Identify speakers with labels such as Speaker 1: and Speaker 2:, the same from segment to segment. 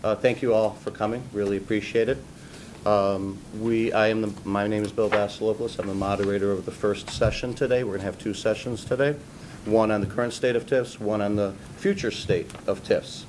Speaker 1: Thank you all for coming. Really appreciate it. My name is Bill VASELOPULOS. I'm the moderator of the first session today. We're going to have two sessions today, one on the current state of TIFs, one on the future state of TIFs.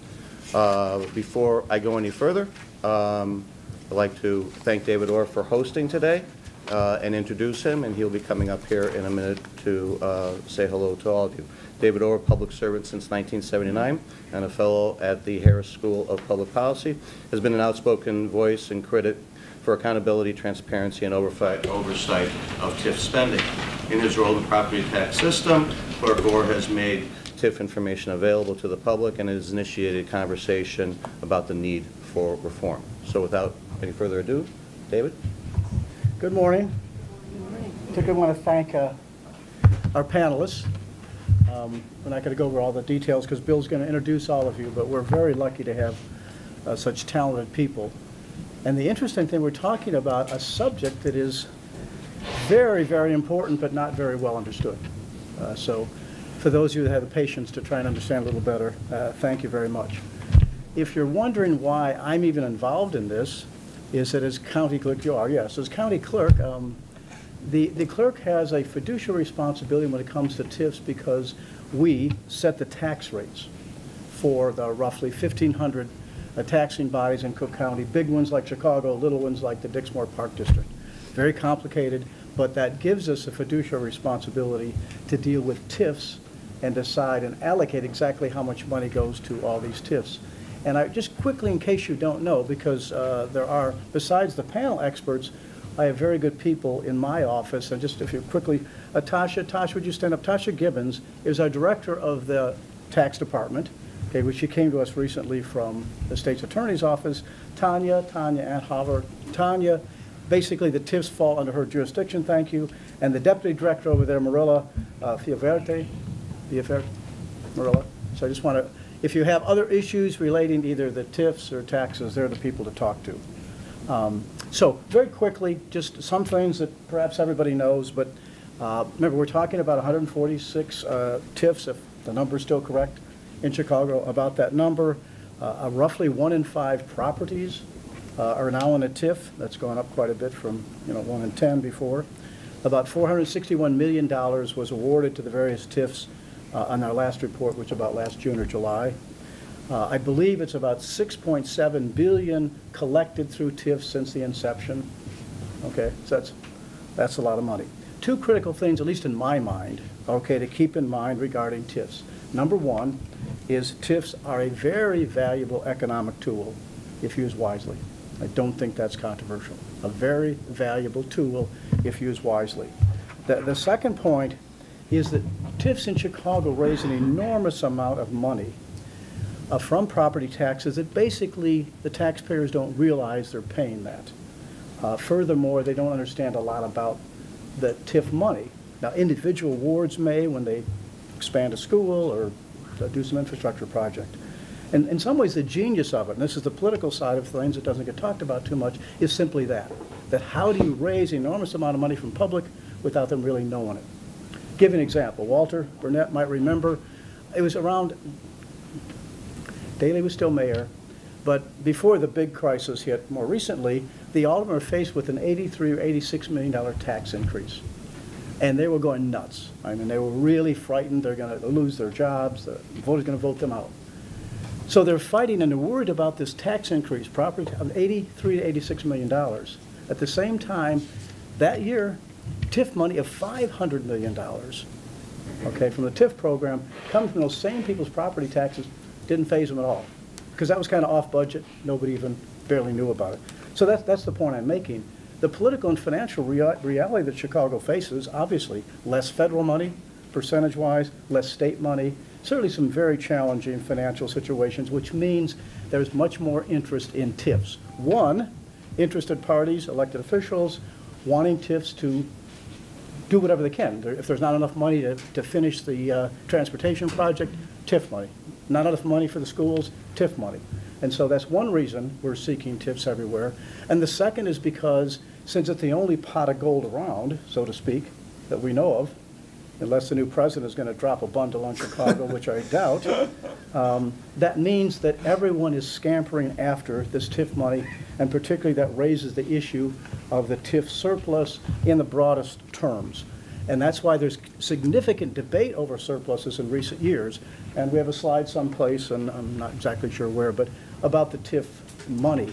Speaker 1: Before I go any further, I'd like to thank David Orr for hosting today and introduce him, and he'll be coming up here in a minute to say hello to all of you. David Orr, public servant since 1979 and a fellow at the Harris School of Public Policy, has been an outspoken voice and critic for accountability, transparency, and oversight of TIF spending. In his role in the property tax system, Clerk Orr has made TIF information available to the public and has initiated conversation about the need for reform. So without any further ado, David.
Speaker 2: Good morning. Good morning. Particularly want to thank our panelists. We're not going to go over all the details because Bill's going to introduce all of you, but we're very lucky to have such talented people. And the interesting thing, we're talking about a subject that is very, very important but not very well understood. So for those of you that have the patience to try and understand a little better, thank you very much. If you're wondering why I'm even involved in this, is that as county clerk, you are, yes, as county clerk, the clerk has a fiduciary responsibility when it comes to TIFs because we set the tax rates for the roughly 1,500 taxing bodies in Cook County, big ones like Chicago, little ones like the Dixmoor Park District. Very complicated, but that gives us a fiduciary responsibility to deal with TIFs and decide and allocate exactly how much money goes to all these TIFs. And I just quickly, in case you don't know, because there are, besides the panel experts, I have very good people in my office, and just if you quickly, Tasha, would you stand up? Tasha Gibbons is our director of the tax department, okay, which she came to us recently from the state's attorney's office. Tanya Anthover. Tanya, basically the TIFs fall under her jurisdiction, thank you. And the deputy director over there, Marilla Fiaverte, Marilla. So I just want to, if you have other issues relating to either the TIFs or taxes, they're the people to talk to. So very quickly, just some things that perhaps everybody knows, but remember we're talking about 146 TIFs, if the number is still correct, in Chicago, about that number. Roughly 1 in 5 properties are now in a TIF. That's gone up quite a bit from 1 in 10 before. About $461 million was awarded to the various TIFs on our last report, which was about last June or July. I believe it's about $6.7 billion collected through TIFs since the inception. Okay, so that's a lot of money. Two critical things, at least in my mind, okay, to keep in mind regarding TIFs. Number one is TIFs are a very valuable economic tool if used wisely. I don't think that's controversial. A very valuable tool if used wisely. The second point is that TIFs in Chicago raise an enormous amount of money from property taxes that basically the taxpayers don't realize they're paying that. Furthermore, they don't understand a lot about the TIF money. Now, individual wards may when they expand a school or do some infrastructure project. And in some ways, the genius of it, and this is the political side of things that doesn't get talked about too much, is simply that how do you raise an enormous amount of money from public without them really knowing it? Give an example. Walter Burnett might remember, it was around, Daley was still mayor, but before the big crisis hit more recently, the aldermen were faced with an $83 or $86 million tax increase. And they were going nuts. I mean, they were really frightened they're going to lose their jobs, the voters are going to vote them out. So they're fighting and they're worried about this tax increase, property of $83 to $86 million. At the same time, that year, TIF money of $500 million, okay, from the TIF program, coming from those same people's property taxes, didn't faze them at all. Because that was kind of off budget. Nobody even barely knew about it. So that's the point I'm making. The political and financial reality that Chicago faces, obviously, less federal money, percentage-wise, less state money, certainly some very challenging financial situations, which means there's much more interest in TIFs. One, interested parties, elected officials, wanting TIFs to do whatever they can. If there's not enough money to finish the transportation project, TIF money. Not enough money for the schools, TIF money. And so that's one reason we're seeking TIFs everywhere. And the second is because since it's the only pot of gold around, so to speak, that we know of, unless the new president is going to drop a bundle on Chicago, which I doubt, that means that everyone is scampering after this TIF money, and particularly that raises the issue of the TIF surplus in the broadest terms. And that's why there's significant debate over surpluses in recent years. And we have a slide someplace, and I'm not exactly sure where, but about the TIF money.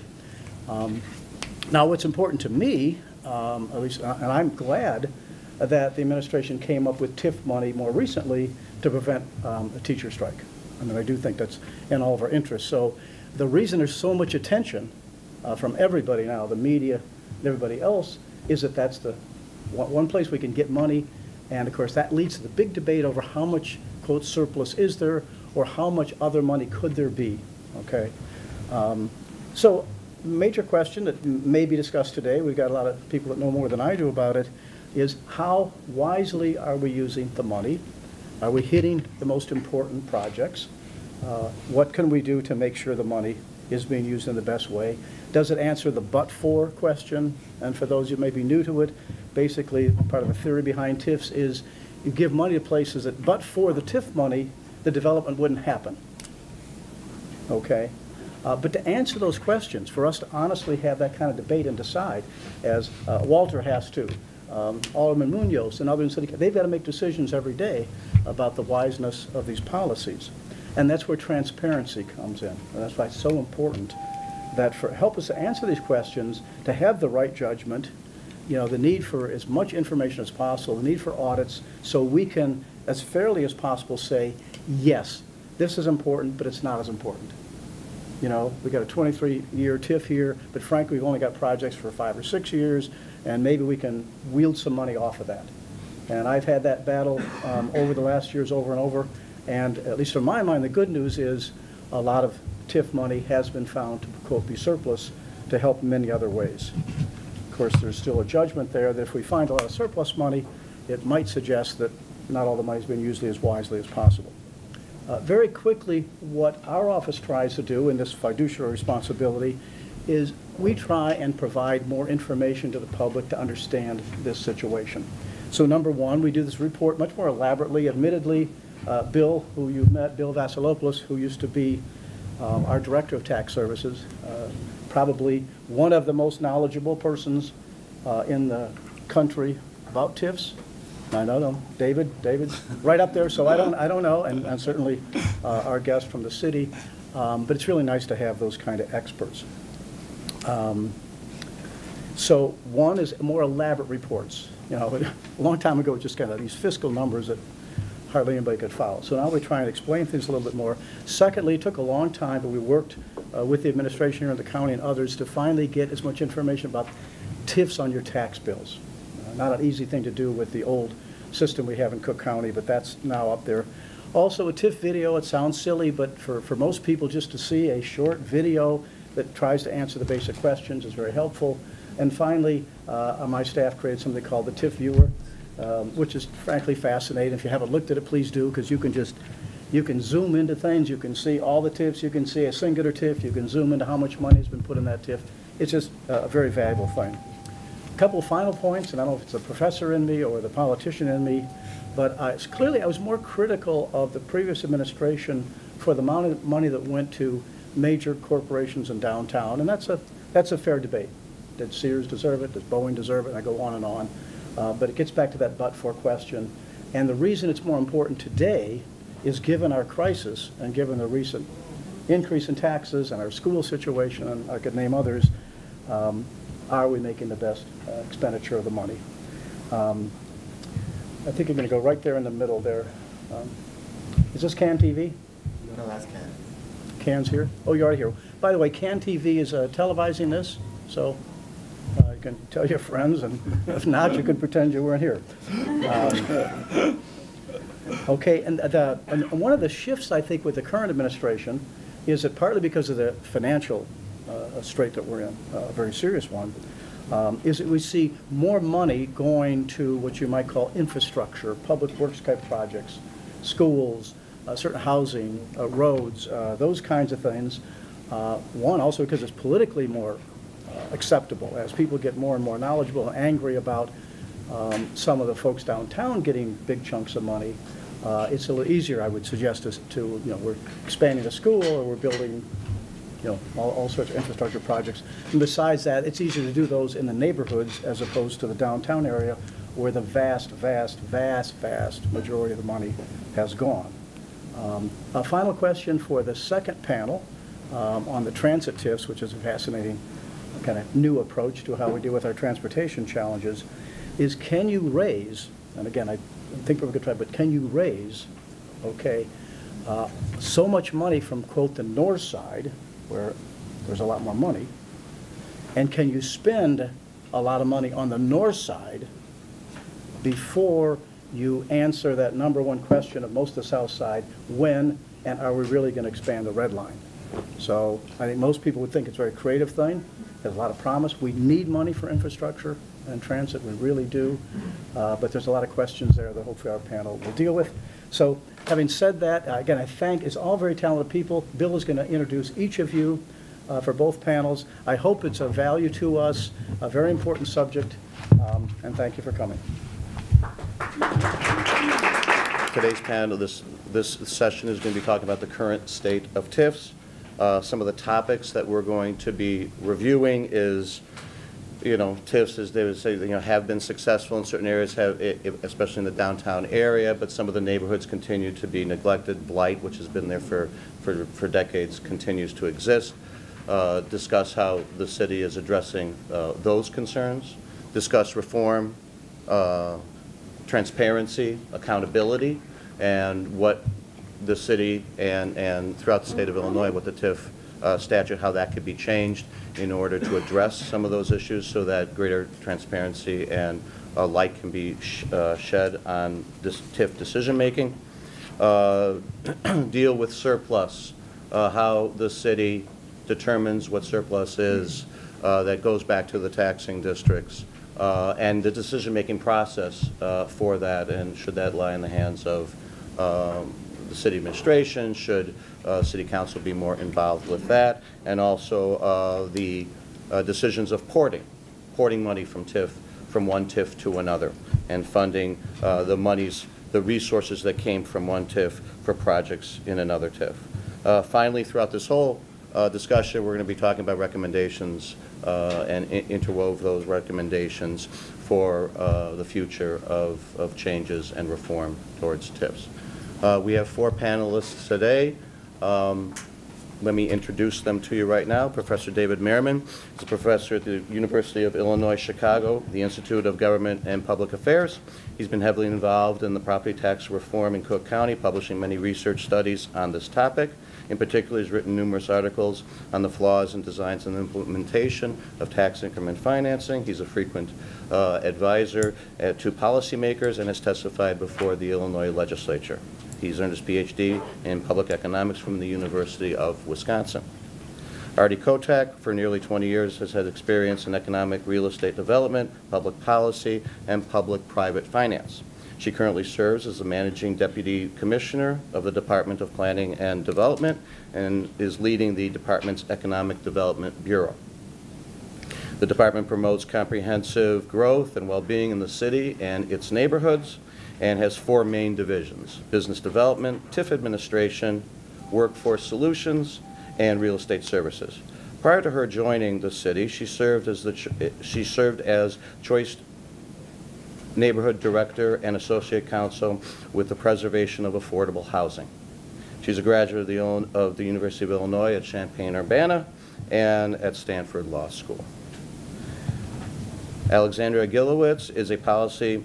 Speaker 2: Now, what's important to me, at least, and I'm glad that the administration came up with TIF money more recently to prevent a teacher strike. I mean, I do think that's in all of our interests. So the reason there's so much attention from everybody now, the media and everybody else, is that that's the one place we can get money. And of course, that leads to the big debate over how much, quote, surplus is there, or how much other money could there be, okay? So major question that may be discussed today, we've got a lot of people that know more than I do about it, is how wisely are we using the money? Are we hitting the most important projects? What can we do to make sure the money is being used in the best way? Does it answer the but-for question? And for those who may be new to it, basically part of the theory behind TIFs is you give money to places that but for the TIF money, the development wouldn't happen. Okay? But to answer those questions, for us to honestly have that kind of debate and decide, as Walter has to, Alderman Munoz and others, they've got to make decisions every day about the wiseness of these policies. And that's where transparency comes in. And that's why it's so important that help us to answer these questions, to have the right judgment, you know, the need for as much information as possible, the need for audits, so we can, as fairly as possible, say, yes, this is important, but it's not as important. You know, we've got a 23-year TIF here, but frankly, we've only got projects for 5 or 6 years, and maybe we can wield some money off of that. And I've had that battle over the last years over and over, and at least in my mind, the good news is a lot of TIF money has been found to, quote, be surplus to help in many other ways. Of course, there's still a judgment there that if we find a lot of surplus money, it might suggest that not all the money is being used as wisely as possible. Very quickly, what our office tries to do in this fiduciary responsibility is we try and provide more information to the public to understand this situation. So number one, we do this report much more elaborately. Admittedly, Bill, who you met, Bill VASELOPULOS, who used to be our Director of Tax Services, probably one of the most knowledgeable persons in the country about TIFs. I don't know, David's right up there, so I don't know, and certainly our guest from the city, but it's really nice to have those kind of experts. So one is more elaborate reports. You know, a long time ago, it just kind of these fiscal numbers that hardly anybody could follow. So now we try and explain things a little bit more. Secondly, it took a long time, but we worked with the administration here in the county and others to finally get as much information about TIFs on your tax bills. Not an easy thing to do with the old system we have in Cook County, but that's now up there. Also, a TIF video, it sounds silly, but for most people, just to see a short video that tries to answer the basic questions is very helpful. And finally, my staff created something called the TIF Viewer, which is frankly fascinating. If you haven't looked at it, please do, because you can zoom into things, you can see all the TIFs, you can see a singular TIF, you can zoom into how much money has been put in that TIF. It's just a very valuable thing. A couple of final points, and I don't know if it's the professor in me or the politician in me, but clearly I was more critical of the previous administration for the amount of money that went to major corporations in downtown, and that's a fair debate. Did Sears deserve it? Does Boeing deserve it? And I go on and on. But it gets back to that but-for question. And the reason it's more important today is given our crisis and given the recent increase in taxes and our school situation, and I could name others, are we making the best expenditure of the money? I think I'm going to go right there in the middle there. Is this CAN TV?
Speaker 3: No, that's CAN.
Speaker 2: CAN's here? Oh, you're already here. By the way, CAN TV is televising this, so you can tell your friends, and if not, you can pretend you weren't here. Okay, and one of the shifts, I think, with the current administration is that partly because of the financial strait that we're in, a very serious one, is that we see more money going to what you might call infrastructure, public works type projects, schools, certain housing, roads, those kinds of things. One, also because it's politically more acceptable as people get more and more knowledgeable and angry about some of the folks downtown getting big chunks of money, it's a little easier, I would suggest, to, you know, we're expanding a school or we're building, you know, all sorts of infrastructure projects. And besides that, it's easier to do those in the neighborhoods as opposed to the downtown area where the vast majority of the money has gone. A final question for the second panel on the transit TIFs, which is a fascinating kind of new approach to how we deal with our transportation challenges, is can you raise, and again, I think we're going to try, but can you raise, okay, so much money from, quote, the north side, where there's a lot more money, and can you spend a lot of money on the north side before you answer that number one question of most of the south side, when and are we really going to expand the red line? So I think most people would think it's a very creative thing. There's a lot of promise. We need money for infrastructure and transit, we really do. But there's a lot of questions there that hopefully our panel will deal with. So having said that, again, I thank, it's all very talented people. Bill is going to introduce each of you for both panels. I hope it's of value to us, a very important subject, and thank you for coming.
Speaker 1: Today's panel, this session is going to be talking about the current state of TIFs. Some of the topics that we're going to be reviewing is, you know, TIFs, as they would say, you know, have been successful in certain areas, especially in the downtown area, but some of the neighborhoods continue to be neglected. Blight, which has been there for decades, continues to exist. Discuss how the city is addressing those concerns. Discuss reform, transparency, accountability, and what the city and throughout the state of Illinois, what the TIF statute, how that could be changed in order to address some of those issues so that greater transparency and light can be shed on this TIF decision-making. Deal with surplus, how the city determines what surplus is, that goes back to the taxing districts, and the decision-making process for that, and should that lie in the hands of the city administration, should city council be more involved with that, and also the decisions of porting money from TIF, from one TIF to another, and funding the resources that came from one TIF for projects in another TIF. Finally, throughout this whole discussion, we're going to be talking about recommendations and interwove those recommendations for the future of changes and reform towards TIFs. We have 4 panelists today. Let me introduce them to you right now. Professor David Merriman is a professor at the University of Illinois Chicago, the Institute of Government and Public Affairs. He's been heavily involved in the property tax reform in Cook County, publishing many research studies on this topic. In particular, he's written numerous articles on the flaws in designs and implementation of tax increment financing. He's a frequent advisor to policymakers and has testified before the Illinois legislature. He's earned his PhD in public economics from the University of Wisconsin. AARTI KOTAK, for nearly 20 years, has had experience in economic real estate development, public policy, and public-private finance. She currently serves as the Managing Deputy Commissioner of the Department of Planning and Development and is leading the department's Economic Development Bureau. The department promotes comprehensive growth and well-being in the city and its neighborhoods, and has 4 main divisions: business development, TIF administration, workforce solutions, and real estate services. Prior to her joining the city, she served as Choice Neighborhood Director and Associate Counsel with the Preservation of Affordable Housing. She's a graduate of the University of Illinois at Champaign-Urbana and at Stanford Law School. Alexandra GILEWICZ is a policy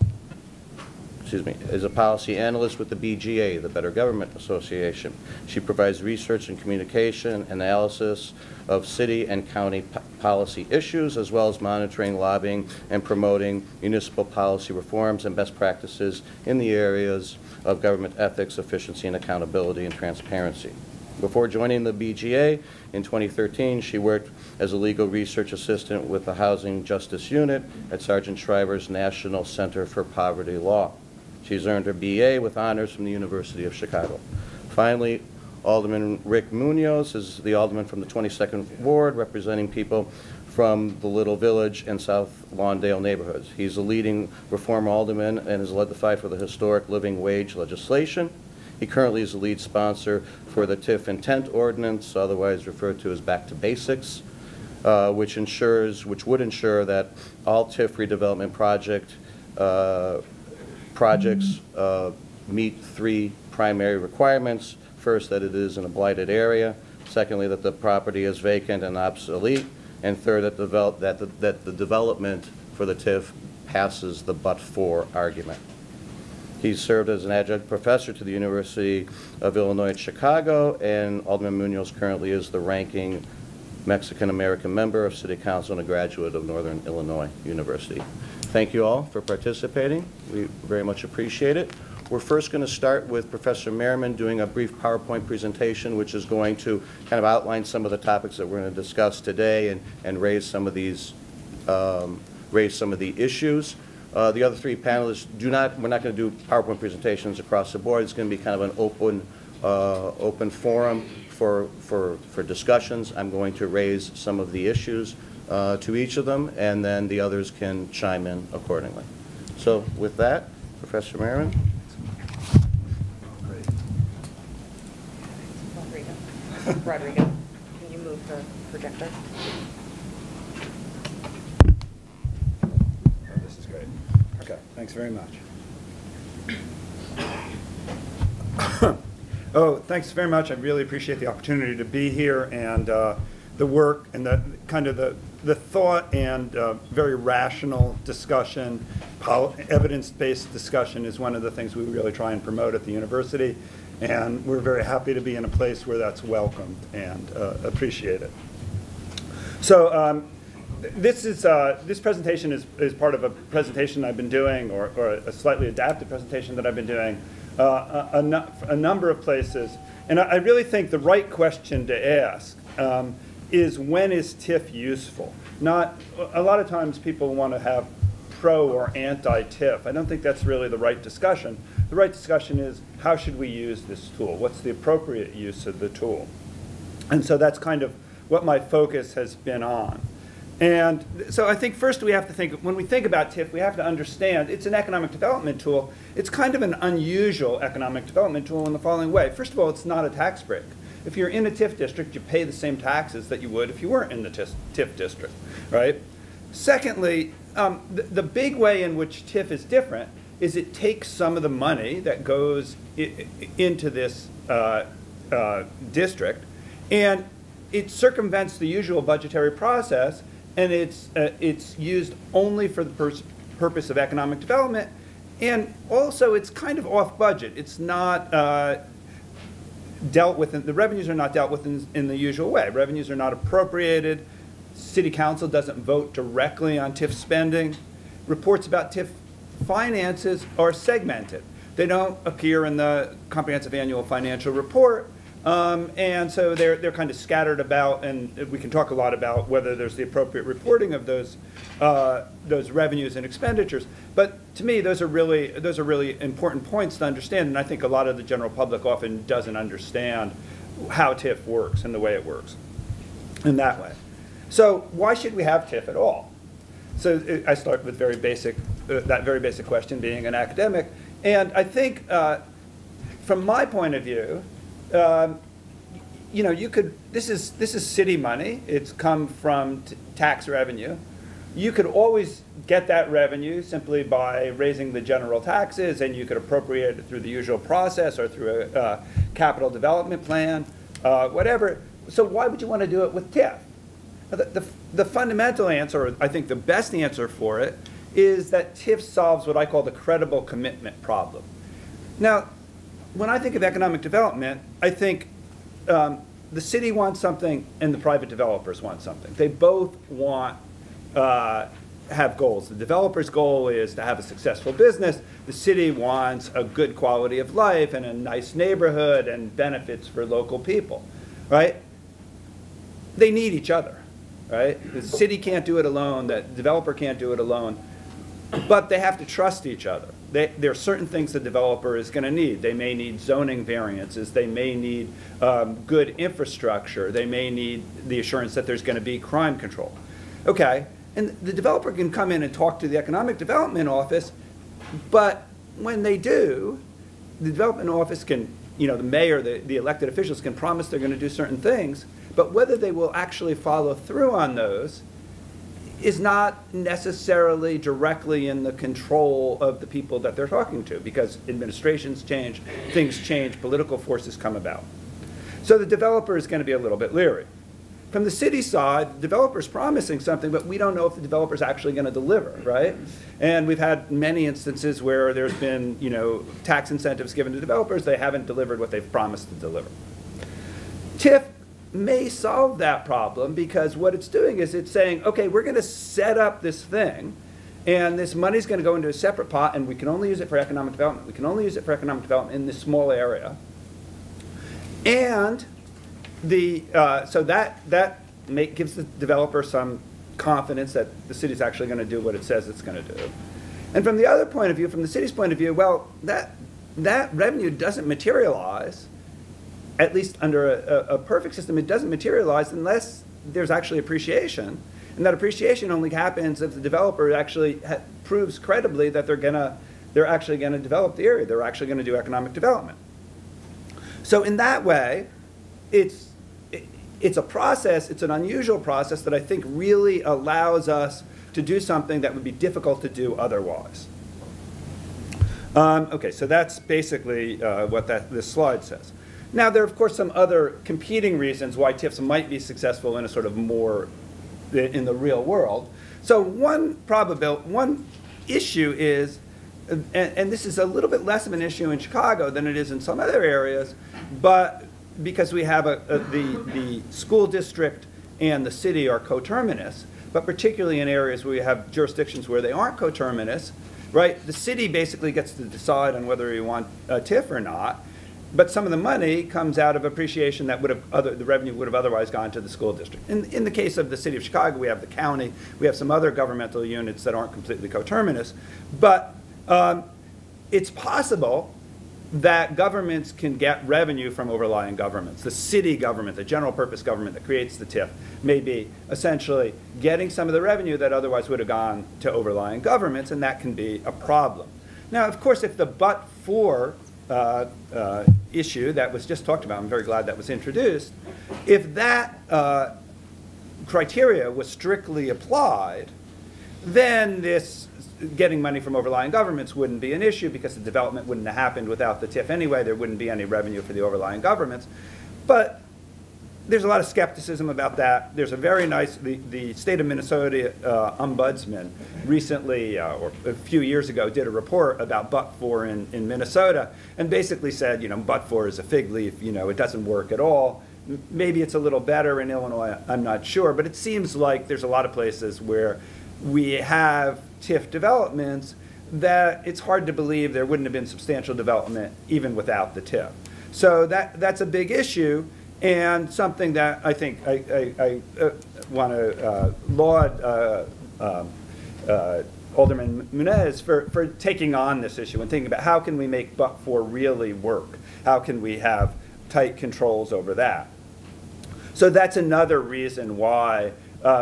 Speaker 1: analyst with the BGA, the Better Government Association. She provides research and communication analysis of city and county policy issues, as well as monitoring, lobbying, and promoting municipal policy reforms and best practices in the areas of government ethics, efficiency, and accountability and transparency. Before joining the BGA in 2013, she worked as a legal research assistant with the Housing Justice Unit at Sargent Shriver's National Center for Poverty Law. She's earned her BA with honors from the University of Chicago. Finally, Alderman Rick Munoz is the alderman from the 22nd Ward, representing people from the Little Village and South Lawndale neighborhoods. He's a leading reform alderman and has led the fight for the historic living wage legislation. He currently is the lead sponsor for the TIF intent ordinance, otherwise referred to as Back to Basics, which would ensure that all TIF redevelopment projects meet three primary requirements. First, that it is in a blighted area. Secondly, that the property is vacant and obsolete. And third, that the development for the TIF passes the but-for argument. He's served as an adjunct professor to the University of Illinois at Chicago, and Alderman Munoz currently is the ranking Mexican-American member of City Council and a graduate of Northern Illinois University. Thank you all for participating. We very much appreciate it. We're first going to start with Professor Merriman doing a brief PowerPoint presentation, which is going to kind of outline some of the topics that we're going to discuss today and raise some of these, raise some of the issues. The other three panelists we're not going to do PowerPoint presentations across the board. It's going to be kind of an open forum for discussions. I'm going to raise some of the issues to each of them, and then the others can chime in accordingly. So with that, Professor Merriman.
Speaker 3: Rodrigo, can you move the projector?
Speaker 4: Oh, this is great. Okay, thanks very much. Oh, thanks very much. I really appreciate the opportunity to be here, and the work and the kind of the thought and very rational discussion, evidence-based discussion is one of the things we really try and promote at the university. And we're very happy to be in a place where that's welcomed and appreciated. So this presentation is part of a presentation I've been doing, or a slightly adapted presentation that I've been doing a number of places. And I really think the right question to ask is, when is TIF useful? Not, a lot of times people want to have pro or anti-TIF. I don't think that's really the right discussion. The right discussion is, how should we use this tool? What's the appropriate use of the tool? And so that's kind of what my focus has been on. And so I think first we have to think, when we think about TIF, we have to understand it's an economic development tool. It's kind of an unusual economic development tool in the following way. First of all, it's not a tax break. If you're in a TIF district, you pay the same taxes that you would if you weren't in the TIF district, right? Secondly, the big way in which TIF is different is it takes some of the money that goes into this district, and it circumvents the usual budgetary process, and it's used only for the purpose of economic development, and also it's kind of off budget. It's not dealt with, the revenues are not dealt with in the usual way. Revenues are not appropriated. City Council doesn't vote directly on TIF spending. Reports about TIF finances are segmented. They don't appear in the comprehensive annual financial report, and so they're kind of scattered about, and we can talk a lot about whether there's the appropriate reporting of those revenues and expenditures. But to me, those are really important points to understand, and I think a lot of the general public often doesn't understand how TIF works and the way it works in that way. So why should we have TIF at all? So I start with that very basic question, being an academic, and I think from my point of view, you know, this is city money. It's come from tax revenue. You could always get that revenue simply by raising the general taxes, and you could appropriate it through the usual process or through a capital development plan, whatever. So why would you want to do it with TIF? The fundamental answer, or I think the best answer for it, is that TIF solves what I call the credible commitment problem. Now, when I think of economic development, I think the city wants something and the private developers want something. They both want have goals. The developer's goal is to have a successful business. The city wants a good quality of life and a nice neighborhood and benefits for local people, right? They need each other, right? The city can't do it alone, the developer can't do it alone, but they have to trust each other. There are certain things the developer is going to need. They may need zoning variances. They may need good infrastructure. They may need the assurance that there's going to be crime control. Okay, and the developer can come in and talk to the Economic Development Office, but when they do, the Development Office can, you know, the mayor, the elected officials can promise they're going to do certain things, but whether they will actually follow through on those is not necessarily directly in the control of the people that they're talking to, because administrations change, things change, political forces come about. So the developer is going to be a little bit leery. From the city side, the developer's promising something, but we don't know if the developer's actually going to deliver, right? And we've had many instances where there's been, you know, tax incentives given to developers, they haven't delivered what they've promised to deliver. TIF may solve that problem, because what it's doing is it's saying, okay, we're going to set up this thing, and this money's going to go into a separate pot, and we can only use it for economic development. We can only use it for economic development in this small area. And so that gives the developer some confidence that the city's actually going to do what it says it's going to do. And from the other point of view, from the city's point of view, well, that revenue doesn't materialize. At least under a perfect system, it doesn't materialize unless there's actually appreciation. And that appreciation only happens if the developer actually proves credibly that they're actually going to develop the area. They're actually going to do economic development. So in that way, it's a process, it's an unusual process that I think really allows us to do something that would be difficult to do otherwise. Okay, so that's basically what this slide says. Now, there are, of course, some other competing reasons why TIFs might be successful in a sort of more in the real world. So one issue is, and this is a little bit less of an issue in Chicago than it is in some other areas, but because we have the school district and the city are coterminous, but particularly in areas where we have jurisdictions where they aren't coterminous, right? The city basically gets to decide on whether you want a TIF or not. But some of the money comes out of appreciation that the revenue would have otherwise gone to the school district. In the case of the city of Chicago, we have the county, we have some other governmental units that aren't completely coterminous. But it's possible that governments can get revenue from overlying governments. The city government, the general purpose government that creates the TIF, may be essentially getting some of the revenue that otherwise would have gone to overlying governments, and that can be a problem. Now, of course, if the but-for issue that was just talked about, I'm very glad that was introduced, if that criteria was strictly applied, then this getting money from overlying governments wouldn't be an issue, because the development wouldn't have happened without the TIF anyway. There wouldn't be any revenue for the overlying governments. But there's a lot of skepticism about that. There's a very nice, the state of Minnesota ombudsman recently, or a few years ago, did a report about but-for in Minnesota, and basically said, you know, but-for is a fig leaf, you know, it doesn't work at all. Maybe it's a little better in Illinois, I'm not sure, but it seems like there's a lot of places where we have TIF developments that it's hard to believe there wouldn't have been substantial development even without the TIF. So that's a big issue, and something that I think I want to laud Alderman Munez for taking on this issue and thinking about how can we make but-for really work? How can we have tight controls over that? So that's another reason why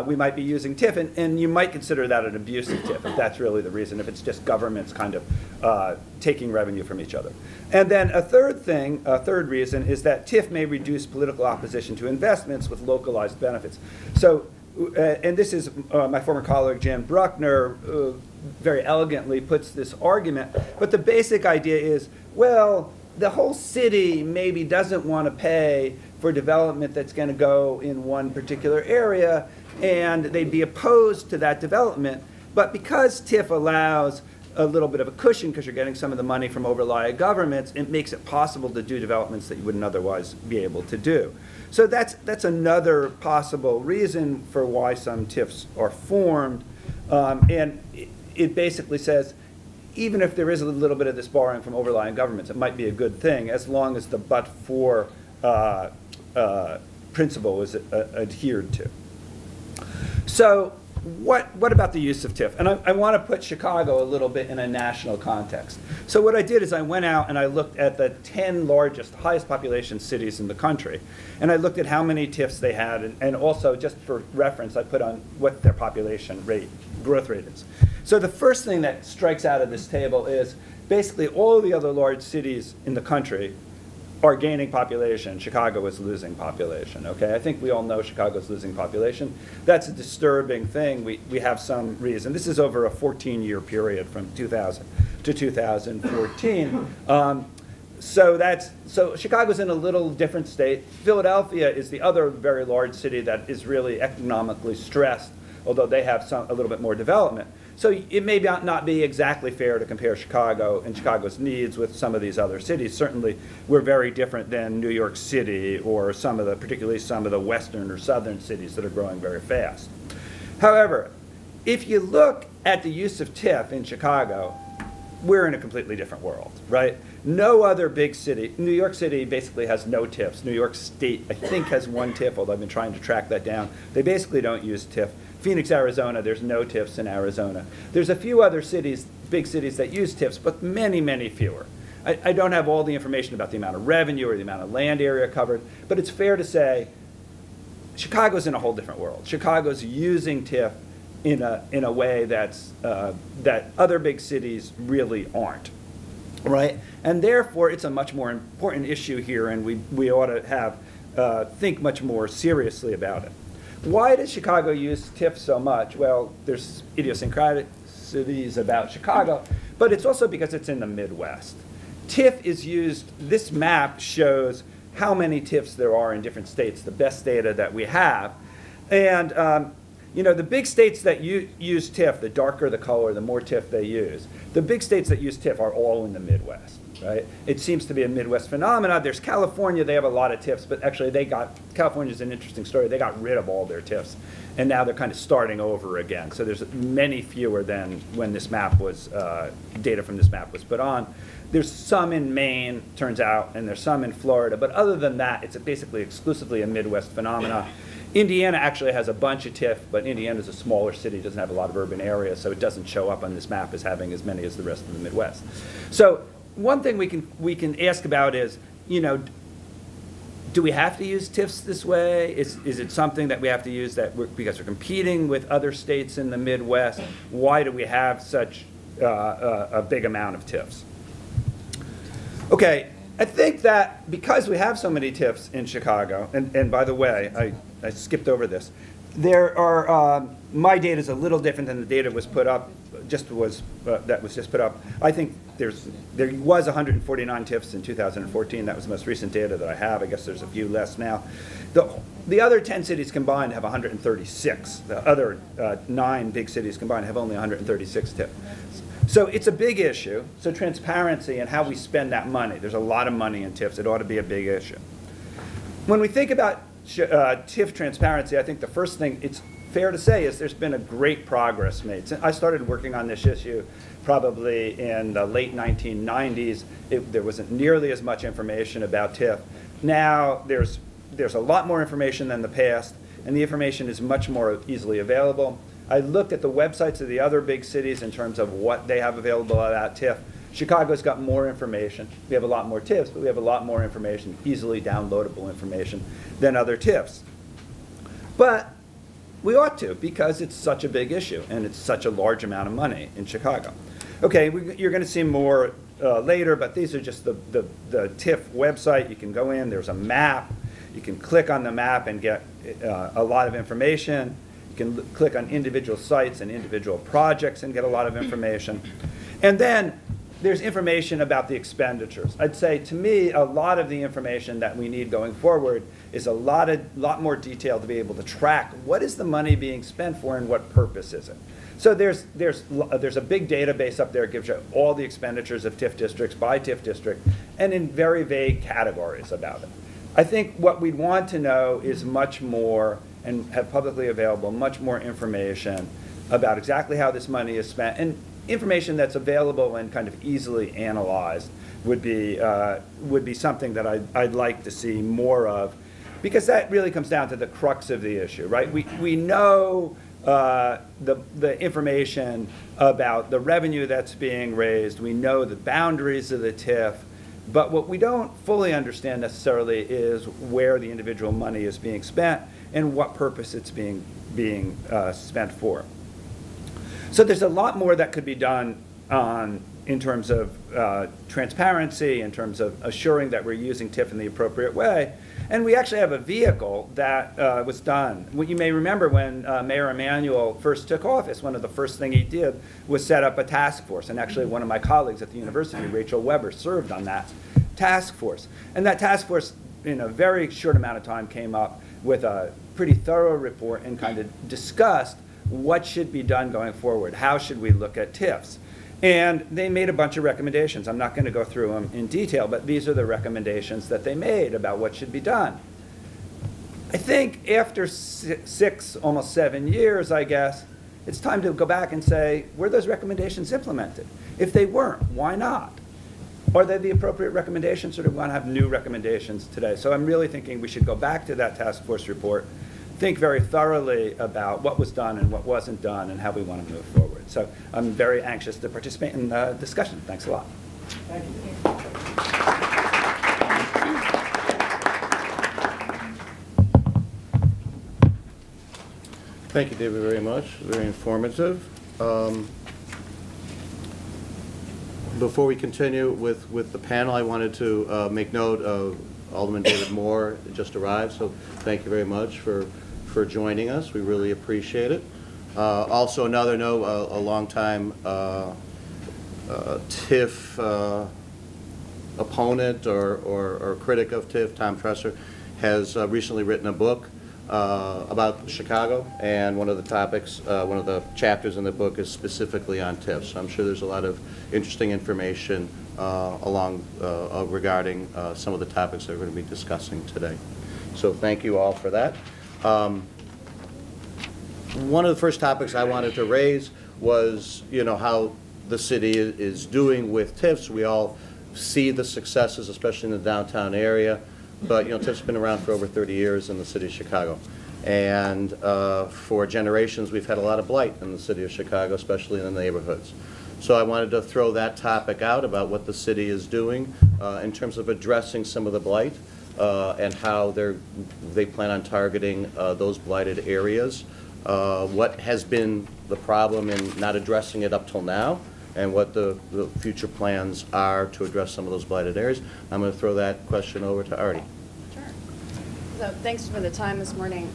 Speaker 4: we might be using TIF, and you might consider that an abusive TIF, if that's really the reason, if it's just governments kind of taking revenue from each other. And then a third reason is that TIF may reduce political opposition to investments with localized benefits. So, and this is my former colleague Jan Bruckner very elegantly puts this argument, but the basic idea is, well, the whole city maybe doesn't want to pay for development that's going to go in one particular area, and they'd be opposed to that development. But because TIF allows a little bit of a cushion, because you're getting some of the money from overlying governments, it makes it possible to do developments that you wouldn't otherwise be able to do. So that's another possible reason for why some TIFs are formed. And it basically says, even if there is a little bit of this borrowing from overlying governments, it might be a good thing, as long as the but-for principle is adhered to. So what about the use of TIF? And I want to put Chicago a little bit in a national context. So what I did is I went out and I looked at the 10 largest, highest population cities in the country. And I looked at how many TIFs they had. And also, just for reference, I put on what their population rate, growth rate is. So the first thing that strikes out of this table is basically all the other large cities in the country are gaining population. Chicago is losing population, okay? I think we all know Chicago's losing population. That's a disturbing thing. We have some reason. This is over a 14-year period from 2000 to 2014. So Chicago's in a little different state. Philadelphia is the other very large city that is really economically stressed, although they have a little bit more development. So it may not be exactly fair to compare Chicago and Chicago's needs with some of these other cities. Certainly, we're very different than New York City or particularly some of the western or southern cities that are growing very fast. However, if you look at the use of TIF in Chicago, we're in a completely different world, right? No other big city, New York City basically has no TIFs. New York State, I think, has one TIF, although I've been trying to track that down. They basically don't use TIF. Phoenix, Arizona, there's no TIFs in Arizona. There's a few other cities, big cities that use TIFs, but many, many fewer. I don't have all the information about the amount of revenue or the amount of land area covered, but it's fair to say Chicago's in a whole different world. Chicago's using TIF in a way that other big cities really aren't, right? And therefore, it's a much more important issue here, and we ought to think much more seriously about it. Why does Chicago use TIF so much? Well, there's idiosyncrasies about Chicago, but it's also because it's in the Midwest. TIF is used, this map shows how many TIFs there are in different states, the best data that we have. And you know, the big states that use TIF, the darker the color, the more TIF they use. The big states that use TIF are all in the Midwest, right? It seems to be a Midwest phenomenon. There's California, they have a lot of TIFs, but actually California's an interesting story. They got rid of all their TIFs, and now they're kind of starting over again. So there's many fewer than when this map was, data from this map was put on. There's some in Maine, turns out, and there's some in Florida, but other than that, it's basically exclusively a Midwest phenomenon. Indiana actually has a bunch of TIF, but Indiana's a smaller city, doesn't have a lot of urban areas, so it doesn't show up on this map as having as many as the rest of the Midwest. So one thing we can ask about is, you know, do we have to use TIFs this way? Is it something that we have to use because we're competing with other states in the Midwest? Why do we have such a big amount of TIFs? Okay, I think that because we have so many TIFs in Chicago, and by the way, I skipped over this. There are my data is a little different than the data was put up. That was just put up. I think there was 149 TIFs in 2014. That was the most recent data that I have. I guess there's a few less now. The other 10 cities combined have 136. The other 9 big cities combined have only 136 TIFs. So it's a big issue. So transparency and how we spend that money. There's a lot of money in TIFs. It ought to be a big issue. When we think about TIF transparency, I think the first thing it's fair to say is there's been a great progress made. I started working on this issue probably in the late 1990s. There wasn't nearly as much information about TIF. Now there's a lot more information than the past, and the information is much more easily available. I looked at the websites of the other big cities in terms of what they have available about TIF. Chicago's got more information. We have a lot more TIFs, but we have a lot more information, easily downloadable information, than other TIFs. But we ought to, because it's such a big issue, and it's such a large amount of money in Chicago. Okay, you're going to see more later, but these are just the TIF website. You can go in, there's a map. You can click on the map and get a lot of information. You can click on individual sites and individual projects and get a lot of information. And then there's information about the expenditures. I'd say, to me, a lot of the information that we need going forward is a lot more detail to be able to track what is the money being spent for and what purpose is it. So there's a big database up there that gives you all the expenditures of TIF districts by TIF district and in very vague categories about it. I think what we'd want to know is much more, and have publicly available much more information about exactly how this money is spent, and information that's available and kind of easily analyzed would be something that I'd like to see more of, because that really comes down to the crux of the issue, right? We know the information about the revenue that's being raised. We know the boundaries of the TIF. But what we don't fully understand necessarily is where the individual money is being spent and what purpose it's being spent for. So there's a lot more that could be done in terms of transparency, in terms of assuring that we're using TIF in the appropriate way. And we actually have a vehicle that was done. What you may remember when Mayor Emanuel first took office, one of the first things he did was set up a task force. And actually one of my colleagues at the university, Rachel Weber, served on that task force. And that task force, in a very short amount of time, came up with a pretty thorough report and kind of discussed what should be done going forward. How should we look at TIFs? And they made a bunch of recommendations. I'm not going to go through them in detail, but these are the recommendations that they made about what should be done. I think after 6, almost 7 years, I guess, it's time to go back and say, were those recommendations implemented? If they weren't, why not? Are they the appropriate recommendations, or do we want to have new recommendations today? So I'm really thinking we should go back to that task force report, think very thoroughly about what was done and what wasn't done and how we want to move forward. So I'm very anxious to participate in the discussion. Thanks a lot.
Speaker 2: Thank you.
Speaker 1: Thank you, David, very much. Very informative. Before we continue with the panel, I wanted to make note of Alderman David Moore just arrived, so thank you very much for joining us. We really appreciate it. Also, another note, a longtime TIF opponent or critic of TIF, Tom Tresser, has recently written a book about Chicago, and one of the topics, one of the chapters in the book is specifically on TIFs. So I'm sure there's a lot of interesting information regarding some of the topics that we're going to be discussing today. So thank you all for that. One of the first topics I wanted to raise was, how the city is doing with TIFs. We all see the successes, especially in the downtown area. But, TIF's been around for over 30 years in the city of Chicago. And for generations, we've had a lot of blight in the city of Chicago, especially in the neighborhoods. So I wanted to throw that topic out about what the city is doing in terms of addressing some of the blight and how they plan on targeting those blighted areas. What has been the problem in not addressing it up till now, and what the future plans are to address some of those blighted areas. I'm going to throw that question over to AARTI.
Speaker 5: Sure. So thanks for the time this morning.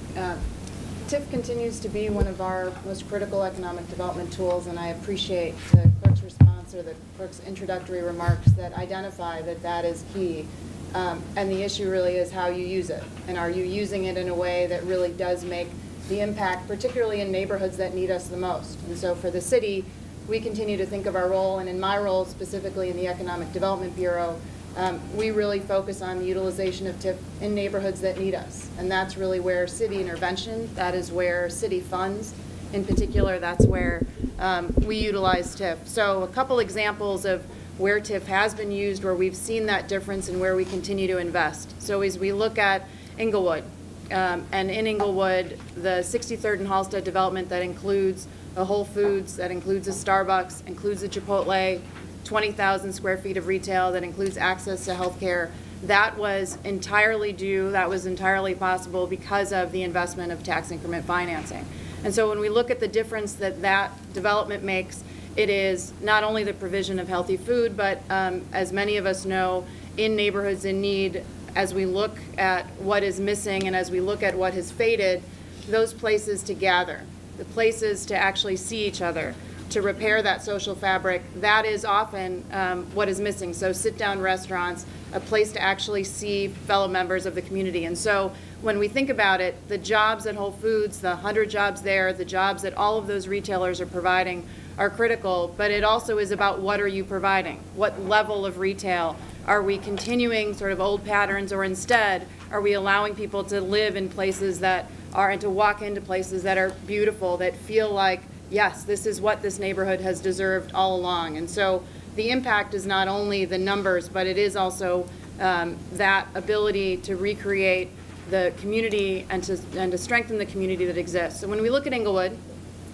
Speaker 5: TIF continues to be one of our most critical economic development tools, and I appreciate the clerk's response or the clerk's introductory remarks that identify that that is key. And the issue really is how you use it, and are you using it in a way that really does make the impact, particularly in neighborhoods that need us the most. And so for the city, we continue to think of our role, and in my role specifically in the Economic Development Bureau, we really focus on the utilization of TIF in neighborhoods that need us. And that's really where city intervention, that is where city funds, in particular, that's where we utilize TIF. So a couple examples of where TIF has been used, where we've seen that difference and where we continue to invest. So as we look at Inglewood, and in Inglewood, the 63rd and Halsted development that includes a Whole Foods, that includes a Starbucks, includes a Chipotle, 20,000 square feet of retail, that includes access to health care. That was entirely possible because of the investment of tax increment financing. And so when we look at the difference that that development makes, it is not only the provision of healthy food, but as many of us know, in neighborhoods in need, as we look at what is missing and as we look at what has faded, those places to gather, the places to actually see each other, to repair that social fabric, that is often what is missing. So sit-down restaurants, a place to actually see fellow members of the community. And so when we think about it, the jobs at Whole Foods, the 100 jobs there, the jobs that all of those retailers are providing are critical, but it also is about what are you providing? What level of retail? Are we continuing sort of old patterns, or instead are we allowing people to live in places that are, and to walk into places that are beautiful, that feel like, yes, this is what this neighborhood has deserved all along? And so the impact is not only the numbers, but it is also that ability to recreate the community and to strengthen the community that exists. So when we look at Inglewood,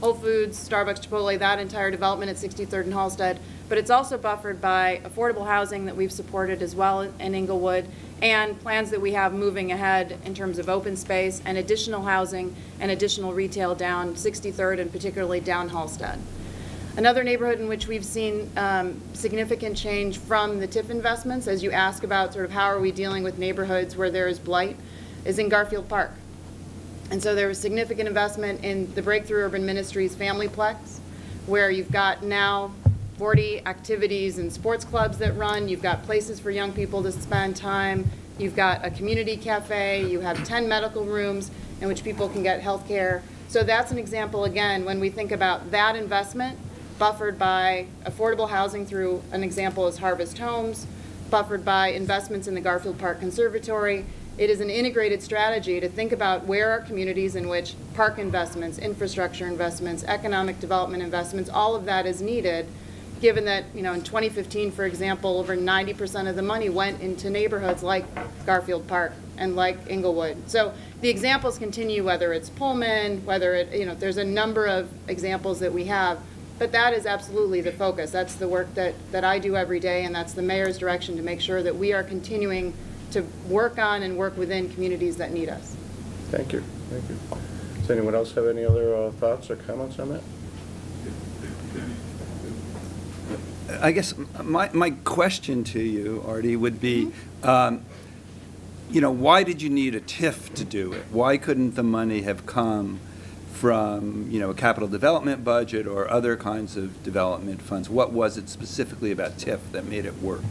Speaker 5: Whole Foods, Starbucks, Chipotle, that entire development at 63rd and Halsted. But it's also buffered by affordable housing that we've supported as well in Inglewood, and plans that we have moving ahead in terms of open space and additional housing and additional retail down 63rd and particularly down Halsted. Another neighborhood in which we've seen significant change from the TIF investments, as you ask about sort of how are we dealing with neighborhoods where there is blight, is in Garfield Park. And so there was significant investment in the Breakthrough Urban Ministries Familyplex, where you've got now 40 activities and sports clubs that run, you've got places for young people to spend time, you've got a community cafe, you have 10 medical rooms in which people can get health care. So that's an example, again, when we think about that investment, buffered by affordable housing through an example is Harvest Homes, buffered by investments in the Garfield Park Conservatory. It is an integrated strategy to think about where are communities in which park investments, infrastructure investments, economic development investments, all of that is needed, given that, you know, in 2015, for example, over 90% of the money went into neighborhoods like Garfield Park and like Inglewood. So the examples continue, whether it's Pullman, whether it, you know, there's a number of examples that we have, but that is absolutely the focus. That's the work that I do every day, and that's the mayor's direction to make sure that we are continuing to work on and work within communities that need us.
Speaker 1: Thank you. Thank you. Does anyone else have any other thoughts or comments on that?
Speaker 4: I guess my question to you, Artie, would be, you know, why did you need a TIF to do it? Why couldn't the money have come from, you know, a capital development budget or other kinds of development funds? What was it specifically about TIF that made it work?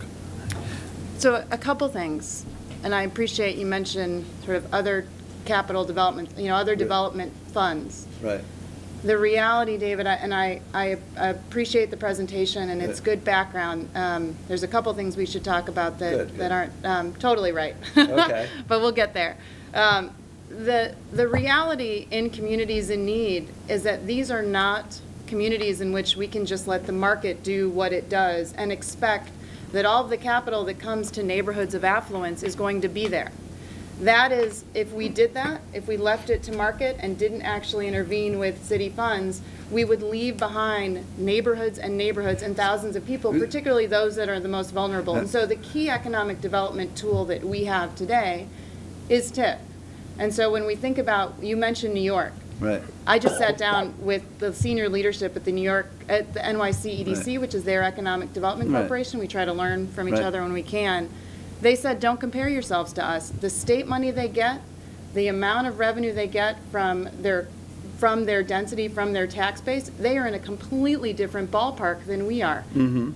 Speaker 5: So a couple things, and I appreciate you mentioned sort of other capital development, you know, other development funds.
Speaker 4: Right.
Speaker 5: The reality, David, I appreciate the presentation, and it's good background. There's a couple things we should talk about that aren't totally right.
Speaker 4: Okay.
Speaker 5: But we'll get there. The reality in communities in need is that these are not communities in which we can just let the market do what it does and expect that all of the capital that comes to neighborhoods of affluence is going to be there. That is, if we did that, if we left it to market and didn't actually intervene with city funds, we would leave behind neighborhoods and thousands of people, particularly those that are the most vulnerable. And so the key economic development tool that we have today is TIF. And so when we think about, you mentioned New York.
Speaker 4: Right.
Speaker 5: I just sat down with the senior leadership at the NYC EDC,
Speaker 4: Right.
Speaker 5: which is their economic development
Speaker 4: Right.
Speaker 5: corporation. We try to learn from each
Speaker 4: Right.
Speaker 5: other when we can. They said, don't compare yourselves to us. The state money they get, the amount of revenue they get from their density, from their tax base, they are in a completely different ballpark than we are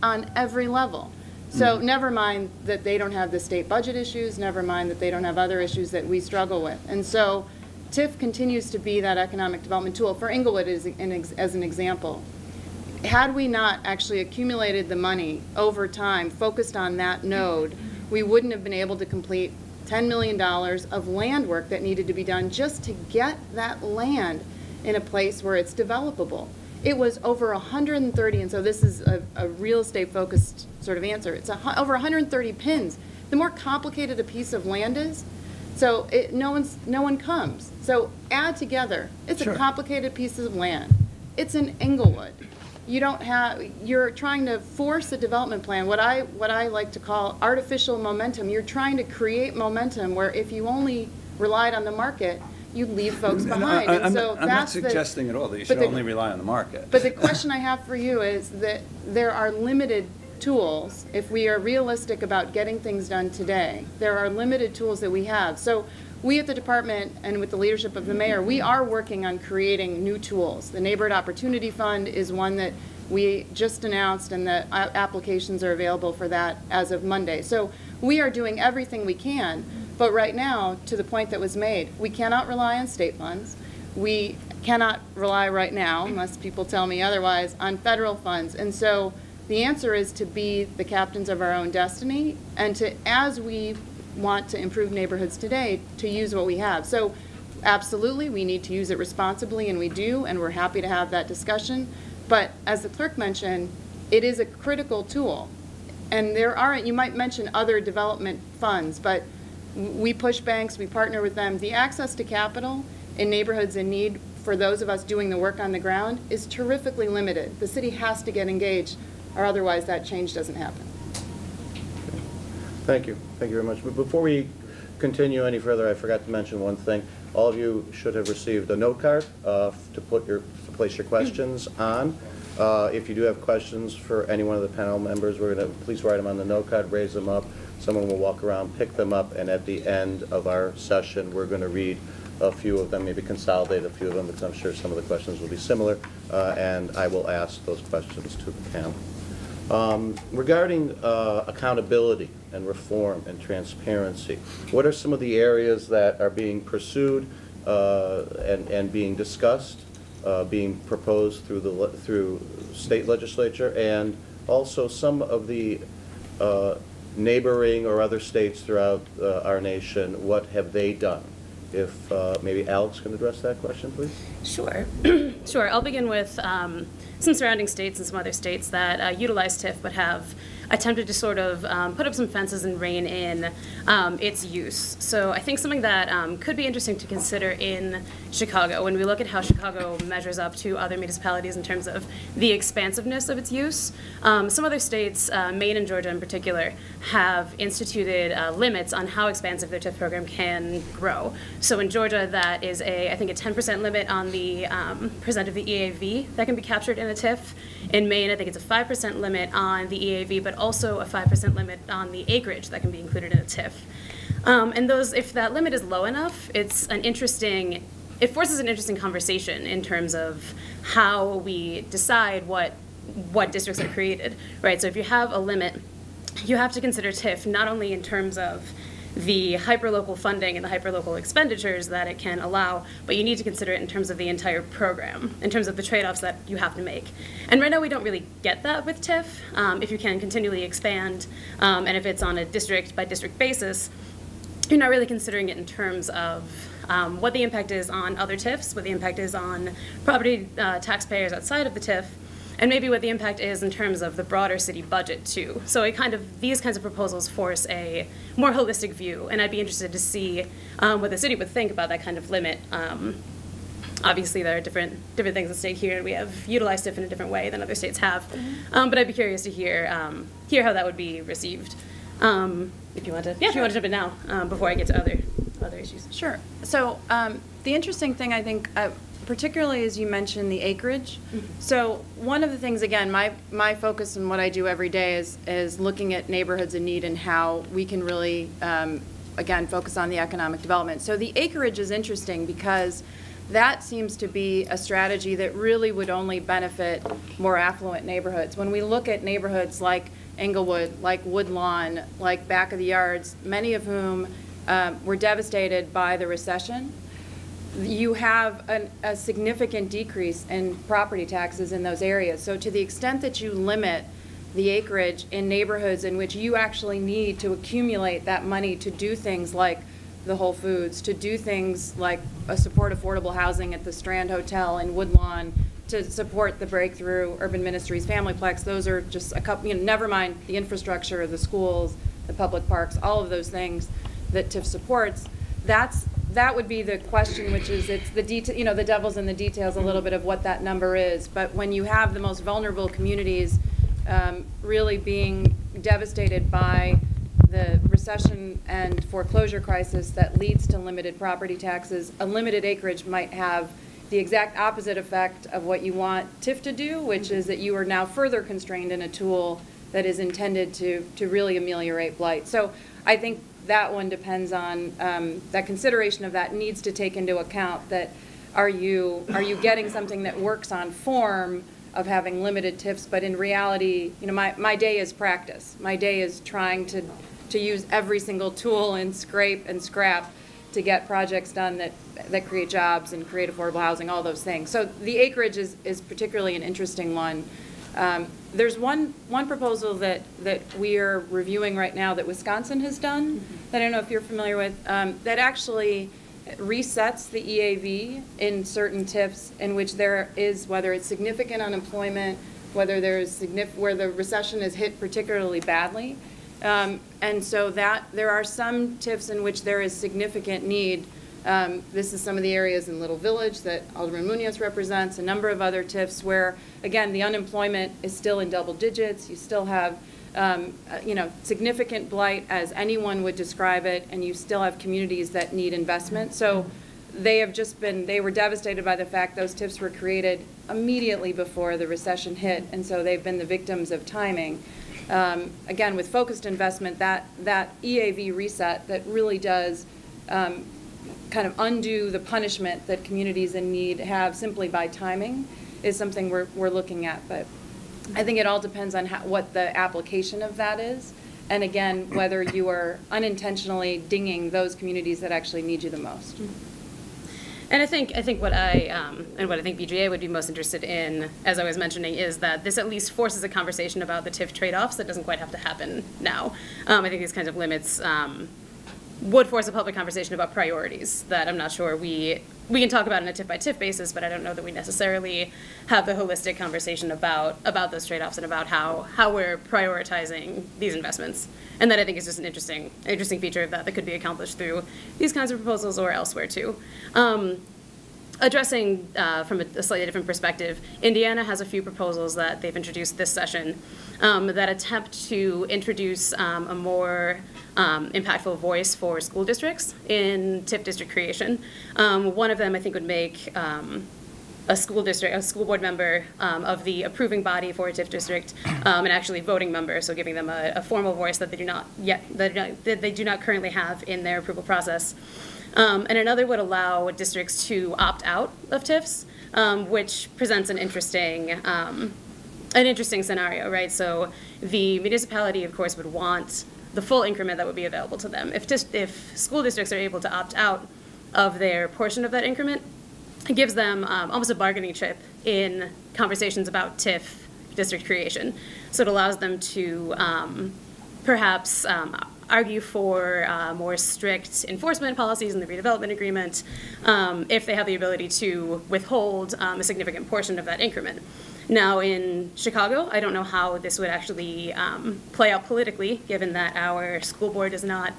Speaker 5: on every level. So never mind that they don't have the state budget issues, never mind that they don't have other issues that we struggle with. And so TIF continues to be that economic development tool. For Inglewood as an example, had we not actually accumulated the money over time, focused on that node, we wouldn't have been able to complete $10 million of land work that needed to be done just to get that land in a place where it's developable. It was over 130, and so this is a real estate focused sort of answer. It's over 130 pins. The more complicated a piece of land is, so no one comes. So add together, it's a complicated piece of land. It's in Inglewood. You're trying to force a development plan, what I like to call artificial momentum. You're trying to create momentum where if you only relied on the market, you leave folks behind.
Speaker 4: I'm not suggesting at all that you should only rely on the market.
Speaker 5: But the question I have for you is that there are limited tools. If we are realistic about getting things done today, there are limited tools that we have. So we at the department and with the leadership of the mayor, we are working on creating new tools. The Neighborhood Opportunity Fund is one that we just announced, and the applications are available for that as of Monday. So we are doing everything we can. But right now, to the point that was made, we cannot rely on state funds. We cannot rely right now, unless people tell me otherwise, on federal funds. And so the answer is to be the captains of our own destiny, and to, as we want to improve neighborhoods today, to use what we have. So absolutely, we need to use it responsibly, and we do, and we're happy to have that discussion. But as the clerk mentioned, it is a critical tool. And there are, you might mention other development funds, but we push banks, we partner with them. The access to capital in neighborhoods in need for those of us doing the work on the ground is terrifically limited. The city has to get engaged, or otherwise that change doesn't happen.
Speaker 1: Thank you. Thank you very much. But before we continue any further, I forgot to mention one thing. All of you should have received a note card to place your questions on. If you do have questions for any one of the panel members, we're going to please write them on the note card, raise them up. Someone will walk around, pick them up, and at the end of our session, we're going to read a few of them, maybe consolidate a few of them, because I'm sure some of the questions will be similar, and I will ask those questions to the panel. Regarding accountability and reform and transparency, what are some of the areas that are being pursued and being discussed, being proposed through state legislature, and also some of the neighboring or other states throughout our nation? What have they done? If maybe Alex can address that question, please.
Speaker 6: Sure. Sure. I'll begin with some surrounding states and some other states that utilize TIF but have attempted to sort of put up some fences and rein in its use. So I think something that could be interesting to consider in Chicago, when we look at how Chicago measures up to other municipalities in terms of the expansiveness of its use, some other states, Maine and Georgia in particular, have instituted limits on how expansive their TIF program can grow. So in Georgia, that is I think a 10% limit on the percent of the EAV that can be captured in a TIF. In Maine, I think it's a 5% limit on the EAV, but also a 5% limit on the acreage that can be included in a TIF. And if that limit is low enough, it forces an interesting conversation in terms of how we decide what districts are created, right? So if you have a limit, you have to consider TIF not only in terms of the hyperlocal funding and the hyperlocal expenditures that it can allow, but you need to consider it in terms of the entire program, in terms of the trade-offs that you have to make. And right now we don't really get that with TIF. If you can continually expand, and if it's on a district-by-district basis, you're not really considering it in terms of what the impact is on other TIFs, what the impact is on property taxpayers outside of the TIF, and maybe what the impact is in terms of the broader city budget too. So these kinds of proposals force a more holistic view, and I'd be interested to see what the city would think about that kind of limit. Obviously, there are different things at stake here, and we have utilized TIF in a different way than other states have. But I'd be curious to hear how that would be received. If you want to jump in now before I get to other issues.
Speaker 5: Sure. So the interesting thing, I think, particularly as you mentioned the acreage. So one of the things, again, my focus and what I do every day is looking at neighborhoods in need and how we can really, again, focus on the economic development. So the acreage is interesting because that seems to be a strategy that really would only benefit more affluent neighborhoods. When we look at neighborhoods like Englewood, like Woodlawn, like Back of the Yards, many of whom were devastated by the recession, you have a significant decrease in property taxes in those areas. So to the extent that you limit the acreage in neighborhoods in which you actually need to accumulate that money to do things like the Whole Foods, to do things like support affordable housing at the Strand Hotel in Woodlawn, to support the Breakthrough Urban Ministries Familyplex, those are just a couple, never mind the infrastructure, the schools, the public parks, all of those things that TIF supports. That would be the question, which is it's the detail, the devil's in the details a little bit of what that number is. But when you have the most vulnerable communities really being devastated by the recession and foreclosure crisis that leads to limited property taxes, a limited acreage might have the exact opposite effect of what you want TIF to do, which is that you are now further constrained in a tool that is intended to really ameliorate blight. So I think that one depends on that consideration of that needs to take into account that are you getting something that works on form of having limited TIFs, but in reality, my day is practice. My day is trying to use every single tool and scrape and scrap to get projects done that create jobs and create affordable housing, all those things. So the acreage is particularly an interesting one. There's one proposal that we are reviewing right now that Wisconsin has done that I don't know if you're familiar with, that actually resets the EAV in certain TIFs in which there is, whether it's significant unemployment, whether where the recession is hit particularly badly. And so that there are some TIFs in which there is significant need This is some of the areas in Little Village that Alderman Munoz represents, a number of other TIFs where, again, the unemployment is still in double digits. You still have significant blight as anyone would describe it, and you still have communities that need investment. So they were devastated by the fact those TIFs were created immediately before the recession hit, and so they've been the victims of timing. Again, with focused investment, that EAV reset that really does kind of undo the punishment that communities in need have simply by timing is something we're looking at. But I think it all depends on what the application of that is, and again, whether you are unintentionally dinging those communities that actually need you the most.
Speaker 6: And I think what I think BGA would be most interested in, as I was mentioning, is that this at least forces a conversation about the TIF trade-offs that doesn't quite have to happen now. I think these kinds of limits would force a public conversation about priorities that I'm not sure we can talk about on a TIF-by-TIF basis, but I don't know that we necessarily have the holistic conversation about those trade-offs and about how we're prioritizing these investments. And that I think is just an interesting feature of that could be accomplished through these kinds of proposals or elsewhere too. Addressing from a slightly different perspective, Indiana has a few proposals that they've introduced this session that attempt to introduce a more impactful voice for school districts in TIF district creation. One of them I think would make a school board member of the approving body for a TIF district, an actually voting member, so giving them a formal voice that they do not currently have in their approval process. And another would allow districts to opt out of TIFs, which presents an interesting scenario, right? So the municipality, of course, would want the full increment that would be available to them. If school districts are able to opt out of their portion of that increment, it gives them almost a bargaining chip in conversations about TIF district creation. So it allows them to perhaps argue for more strict enforcement policies in the redevelopment agreement if they have the ability to withhold a significant portion of that increment. Now in Chicago, I don't know how this would actually play out politically, given that our school board is not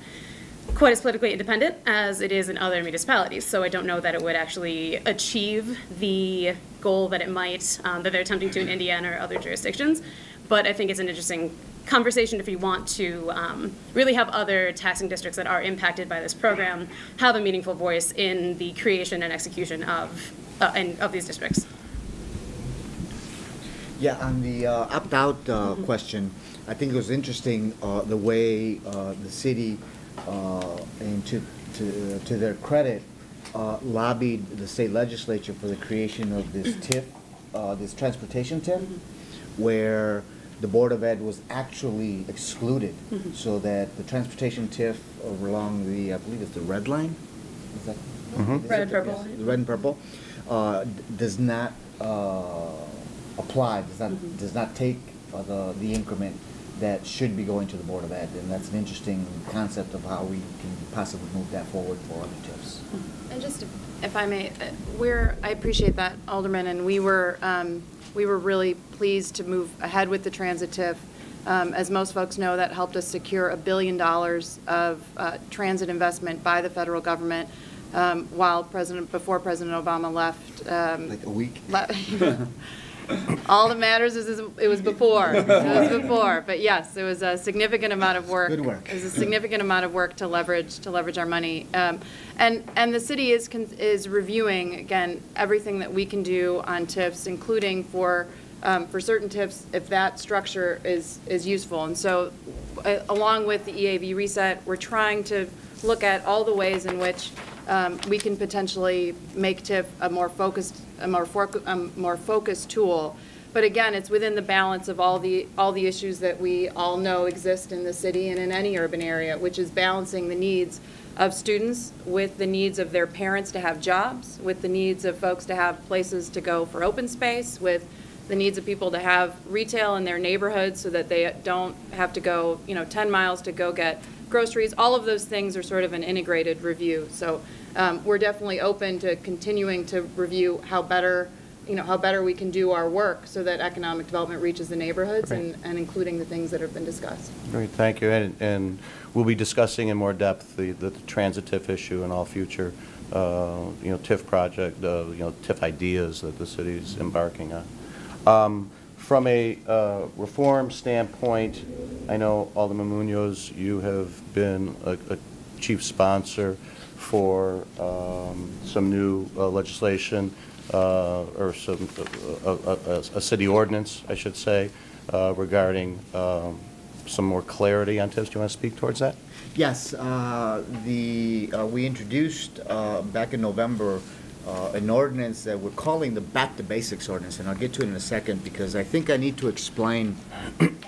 Speaker 6: quite as politically independent as it is in other municipalities. So I don't know that it would actually achieve the goal that it might, that they're attempting to in Indiana or other jurisdictions. But I think it's an interesting conversation if you want to really have other taxing districts that are impacted by this program have a meaningful voice in the creation and execution of these districts.
Speaker 7: Yeah, on the opt-out question, I think it was interesting the way the city, and to their credit, lobbied the state legislature for the creation of this TIF, this transportation TIF, where the Board of Ed was actually excluded, so that the transportation TIF along the, I believe it's the red line, is that?
Speaker 6: Red and purple.
Speaker 7: Yes, the red and purple, does not apply, does not take the increment that should be going to the Board of Ed, and that's an interesting concept of how we can possibly move that forward for other TIFs.
Speaker 5: And just, if I may, I appreciate that, Alderman, and we were really pleased to move ahead with the transit TIF. As most folks know, that helped us secure $1 billion of transit investment by the federal government before President Obama left.
Speaker 7: Like a week?
Speaker 5: All that matters is it was before. It was before. But yes, it was a significant amount of work.
Speaker 7: Good work.
Speaker 5: It was a significant amount of work to leverage our money. And the city is reviewing, again, everything that we can do on TIFs, including for certain TIFs, if that structure is useful. And so along with the EAV reset, we're trying to look at all the ways in which we can potentially make TIF a more focused tool. But again, it's within the balance of all the issues that we all know exist in the city and in any urban area, which is balancing the needs of students with the needs of their parents to have jobs, with the needs of folks to have places to go for open space, with the needs of people to have retail in their neighborhoods so that they don't have to go 10 miles to go get groceries. All of those things are sort of an integrated review. So we're definitely open to continuing to review how better how better we can do our work so that economic development reaches the neighborhoods and including the things that have been discussed.
Speaker 1: Great, thank you. And we'll be discussing in more depth the transit TIF issue and all future, TIF project, TIF ideas that the city's embarking on. From a reform standpoint, I know Alderman Munoz, you have been a chief sponsor for some new legislation or some a city ordinance, I should say, regarding some more clarity on TIFs. Do you want to speak towards that?
Speaker 7: Yes, we introduced back in November an ordinance that we're calling the Back to Basics ordinance, and I'll get to it in a second because I think I need to explain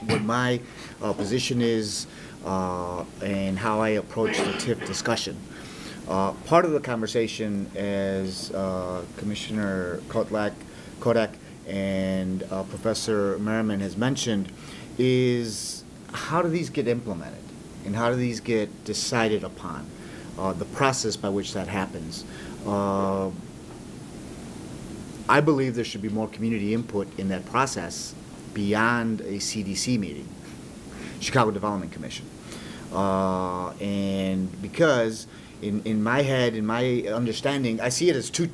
Speaker 7: what my position is and how I approach the TIF discussion. Part of the conversation, as Commissioner KOTAK and Professor Merriman has mentioned, is how do these get implemented and how do these get decided upon, the process by which that happens. I believe there should be more community input in that process beyond a CDC meeting, Chicago Development Commission. And because in my head, in my understanding, I see it as two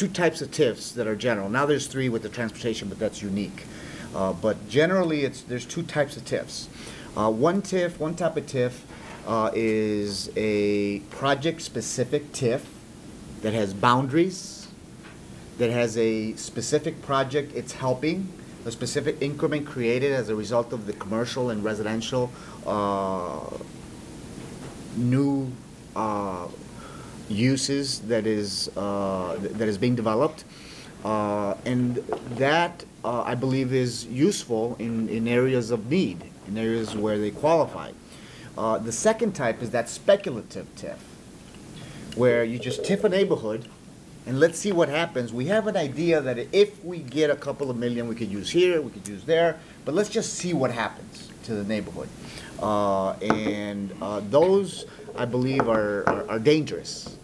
Speaker 7: types of TIFs that are general. Now there's three with the transportation, but that's unique. But generally, there's two types of TIFs. One type of TIF is a project-specific TIF that has boundaries, that has a specific project it's helping, a specific increment created as a result of the commercial and residential new uses that is being developed, and that I believe is useful in areas of need, in areas where they qualify. The second type is that speculative TIF, where you just TIF a neighborhood and let's see what happens. We have an idea that if we get a couple of million, we could use here, we could use there, but let's just see what happens to the neighborhood. Those, I believe, are dangerous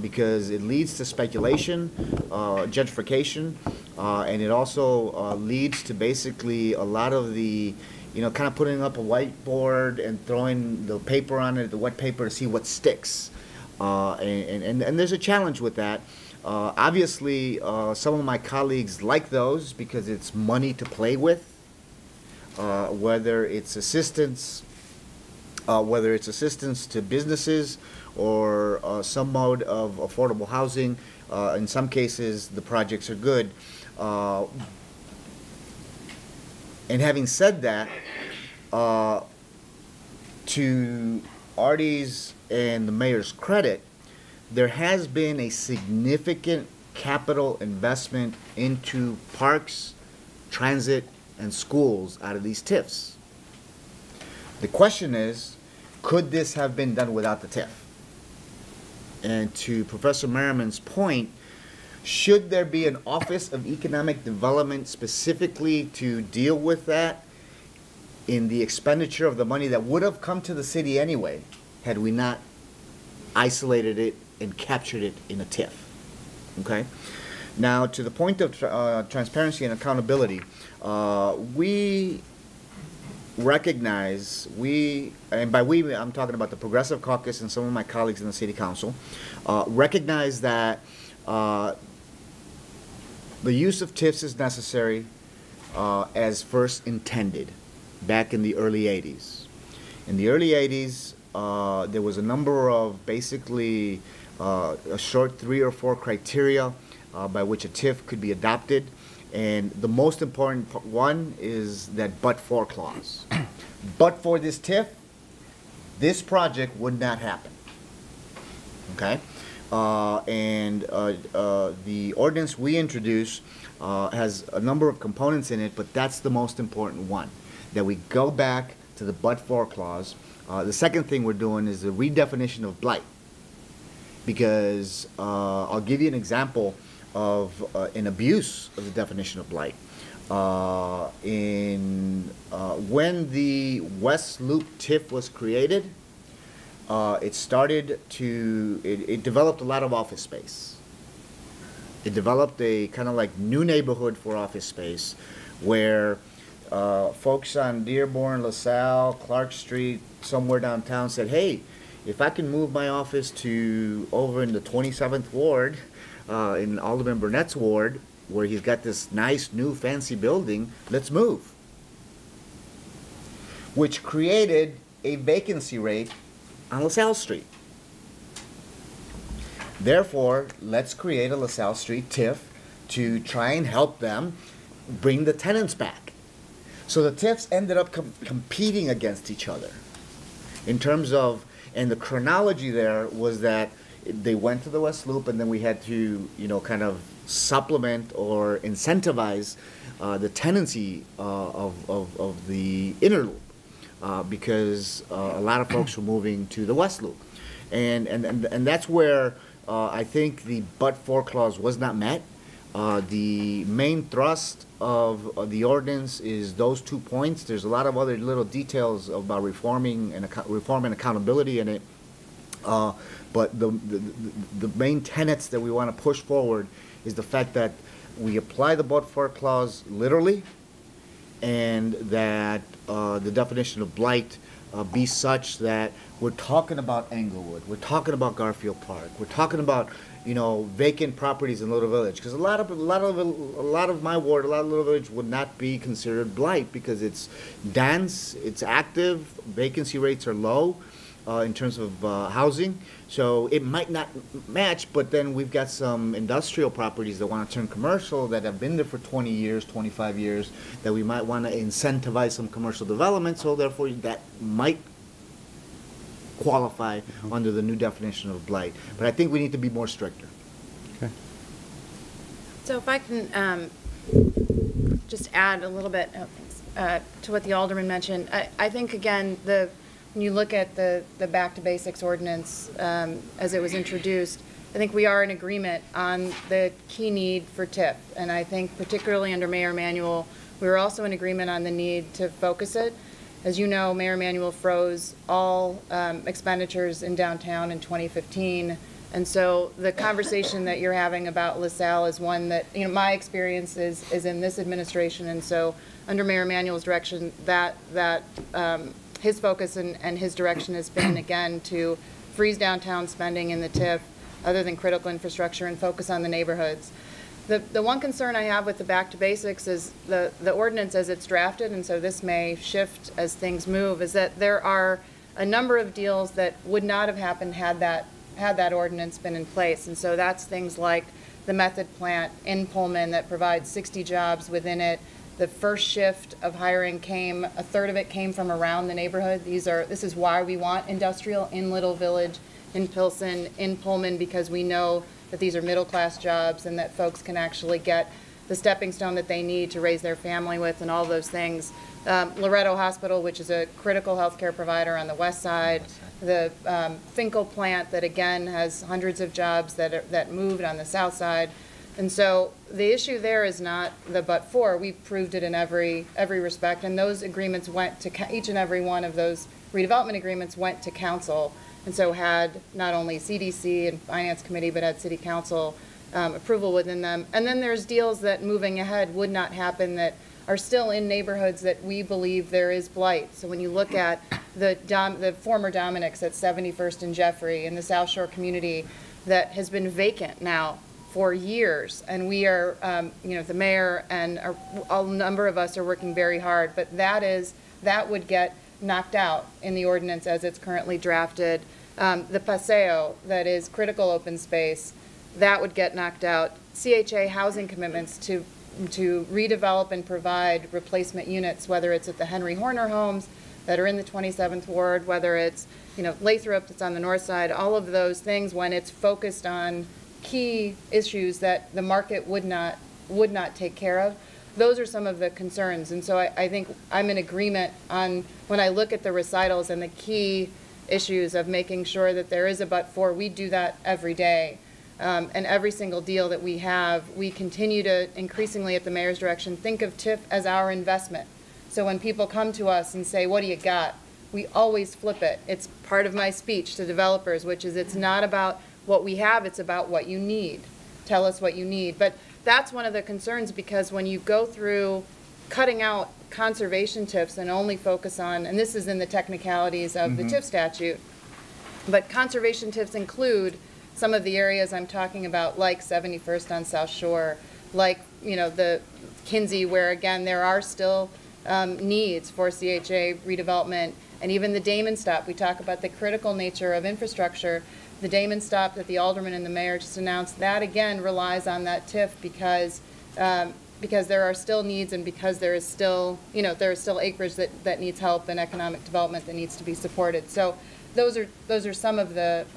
Speaker 7: because it leads to speculation, gentrification, and it also leads to basically a lot of the, kind of putting up a whiteboard and throwing the paper on it, the wet paper, to see what sticks. And there's a challenge with that. Obviously, some of my colleagues like those because it's money to play with, whether it's assistance to businesses or some mode of affordable housing. In some cases, the projects are good. And having said that, to AARTI's and the mayor's credit, there has been a significant capital investment into parks, transit, and schools out of these TIFs. The question is, could this have been done without the TIF? And to Professor Merriman's point, should there be an Office of Economic Development specifically to deal with that in the expenditure of the money that would have come to the city anyway, had we not isolated it and captured it in a TIF? Okay? Now, to the point of transparency and accountability, we recognize, and by we, I'm talking about the Progressive Caucus and some of my colleagues in the City Council, recognize that the use of TIFs is necessary as first intended back in the early 80s. In the early 80s, there was a number of basically a short 3 or 4 criteria by which a TIF could be adopted. And the most important one is that but-for clause. But for this TIF, this project would not happen. Okay? The ordinance we introduced has a number of components in it, but that's the most important one, that we go back to the but-for clause. The second thing we're doing is the redefinition of blight, because I'll give you an example of an abuse of the definition of blight. When the West Loop TIF was created, it developed a lot of office space. It developed a kind of like new neighborhood for office space where folks on Dearborn, LaSalle, Clark Street, somewhere downtown said, hey, if I can move my office to over in the 27th Ward, in Alderman Burnett's ward, where he's got this nice new fancy building, let's move. Which created a vacancy rate on LaSalle Street. Therefore, let's create a LaSalle Street TIF to try and help them bring the tenants back. So the TIFs ended up competing against each other in terms of, and the chronology there was that they went to the West Loop, and then we had to, you know, kind of supplement or incentivize the tenancy of the inner loop because a lot of folks were moving to the West Loop. And that's where I think the but-for clause was not met. The main thrust of the ordinance is those 2 points. There's a lot of other little details about reforming and accountability in it. But the main tenets that we want to push forward is the fact that we apply the but-for clause literally, and that the definition of blight be such that we're talking about Englewood, we're talking about Garfield Park, we're talking about, you know, vacant properties in Little Village, because a lot of my ward, a lot of Little Village would not be considered blight because it's dense, it's active, vacancy rates are low in terms of housing, so it might not match. But then we've got some industrial properties that want to turn commercial that have been there for 20 years, 25 years, that we might want to incentivize some commercial development, so therefore that might qualify under the new definition of blight. But I think we need to be more stricter.
Speaker 1: Okay.
Speaker 5: So if I can just add a little bit to what the Alderman mentioned, I think, again, when you look at the Back to Basics ordinance as it was introduced, I think we are in agreement on the key need for TIF. And I think particularly under Mayor Emanuel, we were also in agreement on the need to focus it. As you know, Mayor Emanuel froze all expenditures in downtown in 2015. And so the conversation that you're having about LaSalle is one that, you know, my experience is in this administration. And so under Mayor Emanuel's direction, his focus and his direction has been, again, to freeze downtown spending in the TIF other than critical infrastructure and focus on the neighborhoods. The one concern I have with the Back to Basics is the ordinance as it's drafted, and so this may shift as things move, is that there are a number of deals that would not have happened had that ordinance been in place. And so that's things like the method plant in Pullman that provides 60 jobs within it. The first shift of hiring a third of it came from around the neighborhood. This is why we want industrial in Little Village, in Pilsen, in Pullman, because we know that these are middle-class jobs and that folks can actually get the stepping stone that they need to raise their family with and all those things. Loretto Hospital, which is a critical healthcare provider on the west side. The Finkel plant that, again, has hundreds of jobs that moved on the south side. And so the issue there is not the but-for. We've proved it in every respect, and those agreements went to each and every one of those redevelopment agreements went to council, and so had not only CDC and Finance Committee, but had City Council approval within them. And then there's deals that moving ahead would not happen that are still in neighborhoods that we believe there is blight. So when you look at the former Dominick's at 71st and Jeffrey in the South Shore community that has been vacant now for years, and we are, the mayor and a number of us are working very hard, but that would get knocked out in the ordinance as it's currently drafted. The Paseo, that is critical open space, that would get knocked out. CHA housing commitments to redevelop and provide replacement units, whether it's at the Henry Horner homes that are in the 27th Ward, whether it's, Lathrop that's on the north side, all of those things, when it's focused on key issues that the market would not take care of. Those are some of the concerns. And so I think I'm in agreement on when I look at the recitals and the key issues of making sure that there is a but-for. We do that every day. And every single deal that we have, we continue to increasingly, at the mayor's direction, think of TIF as our investment. So when people come to us and say, what do you got? We always flip it. It's part of my speech to developers, which is it's not about what we have, it's about what you need tell us what you need. But that's one of the concerns, because when you go through cutting out conservation TIFs and only focus on, and this is in the technicalities of the TIF statute, but conservation TIFs include some of the areas I'm talking about, like 71st on South Shore, like, you know, the Kinsey, where again, there are still needs for CHA redevelopment, and even the Damon Stop. We talk about the critical nature of infrastructure. The Damon Stop that the alderman and the mayor just announced, that again relies on that TIF because there are still needs, and because there is still, you know, there is still acreage that needs help and economic development that needs to be supported. So those are some of the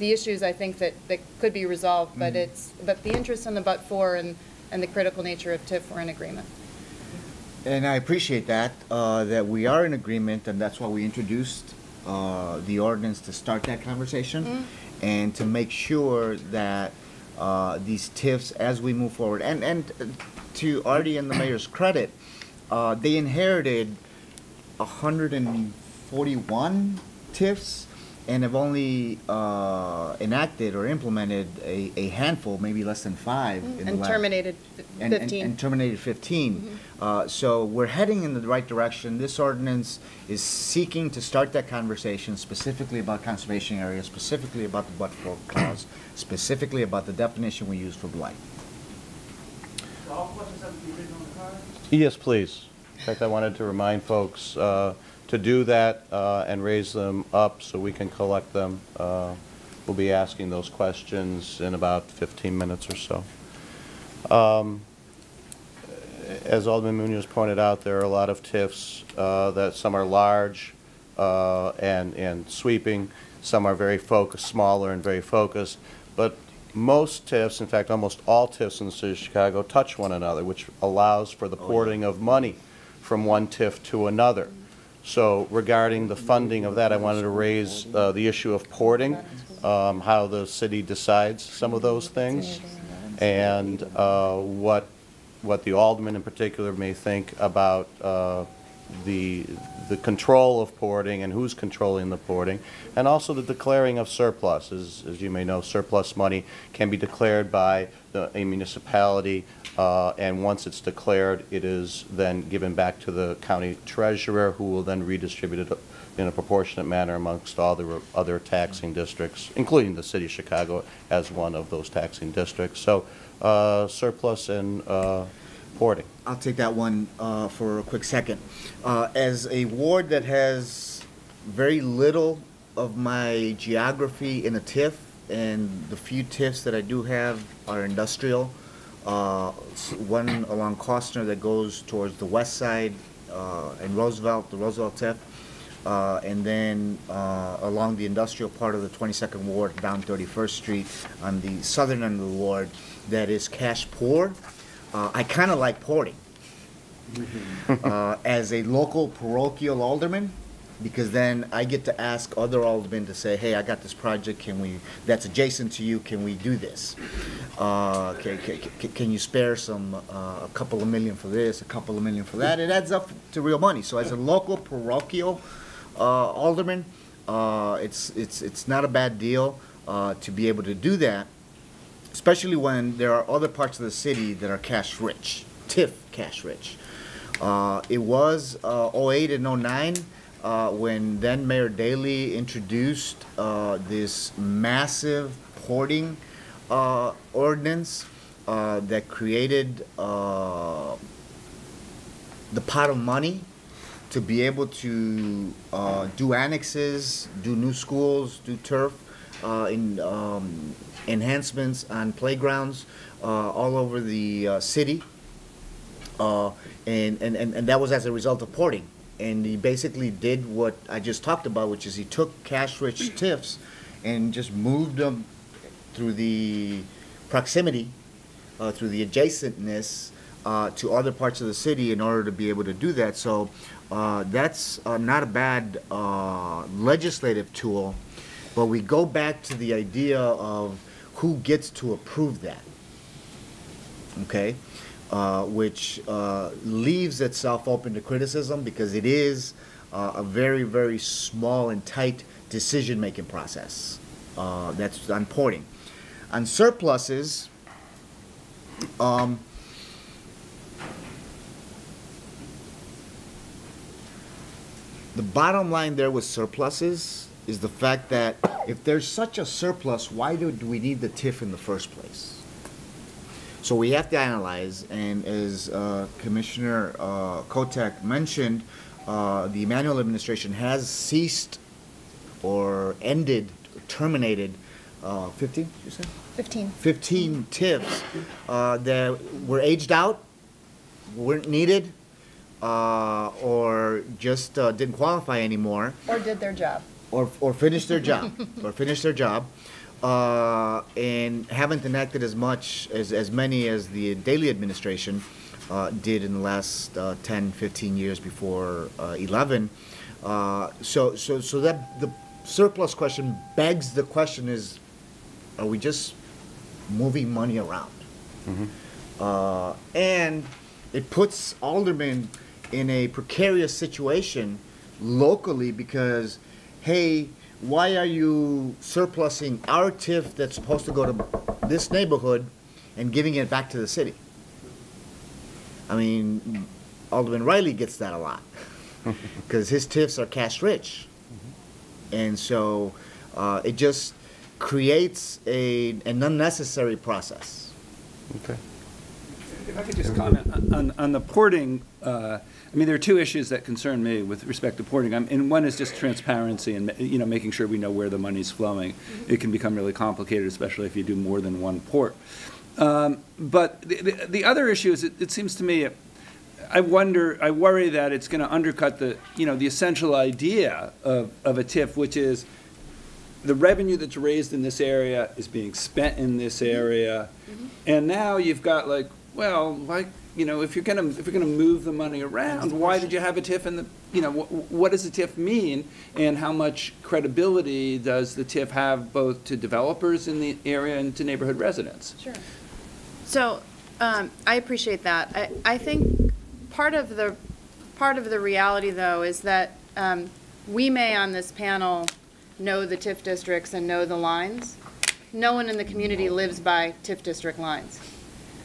Speaker 5: issues I think that could be resolved, but the interest in the but-for and the critical nature of TIF, we're in agreement.
Speaker 7: And I appreciate that, that we are in agreement, and that's why we introduced the ordinance to start that conversation and to make sure that these TIFs, as we move forward, and to AARTI and the mayor's credit, they inherited 141 TIFs and have only enacted or implemented a handful, maybe less than 5.
Speaker 5: And terminated 15.
Speaker 7: And terminated 15. So we're heading in the right direction. This ordinance is seeking to start that conversation specifically about conservation areas, specifically about the but-for clause, specifically about the definition we use for blight.
Speaker 2: So all questions have to be written on the card?
Speaker 1: Yes, please. In fact, I wanted to remind folks to do that and raise them up so we can collect them. We'll be asking those questions in about 15 minutes or so. As Alderman Munoz pointed out, there are a lot of TIFs that some are large and sweeping, some are very focused, smaller and very focused, but most TIFs, in fact almost all TIFs in the city of Chicago, touch one another, which allows for the porting of money from one TIF to another. So regarding the funding of that, I wanted to raise the issue of porting, how the city decides some of those things, and what the alderman in particular may think about the control of porting and who's controlling the porting, and also the declaring of surplus. As you may know, surplus money can be declared by a municipality, and once it's declared, it is then given back to the county treasurer, who will then redistribute it in a proportionate manner amongst all the other taxing districts, including the city of Chicago as one of those taxing districts. So surplus and porting.
Speaker 7: I'll take that one for a quick second. As a ward that has very little of my geography in a TIF, and the few TIFs that I do have are industrial, one along Costner that goes towards the west side and Roosevelt, the Roosevelt TIF, and then along the industrial part of the 22nd Ward down 31st Street on the southern end of the ward that is cash poor. I kind of like porting as a local parochial alderman, because then I get to ask other aldermen to say, hey, I got this project, that's adjacent to you, can we do this? Can you spare a couple of million for this, a couple of million for that? It adds up to real money. So as a local parochial alderman, it's not a bad deal to be able to do that, especially when there are other parts of the city that are cash rich, TIF cash rich. It was 08 and 09 when then Mayor Daley introduced this massive porting ordinance that created the pot of money to be able to do annexes, do new schools, do turf, enhancements on playgrounds all over the city, and that was as a result of porting. And he basically did what I just talked about, which is he took cash-rich TIFs and just moved them through the proximity, through the adjacentness to other parts of the city in order to be able to do that. So that's not a bad legislative tool, but we go back to the idea of who gets to approve that, okay? Which leaves itself open to criticism because it is a very, very small and tight decision-making process. That's on porting. On surpluses, The bottom line there with surpluses is the fact that if there's such a surplus, why do we need the TIF in the first place? So we have to analyze, and as Commissioner KOTAK mentioned, the Emanuel administration has ceased or ended, terminated 15, you said?
Speaker 8: 15.
Speaker 7: 15 TIFs that were aged out, weren't needed, or just didn't qualify anymore.
Speaker 8: Or did their job.
Speaker 7: Or finished their job, or finished their job, and haven't enacted as much as many as the Daley administration did in the last 10, 15 years before 11. So that the surplus question begs the question is, are we just moving money around? And it puts aldermen in a precarious situation locally because, hey, why are you surplusing our TIF that's supposed to go to this neighborhood and giving it back to the city? I mean, Alderman Riley gets that a lot because his TIFs are cash rich. And so it just creates an unnecessary process.
Speaker 1: Okay.
Speaker 4: If I could just comment on the porting, I mean, there are two issues that concern me with respect to porting. And one is just transparency and, you know, making sure we know where the money's flowing. It can become really complicated, especially if you do more than one port. But the other issue is, it seems to me, I worry that it's going to undercut the, you know, the essential idea of a TIF, which is the revenue that's raised in this area is being spent in this area, and now you've got like, well, like, you know, if you're gonna move the money around, why did you have a TIF in the, you know, what does the TIF mean, and how much credibility does the TIF have both to developers in the area and to neighborhood residents?
Speaker 5: Sure. So I appreciate that. I think part of the reality, though, is that we may on this panel know the TIF districts and know the lines. No one in the community lives by TIF district lines.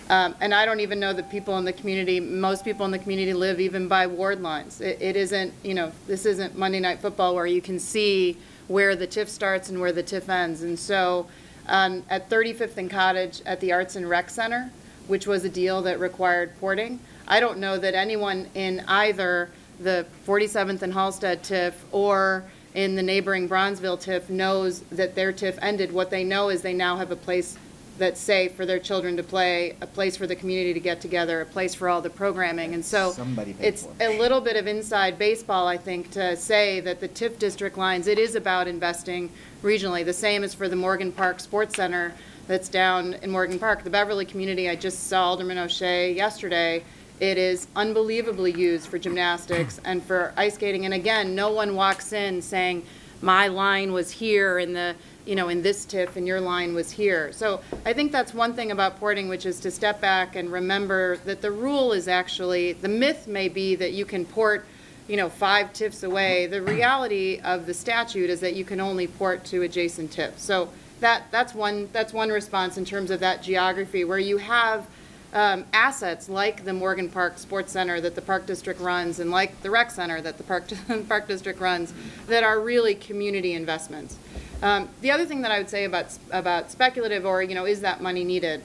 Speaker 5: And I don't even know that people in the community, most people in the community live even by ward lines. It isn't, you know, this isn't Monday Night Football where you can see where the TIF starts and where the TIF ends. And so at 35th and Cottage at the Arts and Rec Center, which was a deal that required porting, I don't know that anyone in either the 47th and Halsted TIF or in the neighboring Bronzeville TIF knows that their TIF ended. What they know is they now have a place that's safe for their children to play, a place for the community to get together, a place for all the programming. And so it's a little bit of inside baseball, I think, to say that the TIF district lines, it is about investing regionally. The same is for the Morgan Park Sports Center that's down in Morgan Park. The Beverly community, I just saw Alderman O'Shea yesterday. It is unbelievably used for gymnastics and for ice skating. And again, no one walks in saying, my line was here in the, you know, in this TIF and your line was here. So I think that's one thing about porting, which is to step back and remember that the rule is actually, the myth may be that you can port, you know, 5 TIFs away. The reality of the statute is that you can only port to adjacent TIFs. So that's one response in terms of that geography where you have assets like the Morgan Park Sports Center that the Park District runs and like the Rec Center that the Park District runs that are really community investments. The other thing that I would say about speculative or, you know, is that money needed?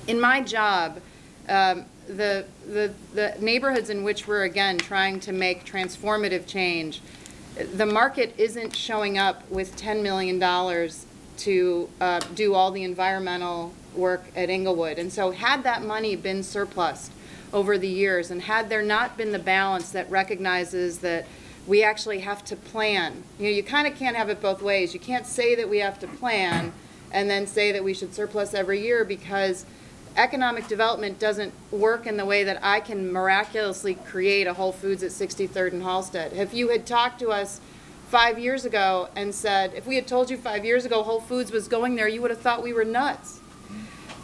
Speaker 5: In my job, the neighborhoods in which we're, again, trying to make transformative change, the market isn't showing up with $10 million to do all the environmental work at Inglewood. And so had that money been surplused over the years and had there not been the balance that recognizes that we actually have to plan. You know, you kind of can't have it both ways. You can't say that we have to plan and then say that we should surplus every year, because economic development doesn't work in the way that I can miraculously create a Whole Foods at 63rd and Halsted. If you had talked to us 5 years ago and said, if we had told you 5 years ago Whole Foods was going there, you would have thought we were nuts.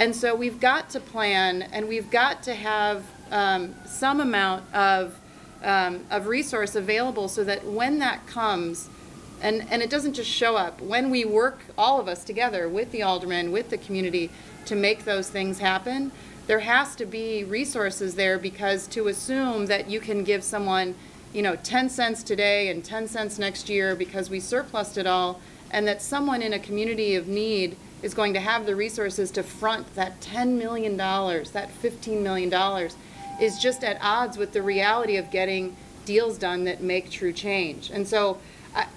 Speaker 5: And so we've got to plan, and we've got to have some amount of resource available so that when that comes, And it doesn't just show up. When we work, all of us together, with the aldermen, with the community, to make those things happen, there has to be resources there, because to assume that you can give someone, 10 cents today and 10 cents next year because we surplused it all, and that someone in a community of need is going to have the resources to front that $10 million, that $15 million, is just at odds with the reality of getting deals done that make true change. And so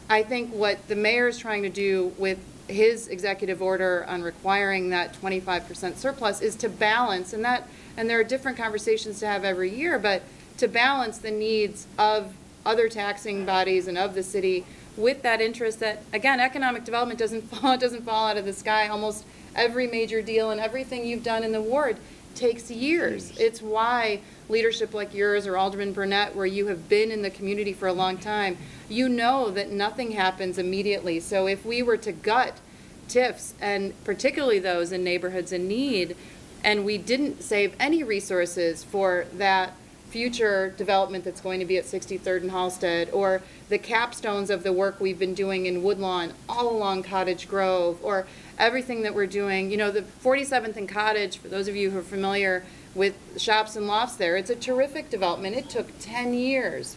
Speaker 5: I think what the mayor is trying to do with his executive order on requiring that 25% surplus is to balance, and there are different conversations to have every year, but to balance the needs of other taxing bodies and of the city with that interest that, again, economic development doesn't fall out of the sky. Almost every major deal and everything you've done in the ward takes years. It's why leadership like yours or Alderman Burnett, where you have been in the community for a long time, you know that nothing happens immediately. So if we were to gut TIFs, and particularly those in neighborhoods in need, and we didn't save any resources for that future development that's going to be at 63rd and Halsted, or the capstones of the work we've been doing in Woodlawn all along Cottage Grove, or everything that we're doing, the 47th and Cottage, for those of you who are familiar with shops and lofts there, it's a terrific development. It took 10 years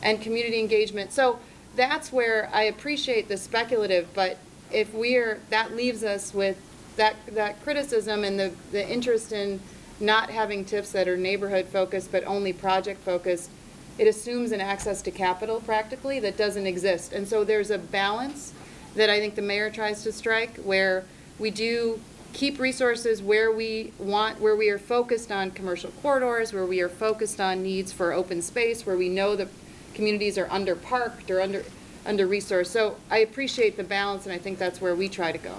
Speaker 5: and community engagement. So that's where I appreciate the speculative, but if that leaves us with that criticism and the interest in not having TIFs that are neighborhood focused but only project focused, it assumes an access to capital practically that doesn't exist. And so there's a balance that I think the mayor tries to strike, where we do keep resources where we are focused on commercial corridors, where we are focused on needs for open space, where we know the communities are underparked or under-resourced. So I appreciate the balance, and I think that's where we try to go.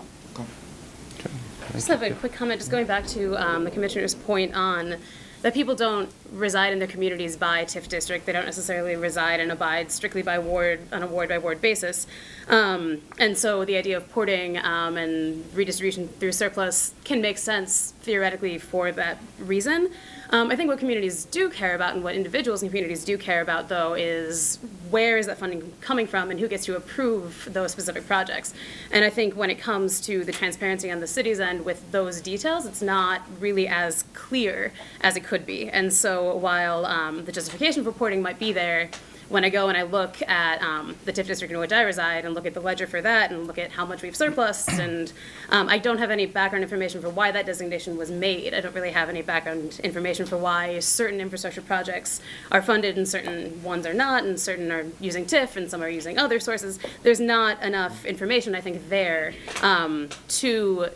Speaker 6: I just have a quick comment, just going back to the commissioner's point on that people don't reside in their communities by TIF district. They don't necessarily reside and abide strictly by ward on a ward-by-ward basis. And so the idea of porting and redistribution through surplus can make sense theoretically for that reason. I think what communities do care about, and what individuals and communities do care about, though, is where is that funding coming from and who gets to approve those specific projects. And I think when it comes to the transparency on the city's end with those details, it's not really as clear as it could be. And so while the justification for porting might be there, when I go and I look at the TIF district in which I reside and look at the ledger for that and look at how much we've surplused, and I don't have any background information for why that designation was made. I don't really have any background information for why certain infrastructure projects are funded and certain ones are not, and certain are using TIF and some are using other sources. There's not enough information, I think, there to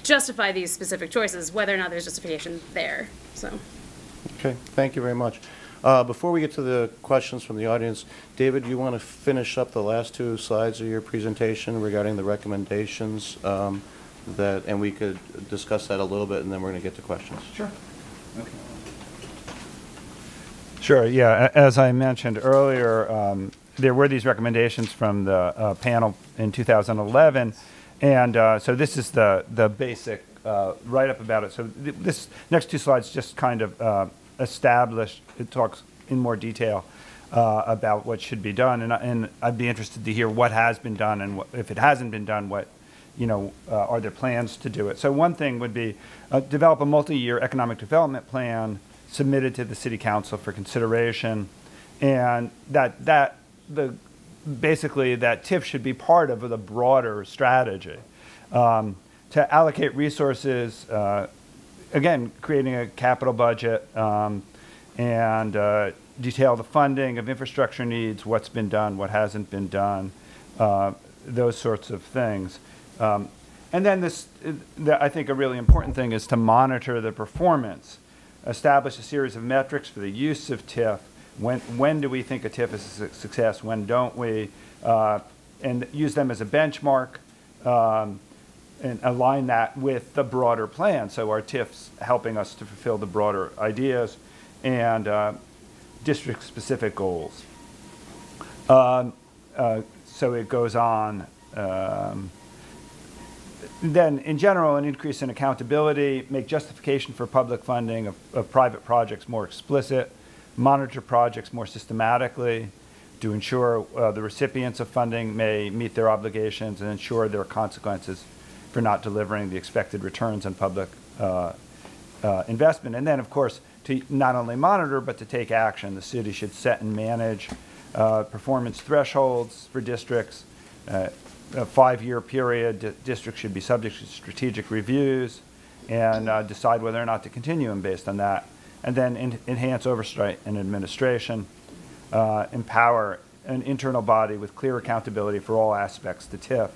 Speaker 6: justify these specific choices, whether or not there's justification there. So.
Speaker 1: Okay, thank you very much. Before we get to the questions from the audience, David, you want to finish up the last two slides of your presentation regarding the recommendations, and we could discuss that a little bit, and then we're going to get to questions.
Speaker 4: Sure. Okay. Sure, yeah. As I mentioned earlier, there were these recommendations from the panel in 2011, and so this is the basic write-up about it. So this next two slides just kind of established, it talks in more detail about what should be done, and I'd be interested to hear what has been done, and if it hasn't been done, what, are there plans to do it? So one thing would be develop a multi-year economic development plan submitted to the City Council for consideration, and basically that TIF should be part of the broader strategy. To allocate resources, again, creating a capital budget and detail the funding of infrastructure needs, what's been done, what hasn't been done, those sorts of things. And then I think a really important thing is to monitor the performance, establish a series of metrics for the use of TIF. When do we think a TIF is a success? When don't we? And use them as a benchmark. And align that with the broader plan. So our TIFs helping us to fulfill the broader ideas and district-specific goals. So it goes on. Then, in general, an increase in accountability, make justification for public funding of private projects more explicit, monitor projects more systematically, to ensure the recipients of funding may meet their obligations and ensure there are consequences for not delivering the expected returns on public investment. And then, of course, to not only monitor, but to take action. The city should set and manage performance thresholds for districts. A 5-year period, districts should be subject to strategic reviews and decide whether or not to continue them based on that. And then enhance oversight and administration, empower an internal body with clear accountability for all aspects to TIF,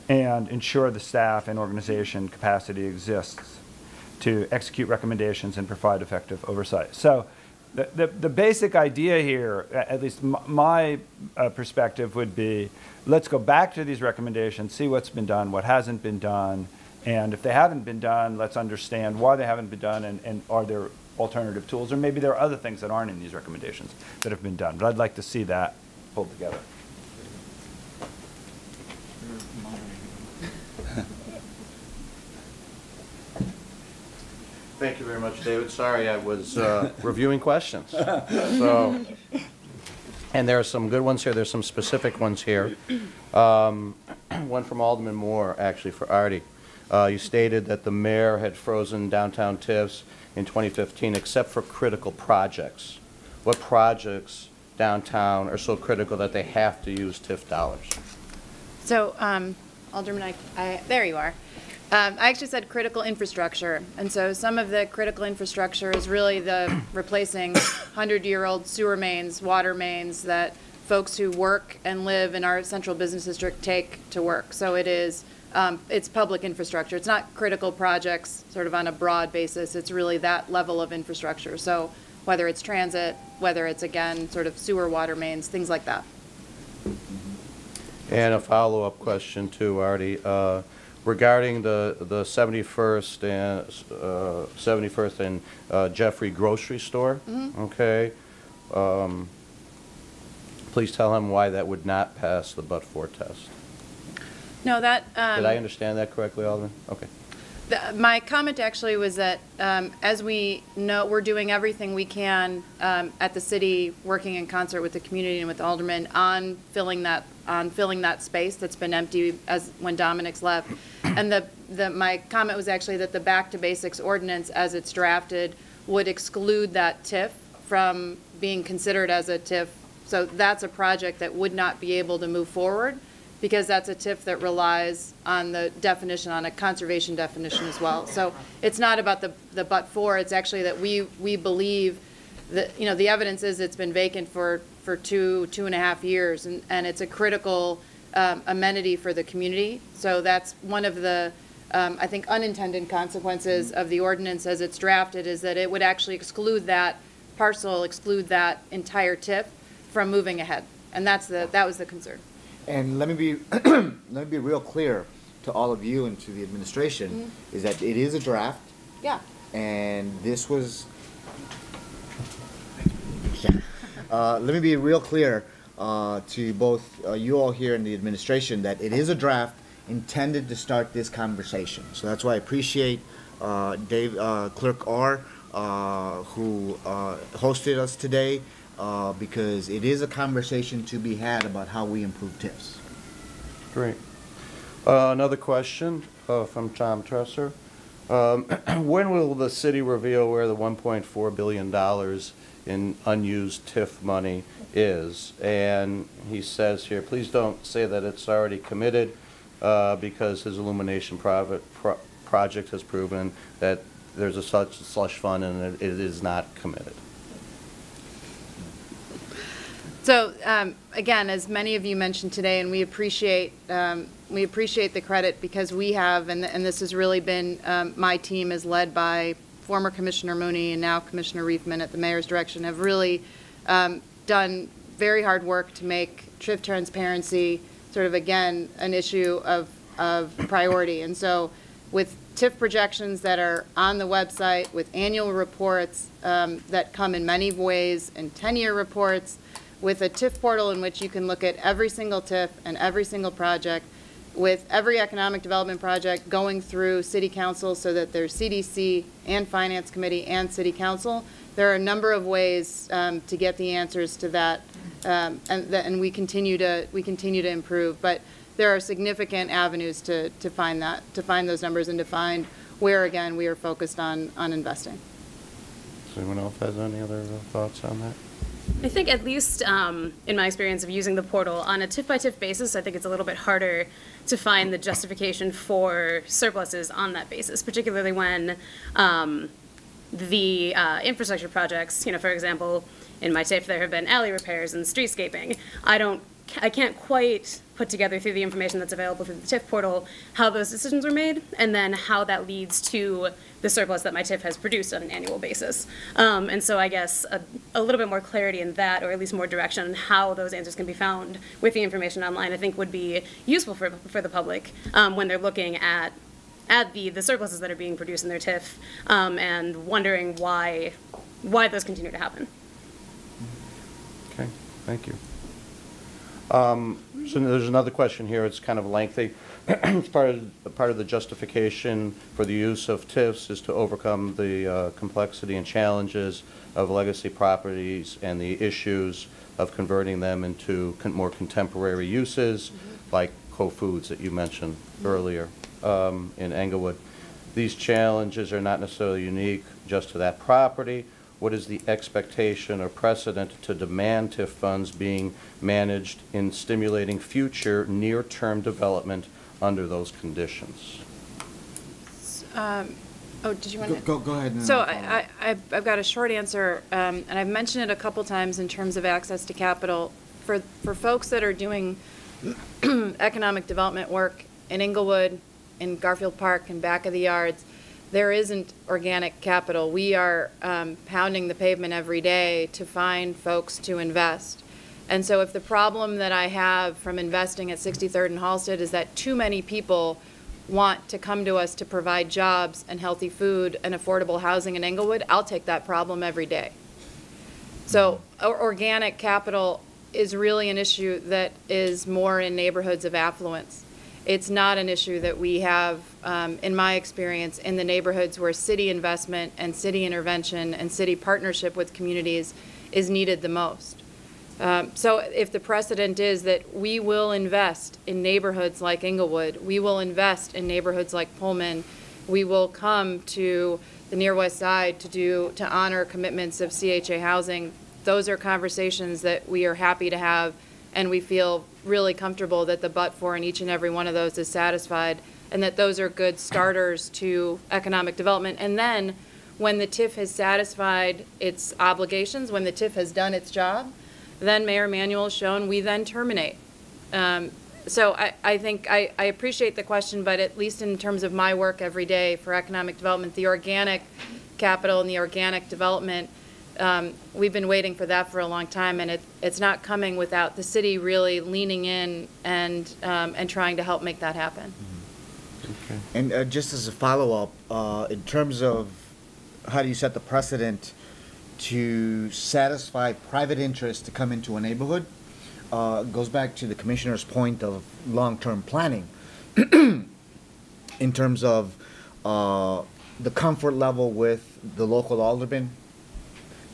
Speaker 4: and ensure the staff and organization capacity exists to execute recommendations and provide effective oversight. So the basic idea here, at least my perspective, would be let's go back to these recommendations, see what's been done, what hasn't been done, and if they haven't been done, let's understand why they haven't been done, and are there alternative tools, or maybe there are other things that aren't in these recommendations that have been done. But I'd like to see that pulled together.
Speaker 1: Thank you very much, David. Sorry, I was reviewing questions. So, and there are some good ones here. There's some specific ones here. One from Alderman Moore, actually, for AARTI. You stated that the mayor had frozen downtown TIFs in 2015, except for critical projects. What projects downtown are so critical that they have to use TIF dollars?
Speaker 5: So, Alderman, there you are. I actually said critical infrastructure, and so some of the critical infrastructure is really the replacing 100-year-old sewer mains, water mains that folks who work and live in our central business district take to work. So it is, it's public infrastructure. It's not critical projects sort of on a broad basis. It's really that level of infrastructure. So whether it's transit, whether it's, again, sort of sewer, water mains, things like that.
Speaker 1: And a follow-up question too, Artie. Regarding the 71st and Jeffrey grocery store, okay. Please tell him why that would not pass the but-for test.
Speaker 5: No, that.
Speaker 1: Did I understand that correctly, Alderman? Okay.
Speaker 5: My comment actually was that, as we know, we're doing everything we can at the city, working in concert with the community and with aldermen on filling that space that's been empty as when Dominic's left. And my comment was actually that the Back to Basics ordinance, as it's drafted, would exclude that TIF from being considered as a TIF. So that's a project that would not be able to move forward, because that's a TIF that relies on the definition, on a conservation definition as well. So it's not about the but-for, it's actually that we believe that, you know, the evidence is it's been vacant for 2.5 years, and it's a critical amenity for the community. So that's one of the, I think, unintended consequences of the ordinance as it's drafted, is that it would actually exclude that parcel, exclude that entire TIF from moving ahead. And that was the concern.
Speaker 7: And let me be real clear to all of you and to the administration, is that it is a draft.
Speaker 5: Yeah.
Speaker 7: And this was, let me be real clear to both you all here in the administration that it is a draft intended to start this conversation. So that's why I appreciate Clerk R, who hosted us today, because it is a conversation to be had about how we improve TIFs.
Speaker 1: Great. Another question from Tom Tresser. When will the city reveal where the $1.4 billion in unused TIF money is? And he says here, please don't say that it's already committed, because his illumination project has proven that there's a such slush fund and it is not committed.
Speaker 5: So again, as many of you mentioned today, and we appreciate the credit, because we have, and this has really been, my team is led by former Commissioner Mooney and now Commissioner Reifman at the mayor's direction, have really done very hard work to make TIF transparency sort of, again, an issue of priority. And so with TIF projections that are on the website, with annual reports that come in many ways, and 10-year reports, with a TIF portal in which you can look at every single TIF and every single project, with every economic development project going through City Council so that there's CDC and Finance Committee and City Council. There are a number of ways to get the answers to that and we continue to improve. But there are significant avenues to find those numbers and to find where, again, we are focused on investing.
Speaker 1: Does anyone else has any other thoughts on that?
Speaker 6: I think at least in my experience of using the portal, on a TIF-by-TIF basis, I think it's a little bit harder to find the justification for surpluses on that basis, particularly when the infrastructure projects, for example, in my TIF there have been alley repairs and streetscaping. I can't quite put together through the information that's available through the TIF portal how those decisions were made and then how that leads to the surplus that my TIF has produced on an annual basis. And so I guess a little bit more clarity in that, or at least more direction on how those answers can be found with the information online, I think would be useful for the public when they're looking at the surpluses that are being produced in their TIF and wondering why those continue to happen.
Speaker 1: Okay, thank you. So there's another question here. It's kind of lengthy. It's part of the justification for the use of TIFs is to overcome the complexity and challenges of legacy properties and the issues of converting them into more contemporary uses, like co-foods that you mentioned earlier in Englewood. These challenges are not necessarily unique just to that property. What is the expectation or precedent to demand TIF funds being managed in stimulating future near-term development under those conditions?
Speaker 5: Did you want to?
Speaker 7: Go ahead.
Speaker 5: So I've got a short answer, and I've mentioned it a couple times in terms of access to capital. For folks that are doing economic development work in Englewood, in Garfield Park, and back of the yards, there isn't organic capital. We are pounding the pavement every day to find folks to invest. And so if the problem that I have from investing at 63rd and Halsted is that too many people want to come to us to provide jobs and healthy food and affordable housing in Englewood, I'll take that problem every day. So organic capital is really an issue that is more in neighborhoods of affluence. It's not an issue that we have, in my experience, in the neighborhoods where city investment and city intervention and city partnership with communities is needed the most. So if the precedent is that we will invest in neighborhoods like Englewood, we will invest in neighborhoods like Pullman, we will come to the Near West Side to honor commitments of CHA housing, those are conversations that we are happy to have, and we feel really comfortable that the but-for in each and every one of those is satisfied, and that those are good starters to economic development. And then when the TIF has satisfied its obligations, when the TIF has done its job, then Mayor Emanuel has shown we then terminate. So I think I appreciate the question, but at least in terms of my work every day for economic development, the organic capital and the organic development, we've been waiting for that for a long time, and it's not coming without the city really leaning in and trying to help make that happen.
Speaker 1: Okay.
Speaker 7: And just as a follow-up, in terms of how do you set the precedent to satisfy private interest to come into a neighborhood, goes back to the commissioner's point of long-term planning in terms of the comfort level with the local alderman,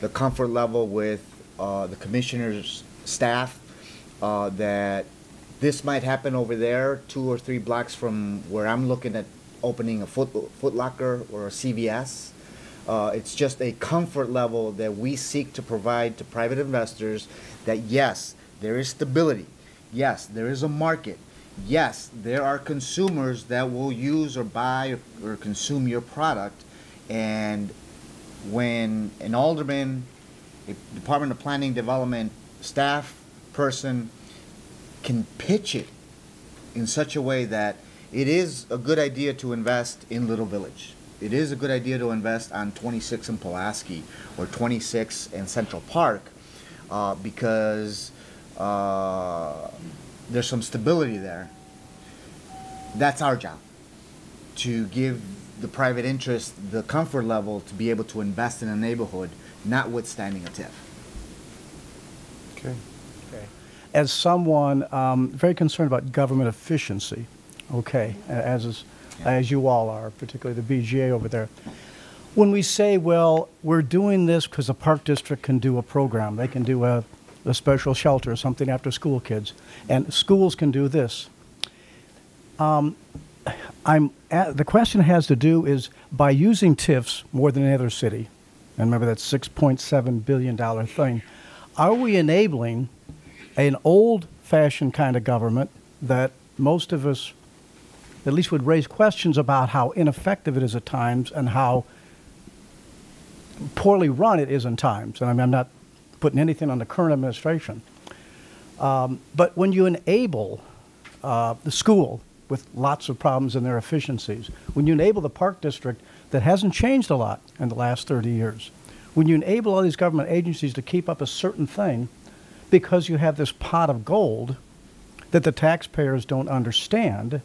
Speaker 7: the comfort level with the commissioner's staff, that this might happen over there 2 or 3 blocks from where I'm looking at opening a Foot Locker or a CVS. It's just a comfort level that we seek to provide to private investors that yes, there is stability. Yes, there is a market. Yes, there are consumers that will use or buy or consume your product. And when an alderman, a Department of Planning Development staff person can pitch it in such a way that it is a good idea to invest in Little Village. It is a good idea to invest on 26 in Pulaski or 26 in Central Park because there's some stability there. That's our job, to give the private interest the comfort level to be able to invest in a neighborhood, notwithstanding a TIF.
Speaker 1: Okay.
Speaker 2: As someone very concerned about government efficiency, okay, as you all are, particularly the BGA over there, when we say, well, we're doing this because the Park District can do a program, they can do a a special shelter, something after school kids, and schools can do this. The question has to do is by using TIFs more than any other city, and remember that's $6.7 billion thing, are we enabling an old-fashioned kind of government that most of us at least would raise questions about how ineffective it is at times and how poorly run it is in times? And I'm not putting anything on the current administration. But when you enable the school with lots of problems in their efficiencies, when you enable the park district that hasn't changed a lot in the last 30 years, when you enable all these government agencies to keep up a certain thing because you have this pot of gold that the taxpayers don't understand,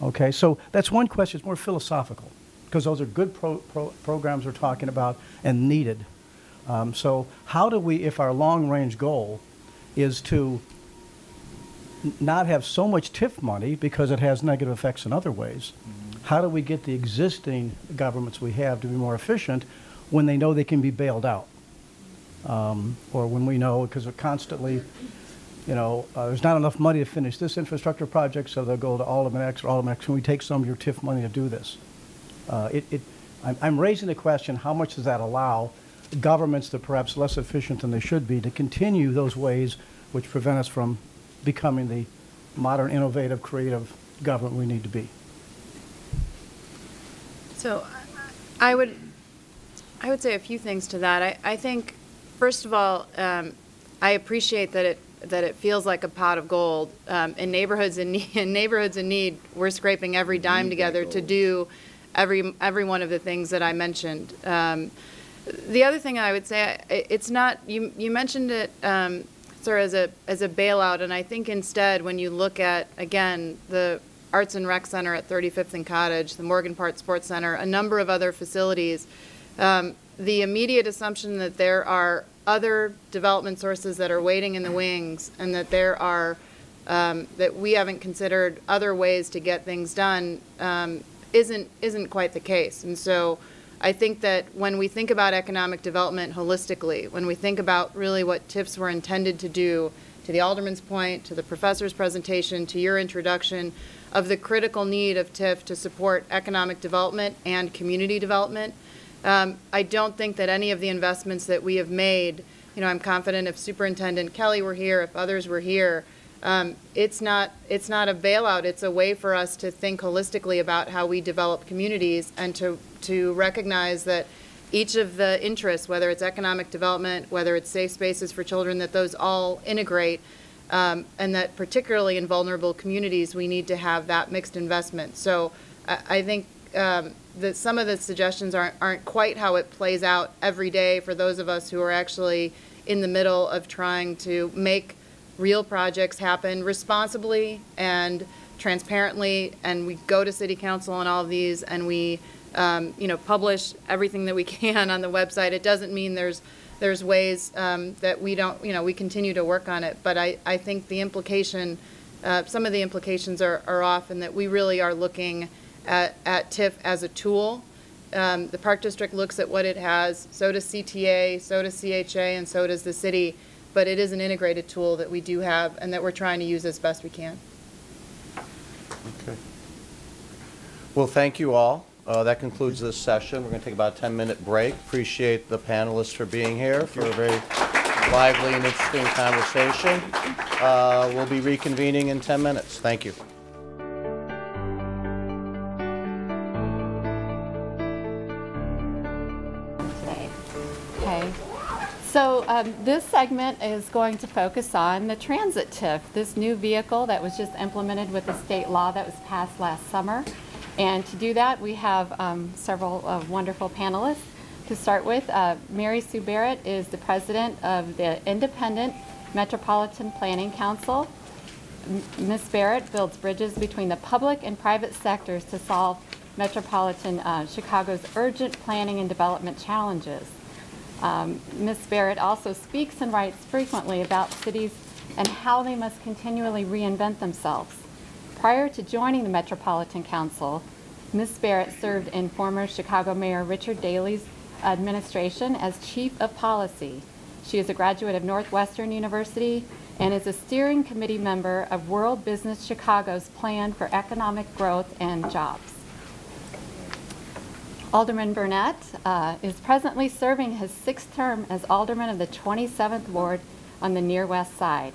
Speaker 2: okay? So that's one question. It's more philosophical because those are good programs we're talking about and needed. So how do we, if our long-range goal is to not have so much TIF money because it has negative effects in other ways, how do we get the existing governments we have to be more efficient when they know they can be bailed out? Or when we know, because we're constantly, you know, there's not enough money to finish this infrastructure project, so they'll go to Alderman X or Alderman X. Can we take some of your TIF money to do this? I'm raising the question, how much does that allow governments that are perhaps less efficient than they should be to continue those ways which prevent us from becoming the modern, innovative, creative government we need to be?
Speaker 5: So I would say a few things to that. I think, first of all, I appreciate that it feels like a pot of gold. In neighborhoods in need, we're scraping every dime together to do every one of the things that I mentioned. The other thing I would say, it's not, you mentioned it sort of as a bailout, and I think instead when you look at, again, the Arts and Rec Center at 35th and Cottage, the Morgan Park Sports Center, a number of other facilities, the immediate assumption that there are other development sources that are waiting in the wings and that there are, that we haven't considered other ways to get things done isn't quite the case. And so I think that when we think about economic development holistically, when we think about really what TIFs were intended to do, to the Alderman's point, to the professor's presentation, to your introduction, of the critical need of TIF to support economic development and community development, I don't think that any of the investments that we have made, you know, I'm confident if Superintendent Kelly were here, if others were here, it's not a bailout. It's a way for us to think holistically about how we develop communities and to recognize that each of the interests, whether it's economic development, whether it's safe spaces for children, that those all integrate, and that particularly in vulnerable communities, we need to have that mixed investment. So I think that some of the suggestions aren't quite how it plays out every day for those of us who are actually in the middle of trying to make real projects happen responsibly and transparently, and we go to City Council on all of these, and we you know, publish everything that we can on the website. It doesn't mean there's ways that we don't, you know, we continue to work on it, but I think the implication, some of the implications are off, and that we really are looking at TIF as a tool. The Park District looks at what it has, so does CTA, so does CHA, and so does the city, but it is an integrated tool that we do have and that we're trying to use as best we can.
Speaker 1: Okay. Well, thank you all. That concludes this session. We're going to take about a 10-minute break. Appreciate the panelists for being here for a very lively and interesting conversation. We'll be reconvening in 10 minutes. Thank you.
Speaker 8: Okay. So this segment is going to focus on the transit TIF, this new vehicle that was just implemented with the state law that was passed last summer. And to do that, we have several wonderful panelists. To start with, Mary Sue Barrett is the president of the Independent Metropolitan Planning Council. Ms. Barrett builds bridges between the public and private sectors to solve metropolitan Chicago's urgent planning and development challenges. Ms. Barrett also speaks and writes frequently about cities and how they must continually reinvent themselves. Prior to joining the Metropolitan Council, Ms. Barrett served in former Chicago Mayor Richard Daley's administration as Chief of Policy. She is a graduate of Northwestern University and is a steering committee member of World Business Chicago's Plan for Economic Growth and Jobs. Alderman Burnett is presently serving his 6th term as alderman of the 27th Ward on the Near West Side.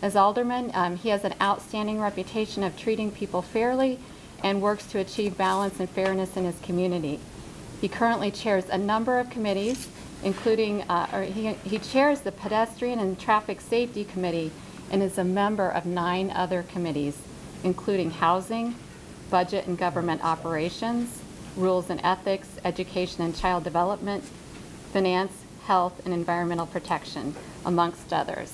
Speaker 8: As alderman, he has an outstanding reputation of treating people fairly and works to achieve balance and fairness in his community. He currently chairs a number of committees, including, he chairs the Pedestrian and Traffic Safety Committee and is a member of 9 other committees, including Housing, Budget and Government Operations, Rules and Ethics, Education and Child Development, Finance, Health, and Environmental Protection, amongst others.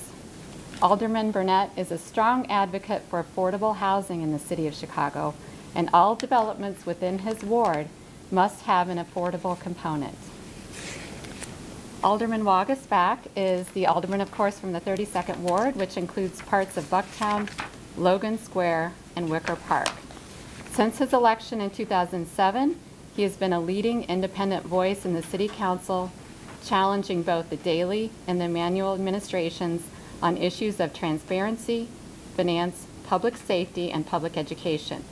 Speaker 8: Alderman Burnett is a strong advocate for affordable housing in the city of Chicago, and all developments within his ward must have an affordable component. Alderman Wagasback is the alderman, of course, from the 32nd Ward, which includes parts of Bucktown, Logan Square, and Wicker Park. Since his election in 2007, he has been a leading independent voice in the City Council, challenging both the daily and the manual administrations on issues of transparency, finance, public safety, and public education.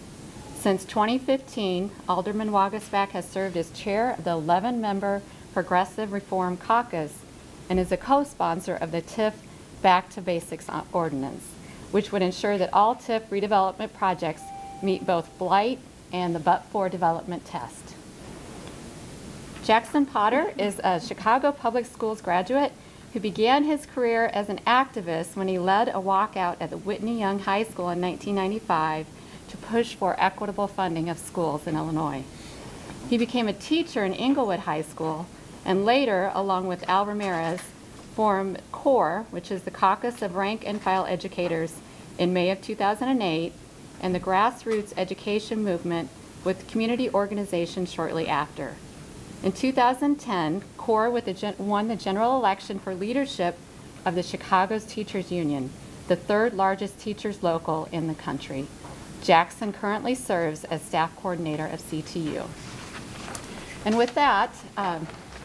Speaker 8: Since 2015, Alderman Wagasback has served as chair of the 11-member Progressive Reform Caucus and is a co-sponsor of the TIF Back to Basics Ordinance, which would ensure that all TIF redevelopment projects meet both blight and the but-for development test. Jackson Potter is a Chicago Public Schools graduate who began his career as an activist when he led a walkout at the Whitney Young High School in 1995 to push for equitable funding of schools in Illinois. He became a teacher in Inglewood High School and later, along with Al Ramirez, formed CORE, which is the Caucus of Rank and File Educators, in May of 2008, and the Grassroots Education Movement with community organizations shortly after. In 2010, CORE won the general election for leadership of the Chicago's Teachers Union, the 3rd largest teachers local in the country. Jackson currently serves as staff coordinator of CTU. And with that,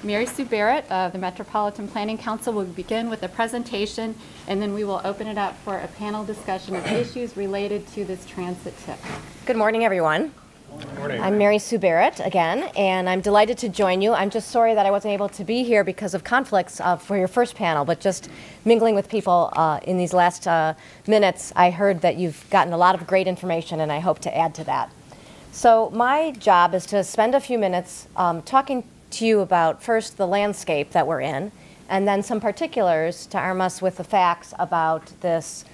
Speaker 8: Mary Sue Barrett of the Metropolitan Planning Council will begin with a presentation, and then we will open it up for a panel discussion of issues related to this transit tip.
Speaker 3: Good morning, everyone.
Speaker 1: Good morning.
Speaker 3: I'm Mary Sue Barrett again, and I'm delighted to join you. I'm just sorry that I wasn't able to be here because of conflicts for your first panel, but just mingling with people in these last minutes, I heard that you've gotten a lot of great information, and I hope to add to that. So my job is to spend a few minutes talking to you about first the landscape that we're in, and then some particulars to arm us with the facts about this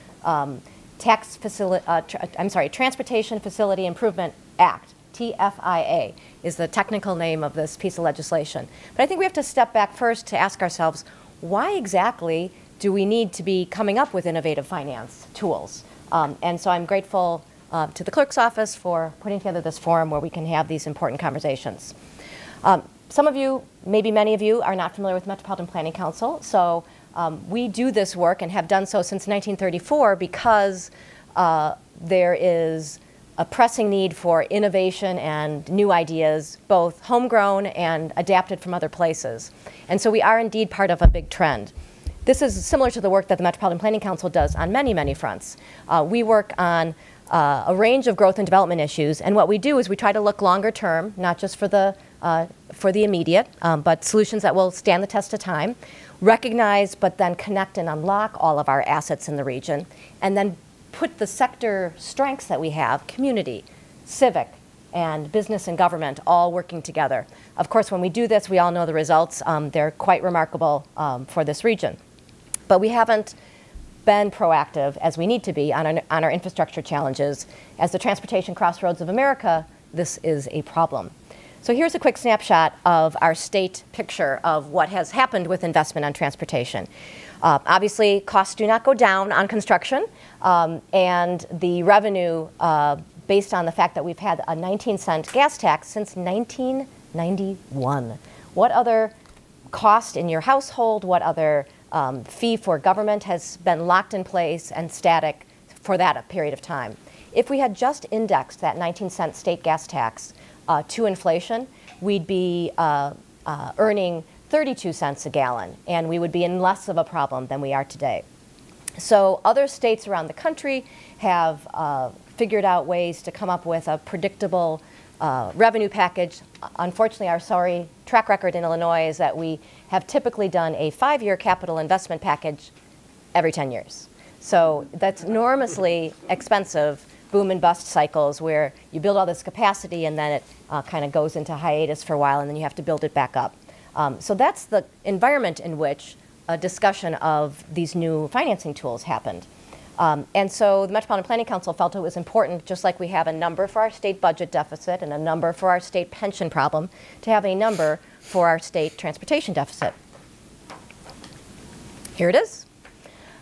Speaker 3: Transportation Facility Improvement Act. TFIA is the technical name of this piece of legislation. But I think we have to step back first to ask ourselves, why exactly do we need to be coming up with innovative finance tools? And so I'm grateful to the clerk's office for putting together this forum where we can have these important conversations. Some of you, maybe many of you, are not familiar with Metropolitan Planning Council. So we do this work and have done so since 1934 because there is a pressing need for innovation and new ideas, both homegrown and adapted from other places. And so we are indeed part of a big trend. This is similar to the work that the Metropolitan Planning Council does on many, many fronts. We work on a range of growth and development issues, and what we do is we try to look longer term, not just for the immediate, but solutions that will stand the test of time, recognize but then connect and unlock all of our assets in the region, and then put the sector strengths that we have, community, civic, and business and government, all working together. Of course, when we do this, we all know the results. They're quite remarkable for this region. But we haven't been proactive as we need to be on our infrastructure challenges. As the transportation crossroads of America, this is a problem. So here's a quick snapshot of our state picture of what has happened with investment on transportation. Obviously, costs do not go down on construction, and the revenue, based on the fact that we've had a 19-cent gas tax since 1991. What other cost in your household, what other fee for government has been locked in place and static for that period of time? If we had just indexed that 19-cent state gas tax to inflation, we'd be earning 32 cents a gallon, and we would be in less of a problem than we are today. So other states around the country have figured out ways to come up with a predictable revenue package. Unfortunately, our sorry track record in Illinois is that we have typically done a 5-year capital investment package every 10 years. So that's enormously expensive boom and bust cycles where you build all this capacity and then it kind of goes into hiatus for a while and then you have to build it back up. So that's the environment in which a discussion of these new financing tools happened. And so the Metropolitan Planning Council felt it was important, just like we have a number for our state budget deficit and a number for our state pension problem, to have a number for our state transportation deficit. Here it is.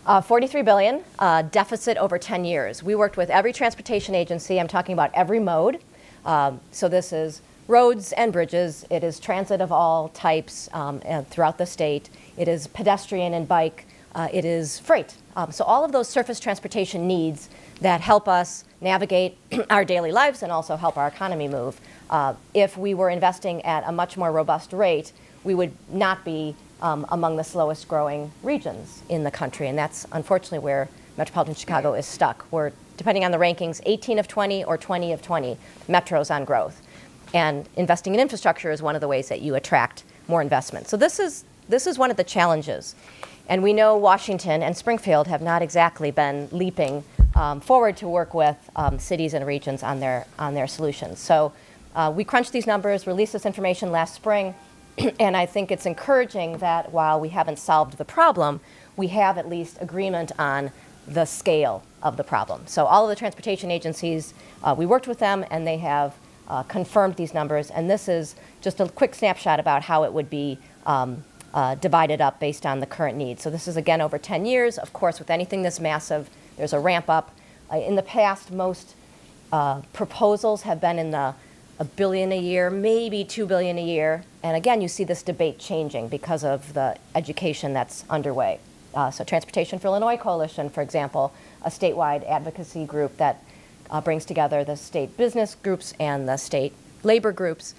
Speaker 3: $43 billion deficit over 10 years. We worked with every transportation agency. I'm talking about every mode. So this is roads and bridges. It is transit of all types and throughout the state. It is pedestrian and bike. It is freight. So all of those surface transportation needs that help us navigate our daily lives and also help our economy move. If we were investing at a much more robust rate, we would not be among the slowest growing regions in the country. And that's unfortunately where metropolitan Chicago is stuck. We're, depending on the rankings, 18 of 20 or 20 of 20 metros on growth. And investing in infrastructure is one of the ways that you attract more investment. So this is one of the challenges. And we know Washington and Springfield have not exactly been leaping forward to work with cities and regions on their solutions. So we crunched these numbers, released this information last spring, and I think it's encouraging that while we haven't solved the problem, we have at least agreement on the scale of the problem. So all of the transportation agencies, we worked with them and they have confirmed these numbers. And this is just a quick snapshot about how it would be divided up based on the current needs. So this is again over 10 years. Of course, with anything this massive, there's a ramp up. In the past, most proposals have been in the $1 billion a year, maybe $2 billion a year. And again, you see this debate changing because of the education that's underway. So Transportation for Illinois Coalition, for example, a statewide advocacy group that brings together the state business groups and the state labor groups,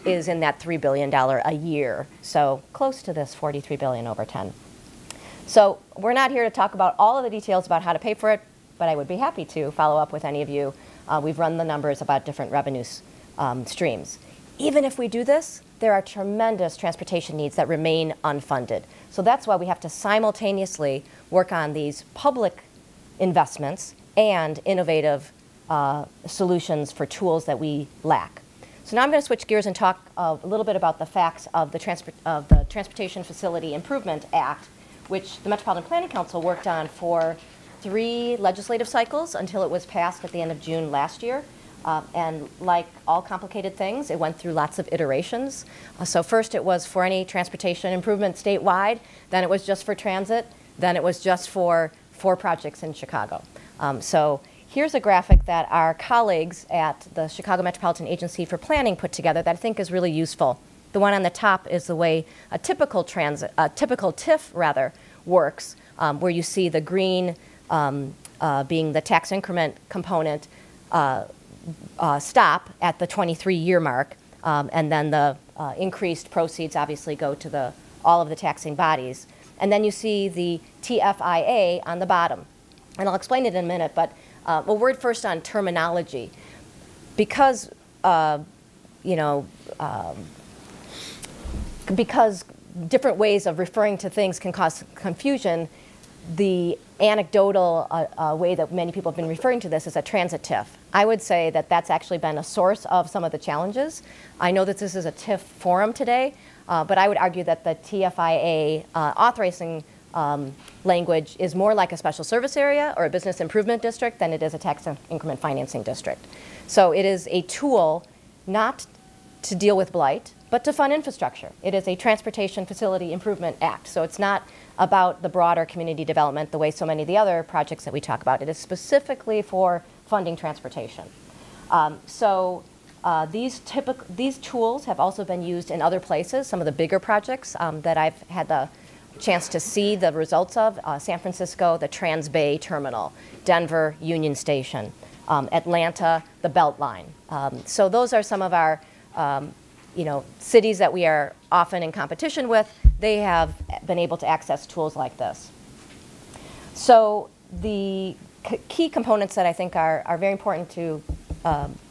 Speaker 3: is in that $3 billion a year. So close to this $43 billion over 10. So we're not here to talk about all of the details about how to pay for it, but I would be happy to follow up with any of you. We've run the numbers about different revenue streams. Even if we do this, there are tremendous transportation needs that remain unfunded. So that's why we have to simultaneously work on these public investments and innovative solutions for tools that we lack. So now I'm going to switch gears and talk a little bit about the facts of the Transportation Facility Improvement Act, which the Metropolitan Planning Council worked on for 3 legislative cycles until it was passed at the end of June last year. And like all complicated things, it went through lots of iterations. So first it was for any transportation improvement statewide, then it was just for transit, then it was just for 4 projects in Chicago. So here's a graphic that our colleagues at the Chicago Metropolitan Agency for Planning put together that I think is really useful. The one on the top is the way a typical TIF rather works, where you see the green being the tax increment component stop at the 23-year mark, and then the increased proceeds obviously go to all of the taxing bodies. And then you see the TFIA on the bottom. And I'll explain it in a minute, but a word first on terminology. Because, because different ways of referring to things can cause confusion, the anecdotal way that many people have been referring to this is a transit TIF. I would say that that's actually been a source of some of the challenges. I know that this is a TIF forum today, but I would argue that the TFIA authorizing language is more like a special service area or a business improvement district than it is a tax increment financing district. So it is a tool not to deal with blight, but to fund infrastructure. It is a Transportation Facility Improvement Act. So it's not about the broader community development the way so many of the other projects that we talk about. It is specifically for funding transportation. These tools have also been used in other places, some of the bigger projects that I've had the chance to see the results of, San Francisco, the Trans-Bay Terminal, Denver, Union Station, Atlanta, the Beltline. So those are some of our cities that we are often in competition with, they have been able to access tools like this. So the key components that I think are very important to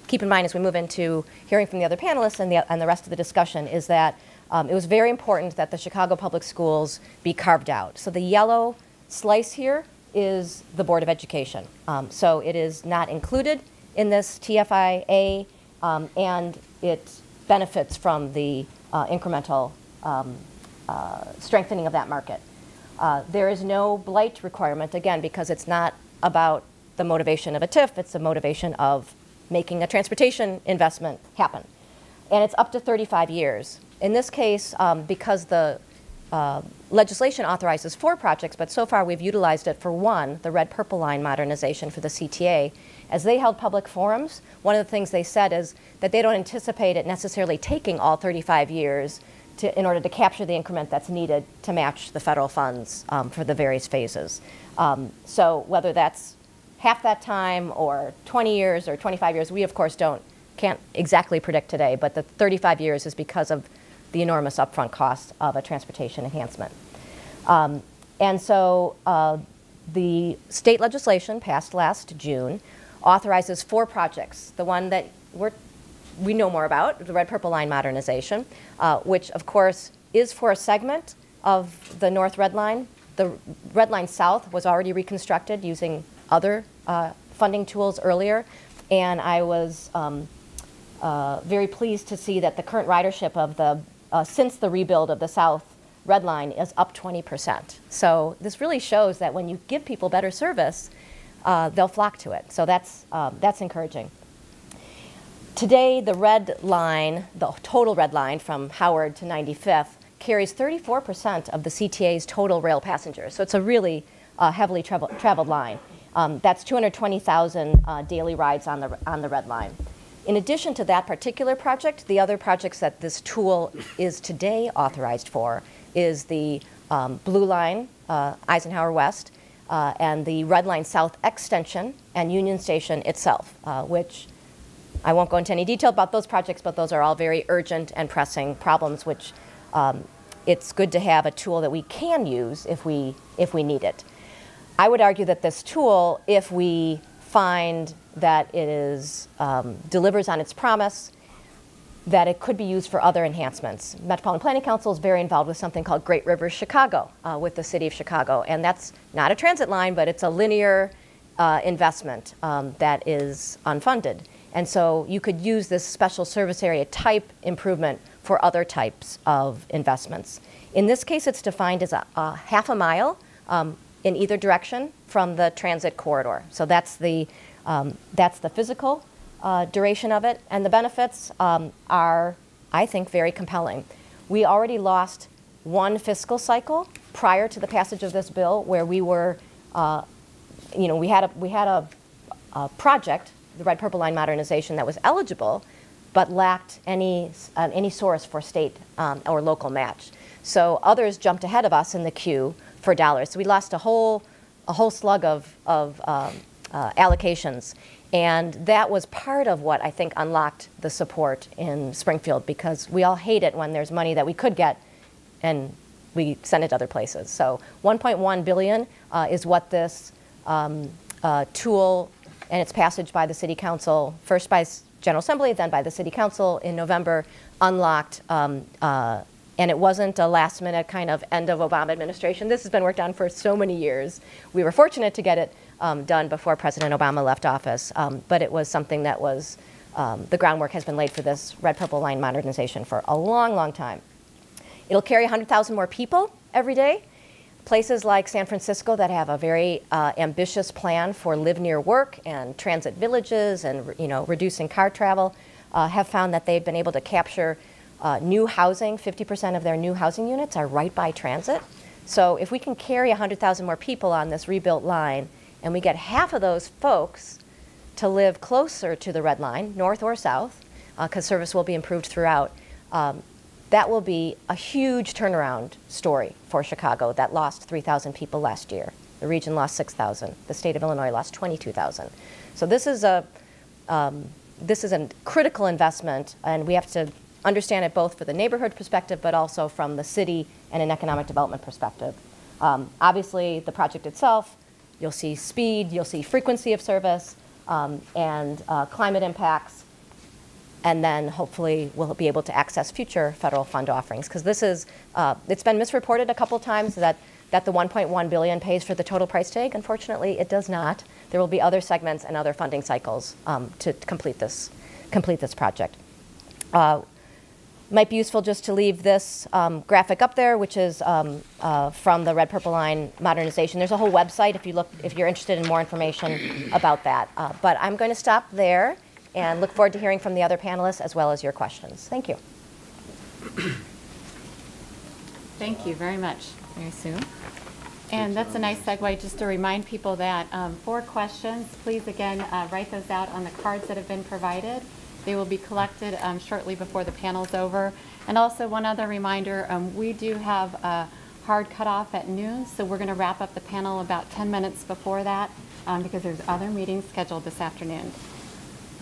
Speaker 3: keep in mind as we move into hearing from the other panelists and the rest of the discussion is that it was very important that the Chicago Public Schools be carved out. So the yellow slice here is the Board of Education. So it is not included in this TFIA, and it benefits from the incremental strengthening of that market. There is no blight requirement, again, because it's not about the motivation of a TIF, it's the motivation of making a transportation investment happen. And it's up to 35 years. In this case, because the legislation authorizes 4 projects, but so far we've utilized it for 1, the red purple line modernization for the CTA. As they held public forums, one of the things they said is that they don't anticipate it necessarily taking all 35 years in order to capture the increment that's needed to match the federal funds for the various phases. So whether that's half that time or 20 years or 25 years, we of course can't exactly predict today, but the 35 years is because of the enormous upfront cost of a transportation enhancement. And so the state legislation passed last June authorizes 4 projects. The one that we know more about, the red purple line modernization, which of course is for a segment of the North Red Line. The Red Line South was already reconstructed using other funding tools earlier, and I was very pleased to see that the current ridership of since the rebuild of the South Red Line is up 20%. So this really shows that when you give people better service, they'll flock to it. So that's encouraging. Today, the red line, the total red line from Howard to 95th, carries 34% of the CTA's total rail passengers. So it's a really heavily traveled line. That's 220,000 daily rides on the red line. In addition to that particular project, the other projects that this tool is today authorized for is the Blue Line, Eisenhower West, and the Red Line South extension and Union Station itself, which I won't go into any detail about those projects, but those are all very urgent and pressing problems, which it's good to have a tool that we can use if we need it. I would argue that this tool, if we find that it delivers on its promise, that it could be used for other enhancements. Metropolitan Planning Council is very involved with something called Great Rivers Chicago with the City of Chicago, and that's not a transit line, but it's a linear investment that is unfunded. And so you could use this special service area type improvement for other types of investments. In this case, it's defined as a half a mile in either direction from the transit corridor. So that's the physical duration of it, and the benefits are, I think, very compelling. We already lost 1 fiscal cycle prior to the passage of this bill where we were, we had a project, the red purple line modernization, that was eligible but lacked any source for state or local match. So others jumped ahead of us in the queue for dollars. So we lost a whole slug of allocations. And that was part of what I think unlocked the support in Springfield, because we all hate it when there's money that we could get and we send it to other places. So 1.1 billion is what this tool and its passage by the City Council, first by General Assembly, then by the City Council in November, unlocked. And it wasn't a last-minute kind of end of Obama administration. This has been worked on for so many years. We were fortunate to get it done before President Obama left office, but it was something that was, the groundwork has been laid for this red purple line modernization for a long, long time. It'll carry 100,000 more people every day. Places like San Francisco that have a very ambitious plan for live near work and transit villages and reducing car travel have found that they've been able to capture new housing. 50% of their new housing units are right by transit. So if we can carry 100,000 more people on this rebuilt line, and we get half of those folks to live closer to the red line, north or south, because service will be improved throughout, that will be a huge turnaround story for Chicago that lost 3,000 people last year. The region lost 6,000. The state of Illinois lost 22,000. So this is a critical investment, and we have to understand it both for the neighborhood perspective, but also from the city and an economic development perspective. Obviously, the project itself, you'll see speed, you'll see frequency of service, and climate impacts, and then hopefully we'll be able to access future federal fund offerings. Because this is, it's been misreported a couple times that the $1.1 billion pays for the total price tag. Unfortunately, it does not. There will be other segments and other funding cycles to complete this project. Might be useful just to leave this graphic up there, which is from the Red Purple Line modernization. There's a whole website if you're interested in more information about that. But I'm going to stop there and look forward to hearing from the other panelists as well as your questions. Thank you.
Speaker 8: Thank you very much, Mary Sue. And that's a nice segue just to remind people that for questions, please again write those out on the cards that have been provided. They will be collected shortly before the panel's over. And also one other reminder, we do have a hard cutoff at noon, so we're going to wrap up the panel about 10 minutes before that because there's other meetings scheduled this afternoon.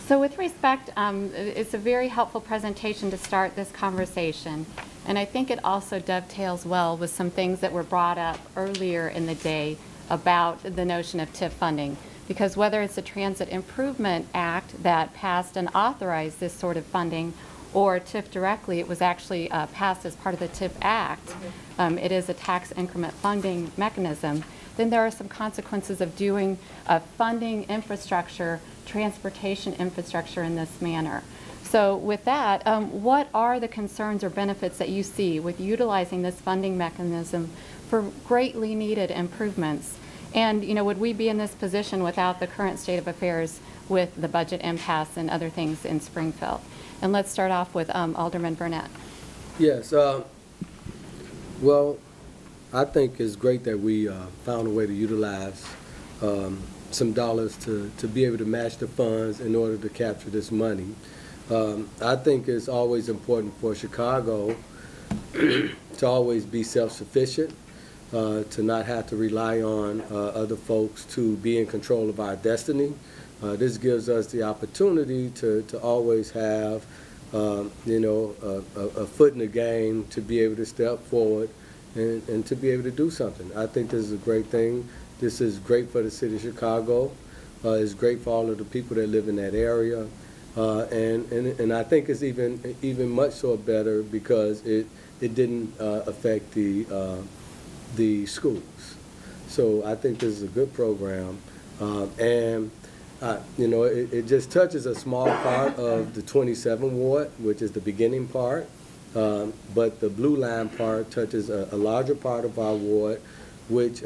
Speaker 8: So with respect, it's a very helpful presentation to start this conversation. And I think it also dovetails well with some things that were brought up earlier in the day about the notion of TIF funding. Because whether it's a Transit Improvement Act that passed and authorized this sort of funding, or TIF directly, it was actually passed as part of the TIF Act. It is a tax increment funding mechanism. Then there are some consequences of doing funding infrastructure, transportation infrastructure in this manner. So with that, what are the concerns or benefits that you see with utilizing this funding mechanism for greatly needed improvements? And, you know, would we be in this position without the current state of affairs with the budget impasse and other things in Springfield? And let's start off with Alderman Burnett.
Speaker 9: Yes. Well, I think it's great that we found a way to utilize some dollars to be able to match the funds in order to capture this money. I think it's always important for Chicago to always be self-sufficient. To not have to rely on other folks to be in control of our destiny. This gives us the opportunity to always have, you know, a foot in the game to be able to step forward and to be able to do something. I think this is a great thing. This is great for the city of Chicago. It's great for all of the people that live in that area. And I think it's even much so better because it didn't affect the schools. So I think this is a good program. You know, it just touches a small part of the 27 ward, which is the beginning part. But the blue line part touches a larger part of our ward, which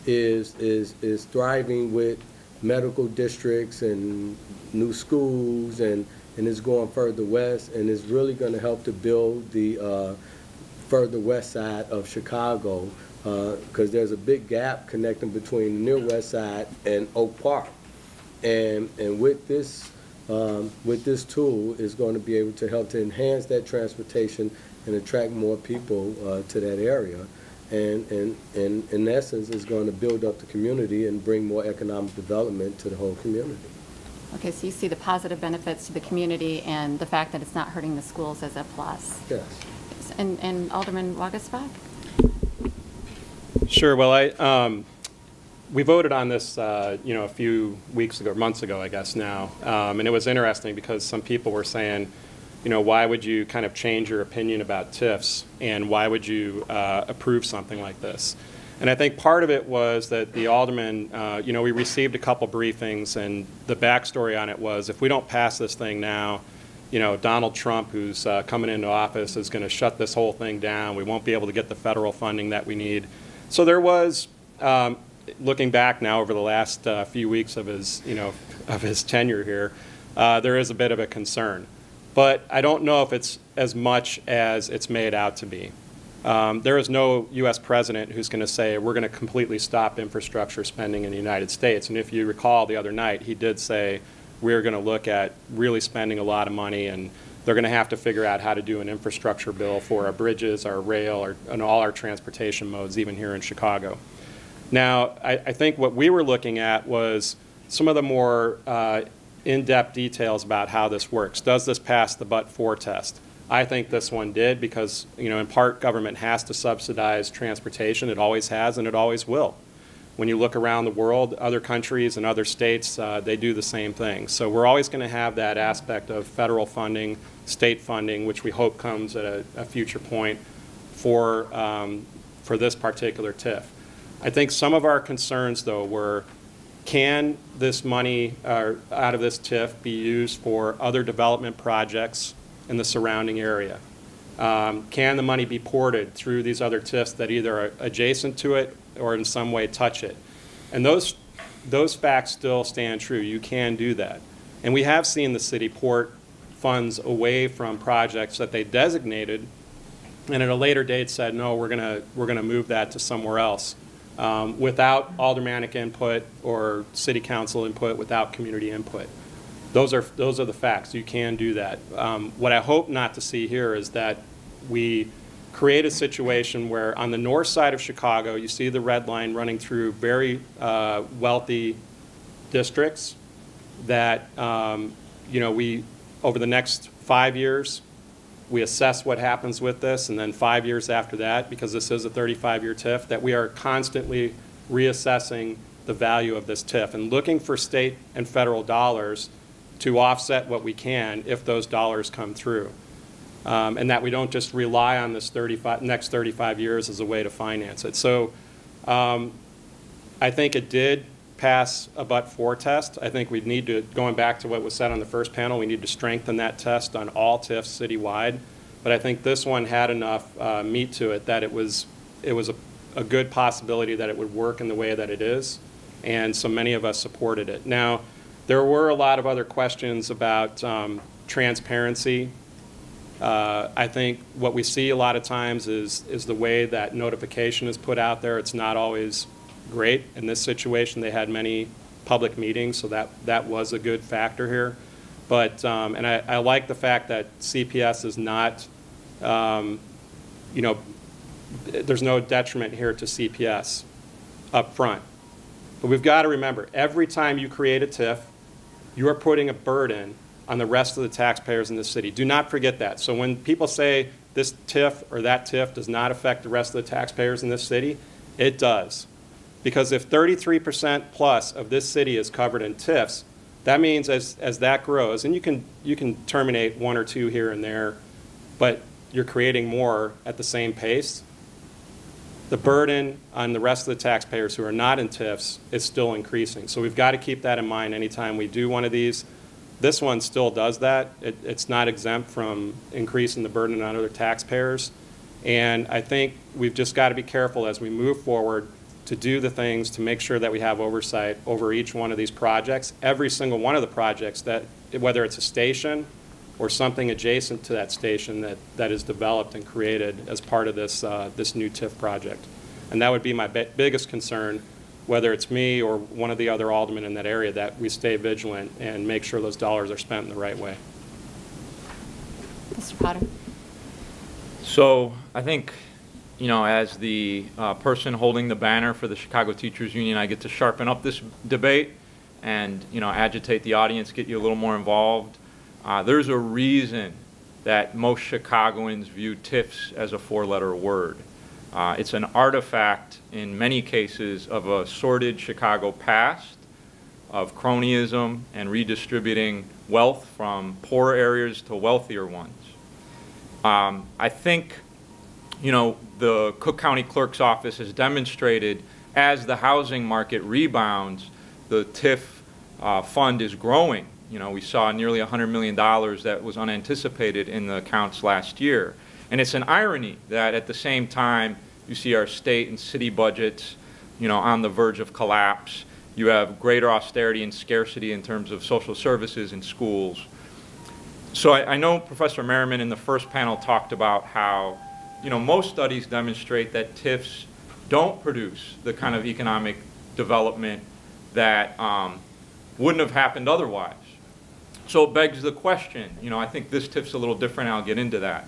Speaker 9: is thriving with medical districts and new schools, and it's going further west, and it's really going to help to build the further west side of Chicago, because there's a big gap connecting between the near west side and Oak Park, and with this tool is going to be able to help to enhance that transportation and attract more people to that area, and in essence is going to build up the community and bring more economic development to the whole community.
Speaker 8: Okay, so you see the positive benefits to the community and the fact that it's not hurting the schools as a plus.
Speaker 9: Yes.
Speaker 8: And Alderman Wagesbach?
Speaker 10: Sure. Well, we voted on this, you know, a few weeks ago, months ago, I guess now, and it was interesting because some people were saying, you know, why would you kind of change your opinion about TIFs, and why would you approve something like this? And I think part of it was that the alderman, you know, we received a couple briefings, and the backstory on it was if we don't pass this thing now, you know, Donald Trump, who's coming into office, is going to shut this whole thing down. We won't be able to get the federal funding that we need. So there was, looking back now over the last few weeks of his, you know, of his tenure here, there is a bit of a concern. But I don't know if it's as much as it's made out to be. There is no U.S. president who's going to say we're going to completely stop infrastructure spending in the United States. And if you recall the other night, he did say we're going to look at really spending a lot of money, and they're going to have to figure out how to do an infrastructure bill for our bridges, our rail, and all our transportation modes, even here in Chicago. Now, I think what we were looking at was some of the more in-depth details about how this works. Does this pass the but-for test? I think this one did because, you know, in part, government has to subsidize transportation. It always has, and it always will. When you look around the world, other countries and other states, they do the same thing. So we're always going to have that aspect of federal funding, state funding, which we hope comes at a future point for this particular TIF. I think some of our concerns, though, were, can this money out of this TIF be used for other development projects in the surrounding area? Can the money be ported through these other TIFs that either are adjacent to it or in some way touch it? And those facts still stand true. You can do that. And we have seen the city port funds away from projects that they designated and at a later date said, no, we're gonna move that to somewhere else without aldermanic input or city council input, without community input. Those are the facts. You can do that. What I hope not to see here is that we create a situation where on the north side of Chicago, you see the red line running through very wealthy districts that, you know, we, over the next 5 years, we assess what happens with this, and then 5 years after that, because this is a 35-year TIF, that we are constantly reassessing the value of this TIF and looking for state and federal dollars to offset what we can if those dollars come through. And that we don't just rely on this next 35 years as a way to finance it. So I think it did pass a but-for test. I think we need to, going back to what was said on the first panel, we need to strengthen that test on all TIFs citywide. But I think this one had enough meat to it that it was a good possibility that it would work in the way that it is. And so many of us supported it. Now, there were a lot of other questions about transparency. I think what we see a lot of times is the way that notification is put out there. It's not always great. In this situation, they had many public meetings, so that was a good factor here. But, and I like the fact that CPS is not, you know, there's no detriment here to CPS up front. But we've got to remember, every time you create a TIF, you are putting a burden on the rest of the taxpayers in the city. Do not forget that. So when people say this TIF or that TIF does not affect the rest of the taxpayers in this city, it does. Because if 33% plus of this city is covered in TIFs, that means as that grows, and you can terminate one or two here and there, but you're creating more at the same pace, the burden on the rest of the taxpayers who are not in TIFs is still increasing. So we've got to keep that in mind anytime we do one of these. This one still does that. It's not exempt from increasing the burden on other taxpayers. And I think we've just got to be careful as we move forward to do the things to make sure that we have oversight over each one of these projects. Every single one of the projects, that whether it's a station or something adjacent to that station that is developed and created as part of this, this new TIF project. And that would be my biggest concern, whether it's me or one of the other aldermen in that area, that we stay vigilant and make sure those dollars are spent in the right way.
Speaker 8: Mr. Potter.
Speaker 11: So I think, you know, as the person holding the banner for the Chicago Teachers Union, I get to sharpen up this debate and, you know, agitate the audience, get you a little more involved. There's a reason that most Chicagoans view TIFs as a four-letter word. It's an artifact, in many cases, of a sordid Chicago past, of cronyism and redistributing wealth from poorer areas to wealthier ones. I think, you know, the Cook County Clerk's Office has demonstrated as the housing market rebounds, the TIF fund is growing. You know, we saw nearly $100 million that was unanticipated in the accounts last year. And it's an irony that at the same time you see our state and city budgets, you know, on the verge of collapse. You have greater austerity and scarcity in terms of social services and schools. So I know Professor Merriman in the first panel talked about how, you know, most studies demonstrate that TIFs don't produce the kind of economic development that wouldn't have happened otherwise. So it begs the question, you know, I think this TIF's a little different, I'll get into that.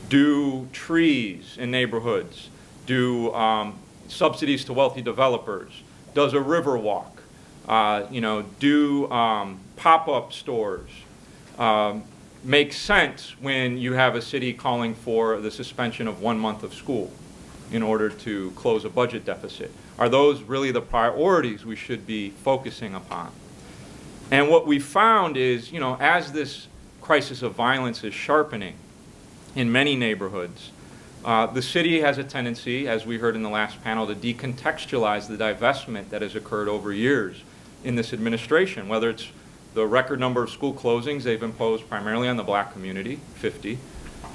Speaker 11: Do trees in neighborhoods, do subsidies to wealthy developers, does a river walk, you know, do pop-up stores, makes sense when you have a city calling for the suspension of 1 month of school in order to close a budget deficit. Are those really the priorities we should be focusing upon? And what we found is, you know, as this crisis of violence is sharpening in many neighborhoods, the city has a tendency, as we heard in the last panel, to decontextualize the divestment that has occurred over years in this administration, whether it's the record number of school closings they've imposed primarily on the black community, 50,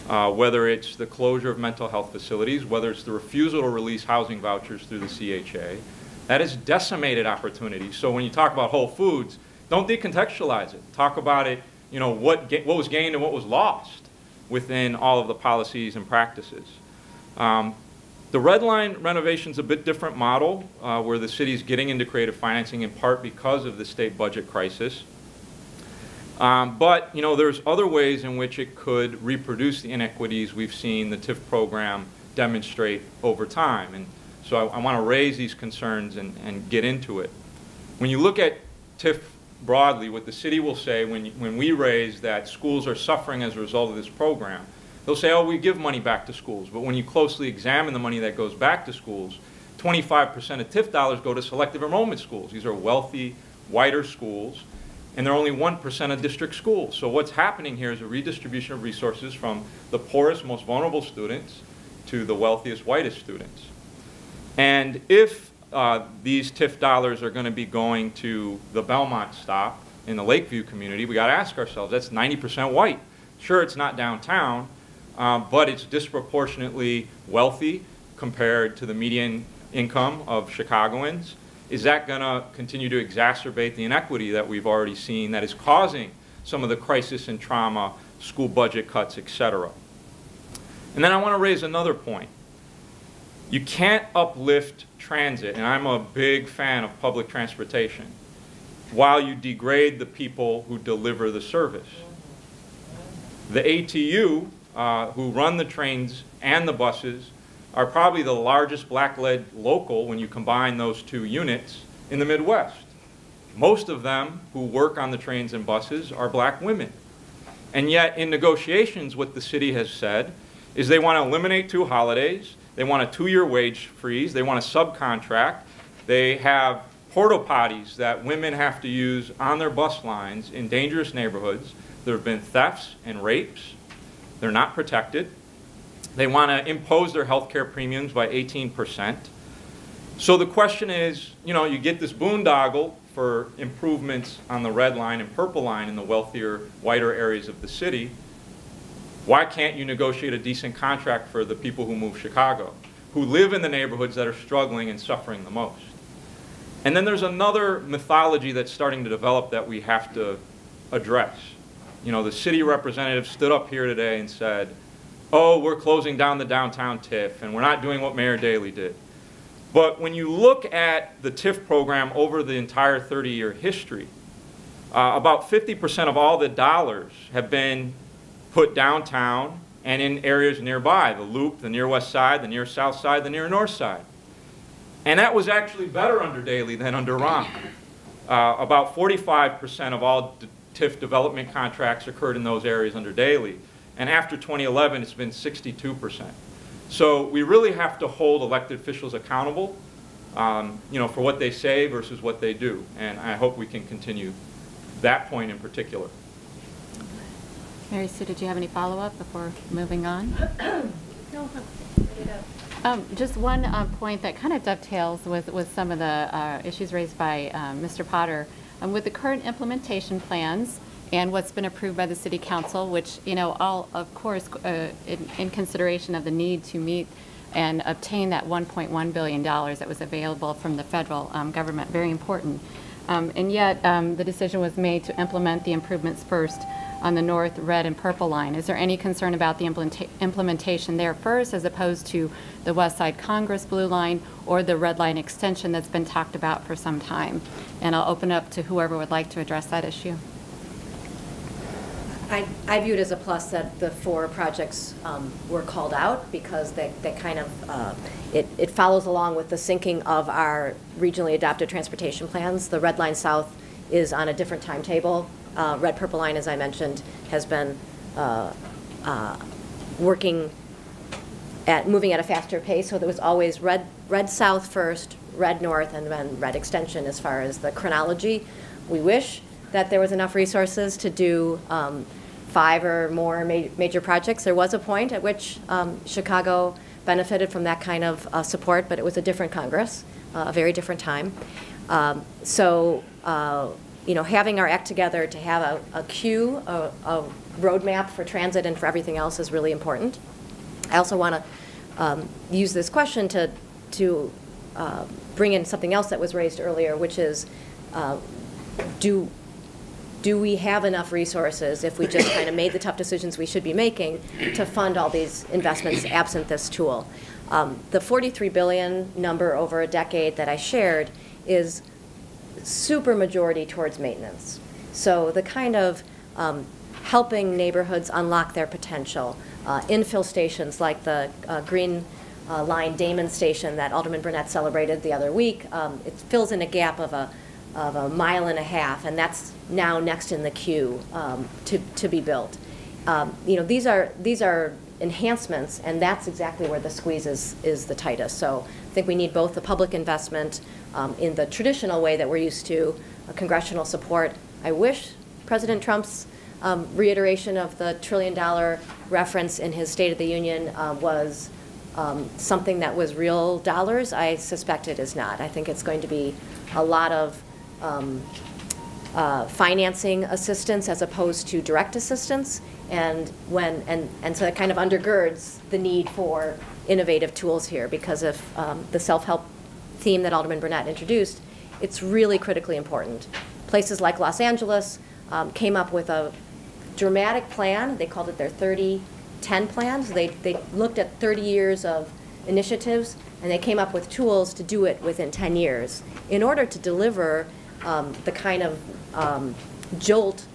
Speaker 11: whether it's the closure of mental health facilities, whether it's the refusal to release housing vouchers through the CHA. That has decimated opportunities. So when you talk about Whole Foods, don't decontextualize it. Talk about it, you know, what was gained and what was lost within all of the policies and practices. The red line renovation is a bit different model where the city is getting into creative financing in part because of the state budget crisis. But, you know, there's other ways in which it could reproduce the inequities we've seen the TIF program demonstrate over time. And so I want to raise these concerns and get into it. When you look at TIF broadly, what the city will say when we raise that schools are suffering as a result of this program, they'll say, oh, we give money back to schools. But when you closely examine the money that goes back to schools, 25% of TIF dollars go to selective enrollment schools. These are wealthy, whiter schools, and they're only 1% of district schools. So what's happening here is a redistribution of resources from the poorest, most vulnerable students to the wealthiest, whitest students. And if these TIF dollars are going to be going to the Belmont stop in the Lakeview community, we got to ask ourselves, that's 90% white. Sure, it's not downtown, but it's disproportionately wealthy compared to the median income of Chicagoans. Is that going to continue to exacerbate the inequity that we've already seen that is causing some of the crisis and trauma, school budget cuts, et cetera? And then I want to raise another point. You can't uplift transit, and I'm a big fan of public transportation, while you degrade the people who deliver the service. The ATU, who run the trains and the buses, are probably the largest black-led local when you combine those two units in the Midwest. Most of them who work on the trains and buses are black women. And yet in negotiations, what the city has said is they want to eliminate 2 holidays, they want a 2-year wage freeze, they want to subcontract, they have porta potties that women have to use on their bus lines in dangerous neighborhoods. There have been thefts and rapes. They're not protected. They want to impose their health care premiums by 18%. So the question is, you know, you get this boondoggle for improvements on the red line and purple line in the wealthier, whiter areas of the city. Why can't you negotiate a decent contract for the people who move Chicago, who live in the neighborhoods that are struggling and suffering the most? And then there's another mythology that's starting to develop that we have to address. You know, the city representative stood up here today and said, oh, we're closing down the downtown TIF, and we're not doing what Mayor Daley did. But when you look at the TIF program over the entire 30-year history, about 50% of all the dollars have been put downtown and in areas nearby, the Loop, the near West Side, the near South Side, the near North Side. And that was actually better under Daley than under Ron. About 45% of all TIF development contracts occurred in those areas under Daley. And after 2011, it's been 62%. So we really have to hold elected officials accountable, you know, for what they say versus what they do. And I hope we can continue that point in particular.
Speaker 8: Mary Sue, did you have any follow-up before moving on?
Speaker 3: No.
Speaker 8: Just one point that kind of dovetails with some of the issues raised by Mr. Potter. With the current implementation plans, and what's been approved by the City Council, which, you know, all, of course, in consideration of the need to meet and obtain that $1.1 billion that was available from the federal government, very important. And yet, the decision was made to implement the improvements first on the north, red, and purple line. Is there any concern about the implementation there first, as opposed to the West Side Congress blue line or the red line extension that's been talked about for some time? And I'll open up to whoever would like to address that issue.
Speaker 3: I view it as a plus that the 4 projects were called out, because they kind of, it follows along with the sinking of our regionally adopted transportation plans. The Red Line South is on a different timetable. Red Purple Line, as I mentioned, has been moving at a faster pace, so there was always red south first, red north, and then red extension as far as the chronology. We wish that there was enough resources to do 5 or more major projects. There was a point at which Chicago benefited from that kind of support, but it was a different Congress, a very different time. You know, having our act together to have a queue, a roadmap for transit and for everything else is really important. I also want to use this question to bring in something else that was raised earlier, which is, do we have enough resources, if we just kind of made the tough decisions we should be making, to fund all these investments absent this tool? The $43 billion number over a decade that I shared is super majority towards maintenance. So the kind of helping neighborhoods unlock their potential, infill stations like the Green Line Damon station that Alderman Burnett celebrated the other week, it fills in a gap of a 1.5 miles, and that's now next in the queue to be built. You know, these are enhancements, and that's exactly where the squeeze is the tightest. So I think we need both the public investment in the traditional way that we're used to, congressional support. I wish President Trump's reiteration of the $1 trillion reference in his State of the Union was something that was real dollars. I suspect it is not. I think it's going to be a lot of financing assistance as opposed to direct assistance, and so it kind of undergirds the need for innovative tools here, because of the self-help theme that Alderman Burnett introduced. It's really critically important. Places like Los Angeles came up with a dramatic plan. They called it their 30-10 plan. So they looked at 30 years of initiatives, and they came up with tools to do it within 10 years in order to deliver the kind of jolt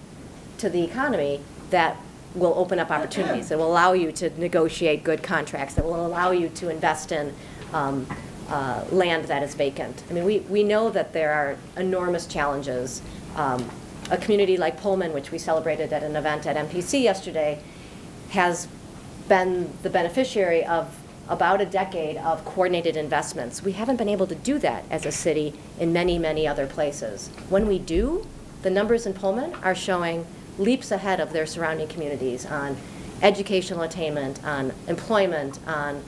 Speaker 3: to the economy that will open up opportunities, that will allow you to negotiate good contracts, that will allow you to invest in land that is vacant. I mean, we know that there are enormous challenges. A community like Pullman, which we celebrated at an event at MPC yesterday, has been the beneficiary of about a decade of coordinated investments. We haven't been able to do that as a city in many, many other places. When we do, the numbers in Pullman are showing leaps ahead of their surrounding communities on educational attainment, on employment, on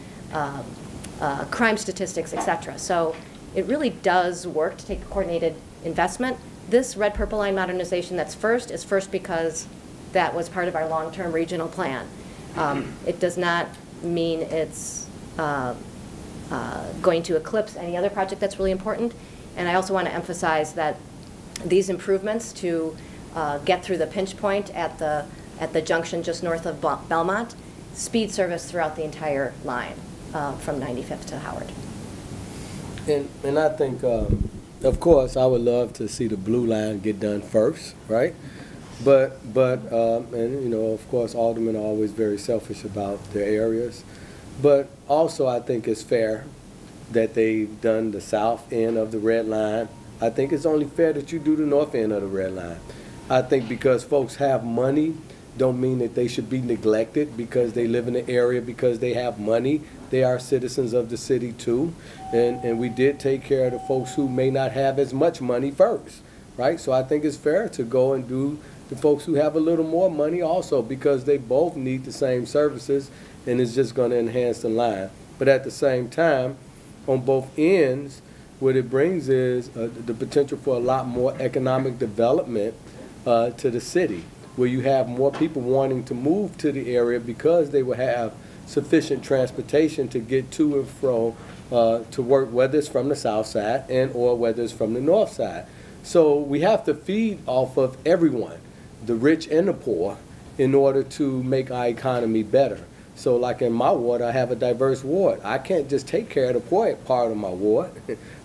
Speaker 3: crime statistics, et cetera. So it really does work to take a coordinated investment. This red purple line modernization that's first is first because that was part of our long-term regional plan. It does not mean it's going to eclipse any other project that's really important. And I also want to emphasize that these improvements to get through the pinch point at the junction just north of Belmont, speed service throughout the entire line from 95th to Howard.
Speaker 9: And I think, of course, I would love to see the blue line get done first, right? But and you know, of course, aldermen are always very selfish about their areas. But also, I think it's fair that they've done the south end of the red line. I think it's only fair that you do the north end of the red line. I think because folks have money don't mean that they should be neglected because they live in the area, because they have money. They are citizens of the city too. And we did take care of the folks who may not have as much money first, right? So I think it's fair to go and do the folks who have a little more money also, because they both need the same services, and it's just going to enhance the line. But at the same time, on both ends, what it brings is the potential for a lot more economic development to the city, where you have more people wanting to move to the area because they will have sufficient transportation to get to and fro to work, whether it's from the south side and or whether it's from the north side. So we have to feed off of everyone, the rich and the poor, in order to make our economy better. So like in my ward, I have a diverse ward. I can't just take care of the poor part of my ward.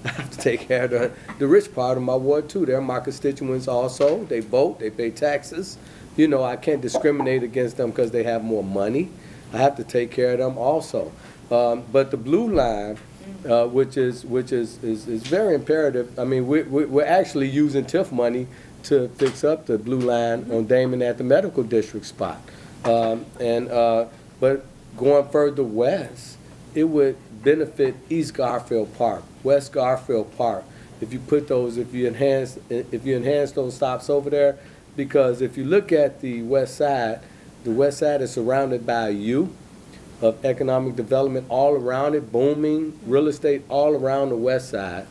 Speaker 9: I have to take care of the rich part of my ward too. They're my constituents also. They vote, they pay taxes. You know, I can't discriminate against them because they have more money. I have to take care of them also. But the blue line, which is very imperative. I mean, we're actually using TIF money to fix up the blue line on Damon at the medical district spot. But going further west, it would benefit East Garfield Park, West Garfield Park. If you put those, if you enhance those stops over there, because if you look at the west side is surrounded by a U of economic development all around it, booming real estate all around the west side.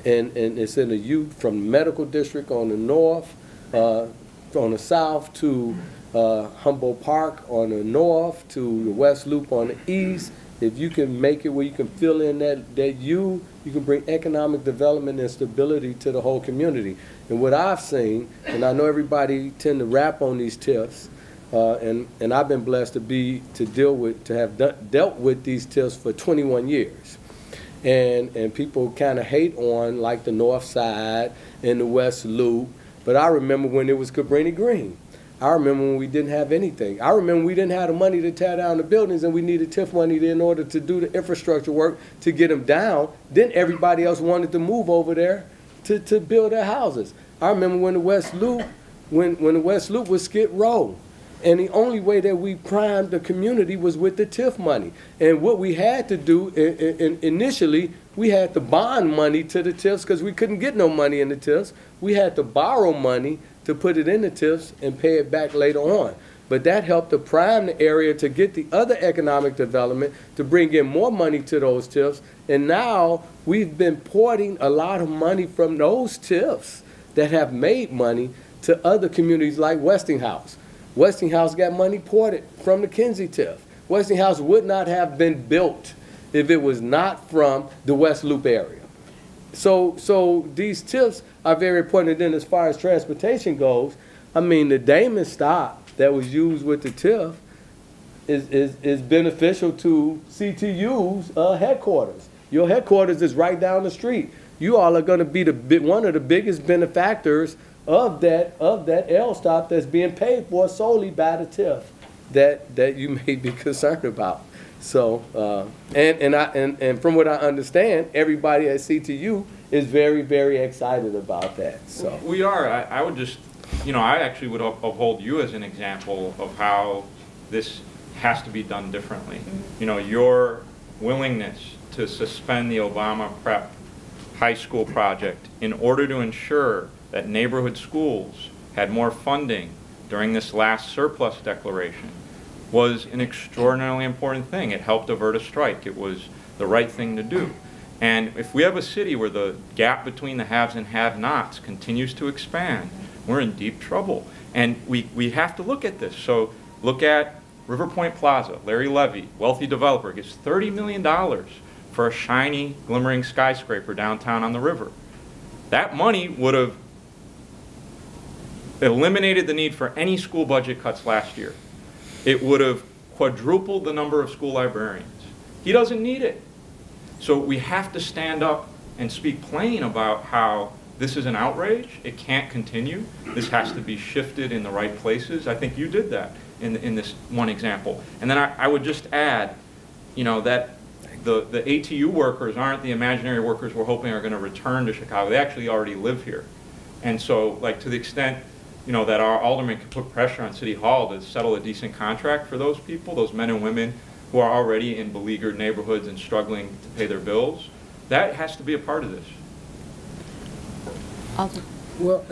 Speaker 9: And it's in a U from the medical district on the north, on the south to Humboldt Park on the north to the West Loop on the east. If you can make it where you can fill in that U, you can bring economic development and stability to the whole community. And what I've seen, and I know everybody tend to rap on these TIFs, and I've been blessed to have dealt with these TIFs for 21 years. And people kind of hate on like the north side and the west loop, but I remember when it was Cabrini Green. I remember when we didn't have anything. I remember we didn't have the money to tear down the buildings and we needed TIF money in order to do the infrastructure work to get them down. Then everybody else wanted to move over there to build their houses. I remember when the West Loop, when the West Loop was Skid Row. And the only way that we primed the community was with the TIF money. And what we had to do initially, we had to bond money to the TIFs because we couldn't get no money in the TIFs. We had to borrow money to put it in the TIFs and pay it back later on. But that helped to prime the area to get the other economic development, to bring in more money to those TIFs. And now we've been porting a lot of money from those TIFs that have made money to other communities like Westinghouse. Westinghouse got money ported from the Kinsey TIF. Westinghouse would not have been built if it was not from the West Loop area. So these TIFs are very important. And then as far as transportation goes, I mean, the Damon stop that was used with the TIF is beneficial to CTU's headquarters. Your headquarters is right down the street. You all are going to be one of the biggest benefactors of that L stop that's being paid for solely by the TIF that you may be concerned about. So and from what I understand, everybody at CTU is very, very excited about that. So
Speaker 11: we are. I would just, I actually would uphold you as an example of how this has to be done differently. Your willingness to suspend the Obama Prep High School project in order to ensure that neighborhood schools had more funding during this last surplus declaration was an extraordinarily important thing. It helped avert a strike. It was the right thing to do. And if we have a city where the gap between the haves and have-nots continues to expand, we're in deep trouble. And we have to look at this. So look at River Point Plaza. Larry Levy, wealthy developer, gets $30 million for a shiny, glimmering skyscraper downtown on the river. That money would have eliminated the need for any school budget cuts last year. It would have quadrupled the number of school librarians. He doesn't need it. So we have to stand up and speak plain about how this is an outrage. It can't continue. This has to be shifted in the right places. I think you did that in this one example. And then I would just add, that the ATU workers aren't the imaginary workers we're hoping are going to return to Chicago. They actually already live here. And so, to the extent that our aldermen can put pressure on City Hall to settle a decent contract for those people, those men and women who are already in beleaguered neighborhoods and struggling to pay their bills, that has to be a part of this.
Speaker 9: well,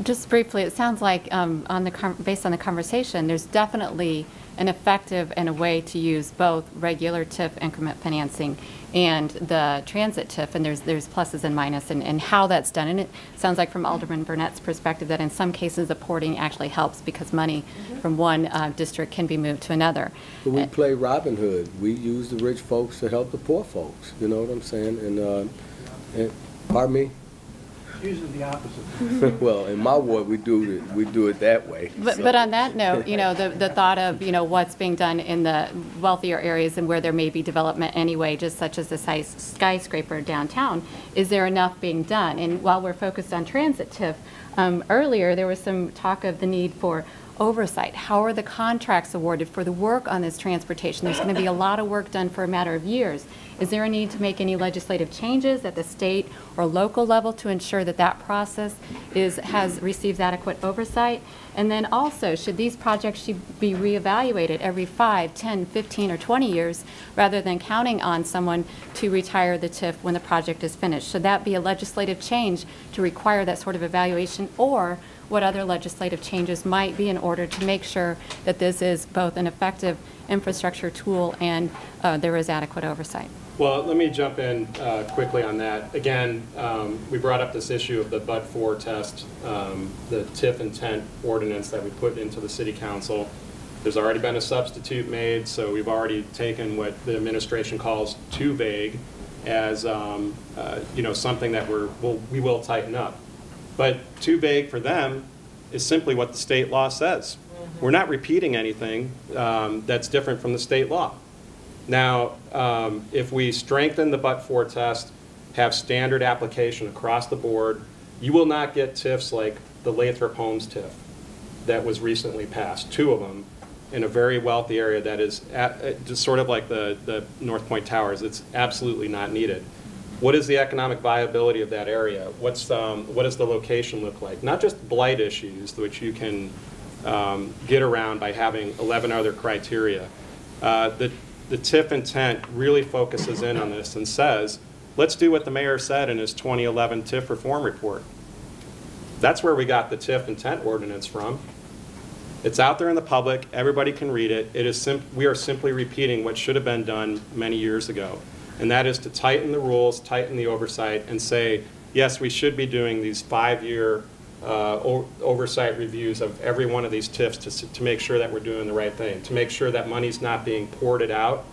Speaker 8: Just briefly, it sounds like based on the conversation, there's definitely an effective and a way to use both regular TIF increment financing and the transit TIF, and there's pluses and minuses and how that's done. And it sounds like from Alderman Burnett's perspective that in some cases the porting actually helps because money from one district can be moved to another.
Speaker 9: But we play Robin Hood. We use the rich folks to help the poor folks. You know what I'm saying? And pardon me?
Speaker 2: Usually the opposite.
Speaker 9: Well, in my ward, we do it that way.
Speaker 8: But on that note, the thought of, what's being done in the wealthier areas and where there may be development anyway, just such as the skyscraper downtown, is there enough being done? And while we're focused on transit TIF, earlier there was some talk of the need for oversight? How are the contracts awarded for the work on this transportation? There's going to be a lot of work done for a matter of years. Is there a need to make any legislative changes at the state or local level to ensure that that process receives adequate oversight? And then also, should these projects be reevaluated every 5, 10, 15, or 20 years rather than counting on someone to retire the TIF when the project is finished? Should that be a legislative change to require that sort of evaluation, or what other legislative changes might be in order to make sure that this is both an effective infrastructure tool and there is adequate oversight?
Speaker 10: Well, let me jump in quickly on that. Again, we brought up this issue of the but-for test, the TIF intent ordinance that we put into the City Council. There's already been a substitute made, so we've already taken what the administration calls too vague as you know, something that we will tighten up. But too vague for them is simply what the state law says. We're not repeating anything that's different from the state law. Now, if we strengthen the but-for test, have standard application across the board, you will not get TIFs like the Lathrop Homes TIF that was recently passed, 2 of them, in a very wealthy area that is just sort of like the North Point Towers. It's absolutely not needed. What is the economic viability of that area? What does the location look like? Not just blight issues, which you can get around by having 11 other criteria. The TIF intent really focuses in on this and says, let's do what the mayor said in his 2011 TIF reform report. That's where we got the TIF intent ordinance from. It's out there in the public. Everybody can read it. We are simply repeating what should have been done many years ago, and that is to tighten the rules, tighten the oversight, and say, yes, we should be doing these 5-year oversight reviews of every one of these TIFs to make sure that we're doing the right thing, to make sure that money's not being ported out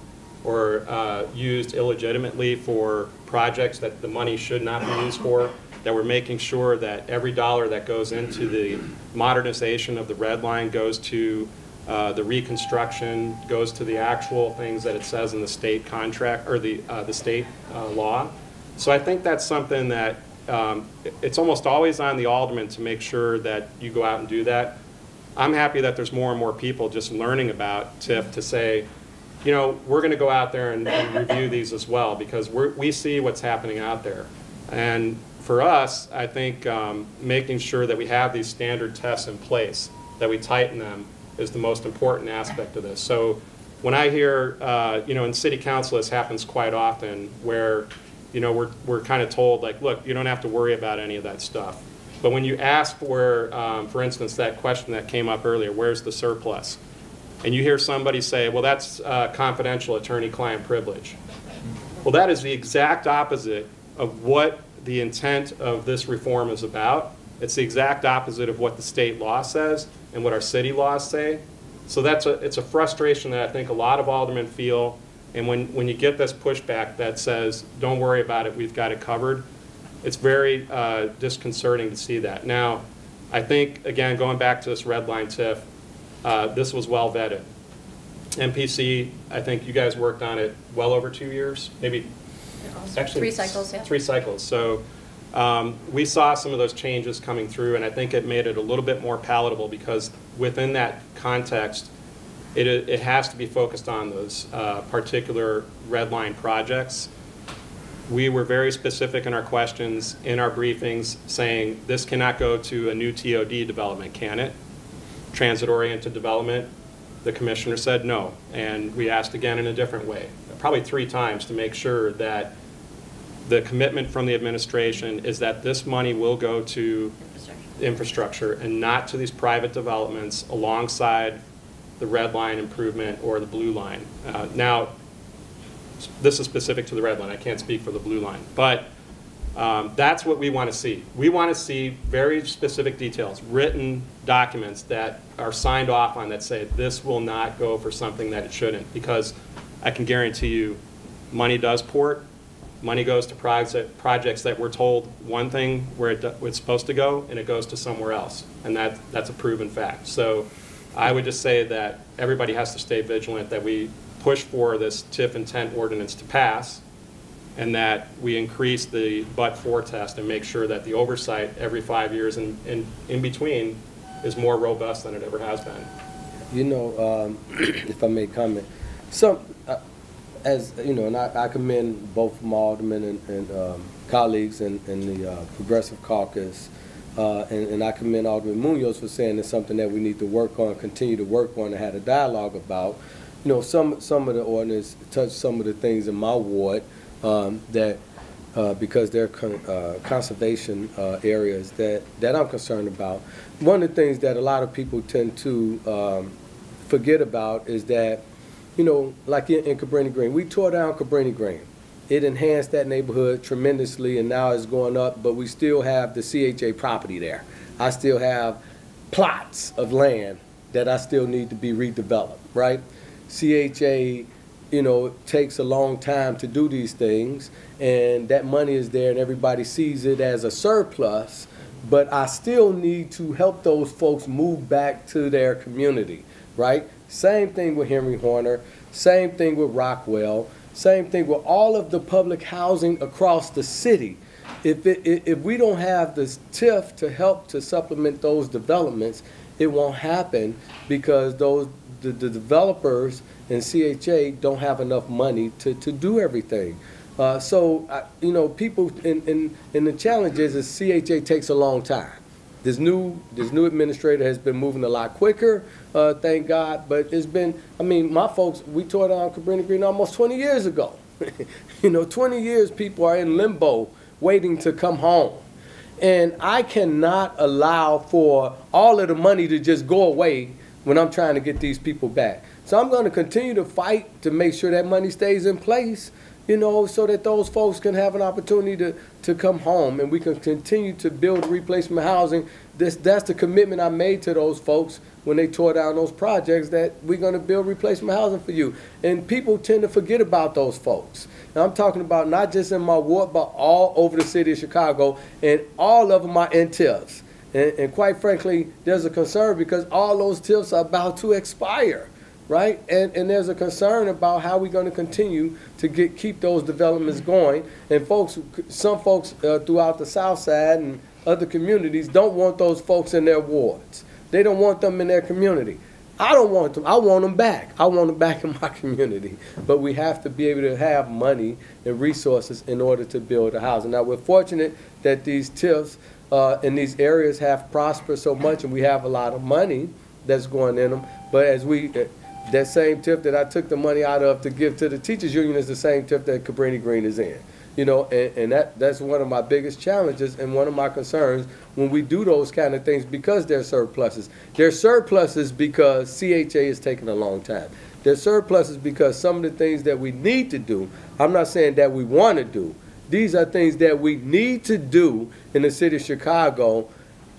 Speaker 10: or used illegitimately for projects that the money should not be used for, that we're making sure that every dollar that goes into the modernization of the red line goes to the reconstruction, goes to the actual things that it says in the state contract or the state law. So I think that's something that it's almost always on the alderman to make sure that you go out and do that. I'm happy that there's more and more people just learning about TIF to say, you know, we're going to go out there and review these as well, because we see what's happening out there. And for us, I think making sure that we have these standard tests in place, that we tighten them, is the most important aspect of this. So when I hear, you know, in city council, this happens quite often, where you know, we're kind of told, like, look, you don't have to worry about any of that stuff. But when you ask for instance, that question that came up earlier, where's the surplus? And you hear somebody say, well, that's confidential attorney-client privilege. Well, that is the exact opposite of what the intent of this reform is about. It's the exact opposite of what the state law says and what our city laws say. So it's a frustration that I think a lot of aldermen feel. And when you get this pushback that says, don't worry about it, we've got it covered, it's very disconcerting to see that. Now, I think, again, going back to this red line TIF, this was well vetted. MPC, I think you guys worked on it well over 2 years, maybe actually
Speaker 3: 3 cycles, yeah.
Speaker 10: 3 cycles. So we saw some of those changes coming through, and I think it made it a little bit more palatable, because within that context, it has to be focused on those particular red line projects. We were very specific in our questions, in our briefings, saying this cannot go to a new TOD development, can it? Transit-oriented development. The commissioner said no, and we asked again in a different way, probably 3 times, to make sure that the commitment from the administration is that this money will go to infrastructure and not to these private developments alongside the red line improvement or the blue line. Now, this is specific to the red line. I can't speak for the blue line. But that's what we want to see. We want to see very specific details, written documents that are signed off on that say this will not go for something that it shouldn't. Because I can guarantee you, money does port. Money goes to projects that we're told one thing where it's supposed to go, and it goes to somewhere else. And that's a proven fact. So I would just say that everybody has to stay vigilant, that we push for this TIF intent ordinance to pass, and that we increase the but-for test and make sure that the oversight every 5 years and in between is more robust than it ever has been.
Speaker 9: You know, if I may comment, as you know, and I commend both my aldermen and colleagues in the Progressive Caucus, and I commend Alderman Munoz for saying it's something that we need to work on, continue to work on, and had a dialogue about. You know, some of the ordinance touch some of the things in my ward that because they're conservation areas that I'm concerned about. One of the things that a lot of people tend to forget about is that, you know, like in Cabrini Green, we tore down Cabrini Green. It enhanced that neighborhood tremendously, and now it's going up, but we still have the CHA property there. I still have plots of land that I still need to be redeveloped, right? CHA, you know, takes a long time to do these things, and that money is there and everybody sees it as a surplus, but I still need to help those folks move back to their community, right? Same thing with Henry Horner, same thing with Rockwell, same thing with all of the public housing across the city. If we don't have this TIF to help to supplement those developments, it won't happen because the developers and CHA don't have enough money to do everything. You know, people, and the challenge is CHA takes a long time. This new administrator has been moving a lot quicker, thank God, but it's been, I mean, my folks, we tore down Cabrini Green almost 20 years ago. You know, 20 years people are in limbo waiting to come home. And I cannot allow for all of the money to just go away when I'm trying to get these people back. So I'm going to continue to fight to make sure that money stays in place, you know, so that those folks can have an opportunity to come home and we can continue to build replacement housing. That's the commitment I made to those folks when they tore down those projects, that we're going to build replacement housing for you. And people tend to forget about those folks. And I'm talking about not just in my ward, but all over the city of Chicago, and all of them are in TIFs. And quite frankly, there's a concern because all those TIFs are about to expire. Right? And there's a concern about how we're going to continue to keep those developments going. And some folks throughout the South Side and other communities don't want those folks in their wards. They don't want them in their community. I don't want them. I want them back. I want them back in my community. But we have to be able to have money and resources in order to build a housing. Now, we're fortunate that these TIFs in these areas have prospered so much, and we have a lot of money that's going in them. But as that same TIF that I took the money out of to give to the teachers union is the same TIF that Cabrini Green is in. You know, and that's one of my biggest challenges and one of my concerns when we do those kind of things, because they're surpluses. They're surpluses because CHA is taking a long time. They're surpluses because some of the things that we need to do, I'm not saying that we want to do, these are things that we need to do in the city of Chicago,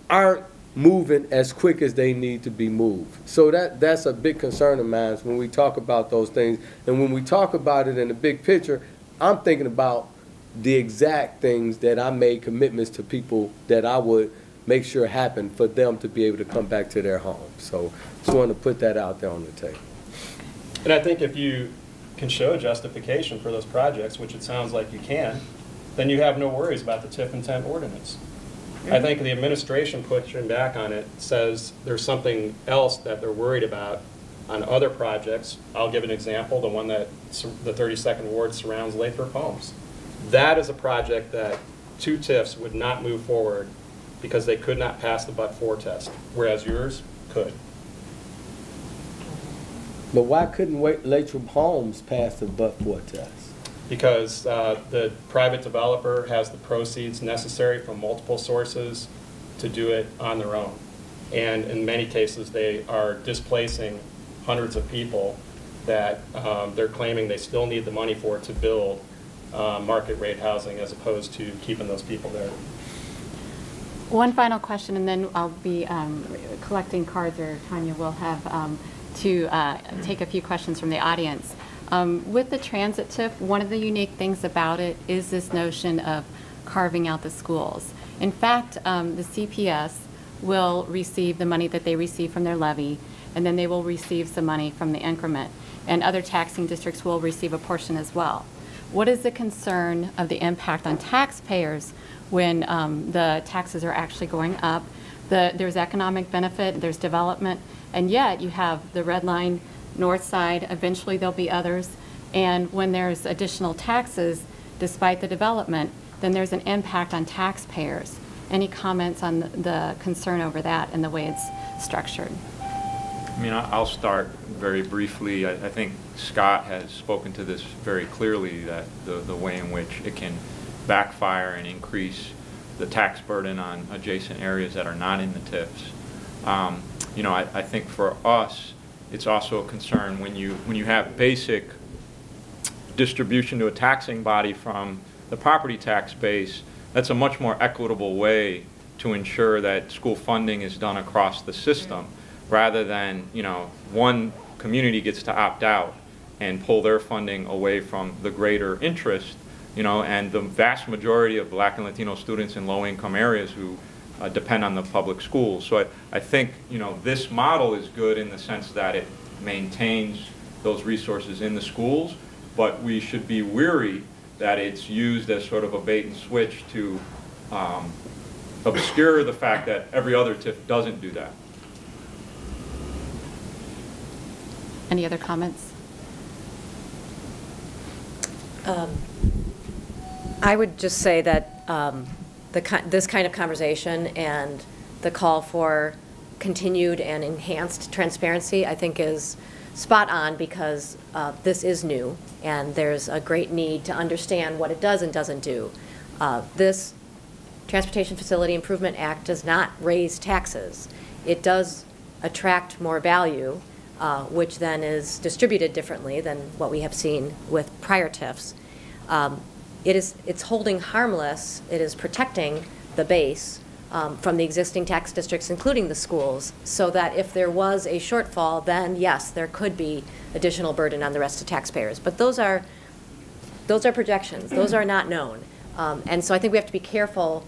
Speaker 9: aren't moving as quick as they need to be moved. So that's a big concern of mine when we talk about those things. And when we talk about it in the big picture, I'm thinking about the exact things that I made commitments to people that I would make sure happen for them to be able to come back to their homes. So just want to put that out there on the table.
Speaker 10: And I think if you can show justification for those projects, which it sounds like you can, then you have no worries about the TIF intent ordinance. I think the administration pushing back on it says there's something else that they're worried about on other projects. I'll give an example, the one that the 32nd Ward surrounds Lathrop Homes. That is a project that 2 TIFs would not move forward because they could not pass the but-for test, whereas yours could.
Speaker 9: But why couldn't Lathrop Homes pass the but-for test?
Speaker 10: Because the private developer has the proceeds necessary from multiple sources to do it on their own. And in many cases, they are displacing hundreds of people that they're claiming they still need the money for to build market rate housing as opposed to keeping those people there.
Speaker 8: One final question, and then I'll be collecting cards, or Tanya will have to take a few questions from the audience. With the transit TIF, one of the unique things about it is this notion of carving out the schools. In fact, the CPS will receive the money that they receive from their levy, and then they will receive some money from the increment, and other taxing districts will receive a portion as well. What is the concern of the impact on taxpayers when the taxes are actually going up, There's economic benefit, there's development, and yet you have the red line north side, eventually there'll be others, and when there's additional taxes, despite the development, then there's an impact on taxpayers. Any comments on the concern over that and the way it's structured?
Speaker 11: I mean, I'll start very briefly. I think Scott has spoken to this very clearly, that the way in which it can backfire and increase the tax burden on adjacent areas that are not in the TIFs. You know, I think for us, it's also a concern when you have basic distribution to a taxing body from the property tax base. That's a much more equitable way to ensure that school funding is done across the system, rather than, you know, one community gets to opt out and pull their funding away from the greater interest, you know, and the vast majority of Black and Latino students in low-income areas who depend on the public schools. So I think, you know, this model is good in the sense that it maintains those resources in the schools, but we should be wary that it's used as sort of a bait and switch to obscure the fact that every other TIF doesn't do that.
Speaker 8: Any other comments?
Speaker 3: I would just say that this kind of conversation and the call for continued and enhanced transparency, I think, is spot on, because this is new and there's a great need to understand what it does and doesn't do. This Transportation Facility Improvement Act does not raise taxes. It does attract more value, which then is distributed differently than what we have seen with prior TIFs. It's holding harmless, it is protecting the base from the existing tax districts, including the schools, so that if there was a shortfall, then yes, there could be additional burden on the rest of taxpayers. But those are projections. Those are not known. And so I think we have to be careful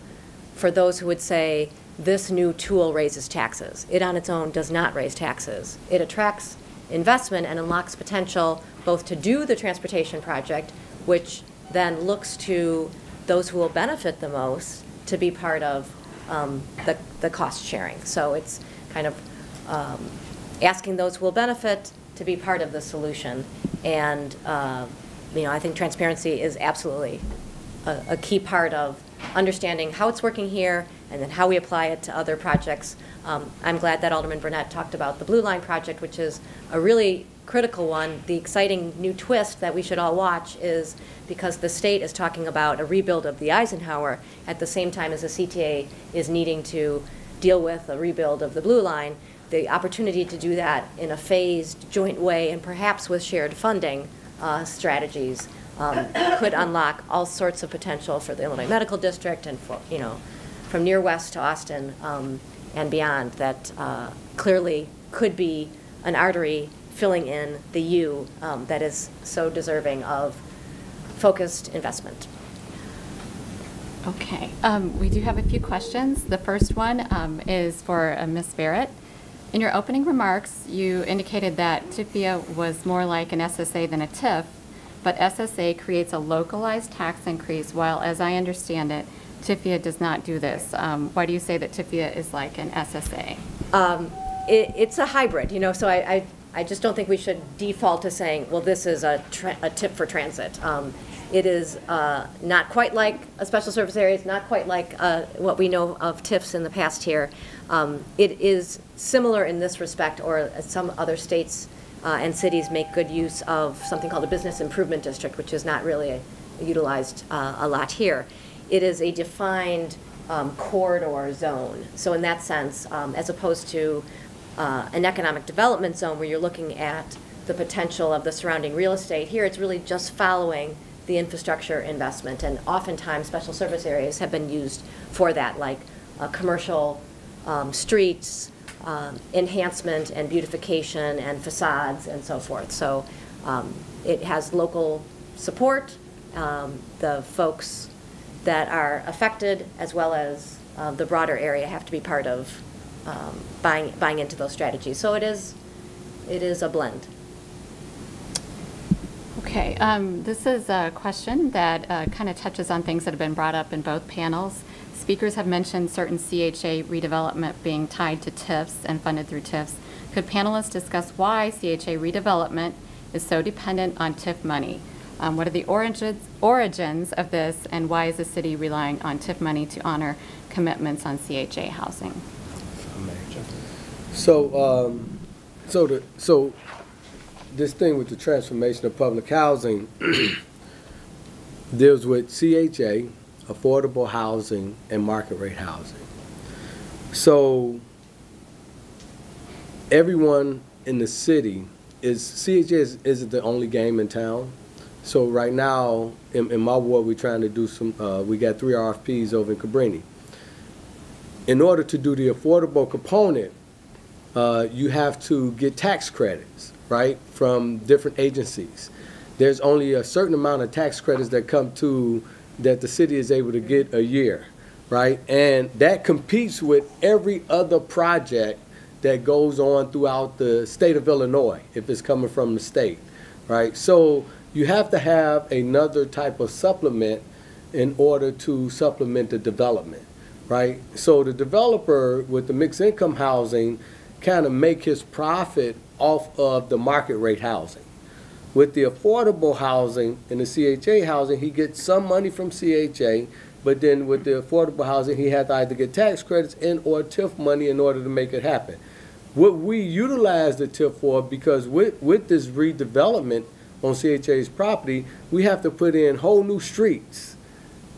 Speaker 3: for those who would say this new tool raises taxes. It on its own does not raise taxes. It attracts investment and unlocks potential both to do the transportation project, which then looks to those who will benefit the most to be part of the cost sharing. So it's kind of asking those who will benefit to be part of the solution. And you know, I think transparency is absolutely a key part of understanding how it's working here and then how we apply it to other projects. I'm glad that Alderman Burnett talked about the Blue Line project, which is a really critical one. The exciting new twist that we should all watch is because the state is talking about a rebuild of the Eisenhower at the same time as the CTA is needing to deal with a rebuild of the Blue Line. The opportunity to do that in a phased, joint way, and perhaps with shared funding strategies, could unlock all sorts of potential for the Illinois Medical District and for, you know, from near west to Austin and beyond, that clearly could be an artery filling in the U that is so deserving of focused investment.
Speaker 8: Okay, we do have a few questions. The first one is for Ms. Barrett. In your opening remarks, you indicated that TIFIA was more like an SSA than a TIF, but SSA creates a localized tax increase, while, as I understand it, TIFIA does not do this. Why do you say that TIFIA is like an SSA?
Speaker 3: It's a hybrid, you know, so I just don't think we should default to saying, well, this is a TIF for transit. It is not quite like a special service area. It's not quite like what we know of TIFs in the past here. It is similar in this respect, or some other states and cities make good use of something called a business improvement district, which is not really utilized a lot here. It is a defined corridor zone. So in that sense, as opposed to an economic development zone where you're looking at the potential of the surrounding real estate, here it's really just following the infrastructure investment. And oftentimes special service areas have been used for that, like commercial streets, enhancement and beautification and facades and so forth. So it has local support. The folks that are affected, as well as the broader area, have to be part of buying into those strategies. So it is a blend.
Speaker 8: Okay, this is a question that kind of touches on things that have been brought up in both panels. Speakers have mentioned certain CHA redevelopment being tied to TIFs and funded through TIFs. Could panelists discuss why CHA redevelopment is so dependent on TIF money? What are the origins of this, and why is the city relying on TIF money to honor commitments on CHA housing?
Speaker 9: So, so this thing with the transformation of public housing deals with CHA, affordable housing, and market rate housing. So everyone in the city CHA isn't the only game in town. So right now, in my ward, we're trying to do we got 3 RFPs over in Cabrini. In order to do the affordable component, you have to get tax credits, right, from different agencies. There's only a certain amount of tax credits that that the city is able to get a year, right? And that competes with every other project that goes on throughout the state of Illinois, if it's coming from the state, right? So you have to have another type of supplement in order to supplement the development, right? So the developer with the mixed income housing kind of make his profit off of the market rate housing. With the affordable housing and the CHA housing, he gets some money from CHA, but then with the affordable housing, he has to either get tax credits and or TIF money in order to make it happen. What we utilize the TIF for, because with this redevelopment on CHA's property, we have to put in whole new streets,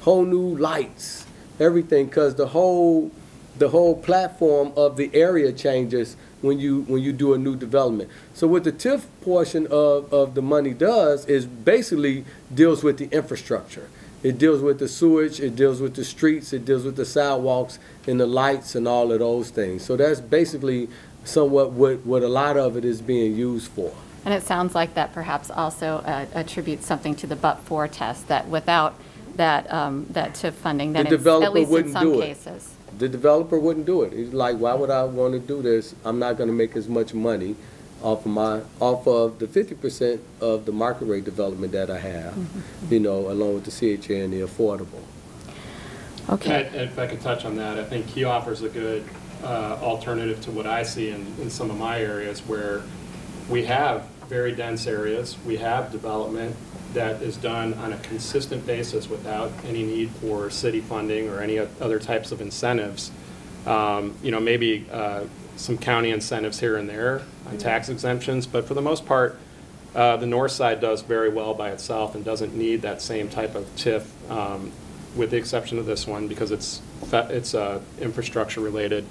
Speaker 9: whole new lights, everything, because the whole platform of the area changes when you do a new development. So what the TIF portion of the money does is basically deals with the infrastructure. It deals with the sewage, it deals with the streets, it deals with the sidewalks and the lights and all of those things. So that's basically somewhat what a lot of it is being used for.
Speaker 8: And it sounds like that perhaps also attributes something to the but-for test, that without that TIF funding, then it's, at least in some cases.
Speaker 9: The developer wouldn't do it. He's like, why would I want to do this? I'm not going to make as much money off of the 50% of the market rate development that I have, you know, along with the CHA and the affordable.
Speaker 10: Okay. And if I could touch on that, I think he offers a good alternative to what I see in some of my areas, where we have very dense areas, we have development that is done on a consistent basis without any need for city funding or any other types of incentives. You know, maybe some county incentives here and there on tax exemptions, but for the most part, the north side does very well by itself and doesn't need that same type of TIF, with the exception of this one, because it's infrastructure related,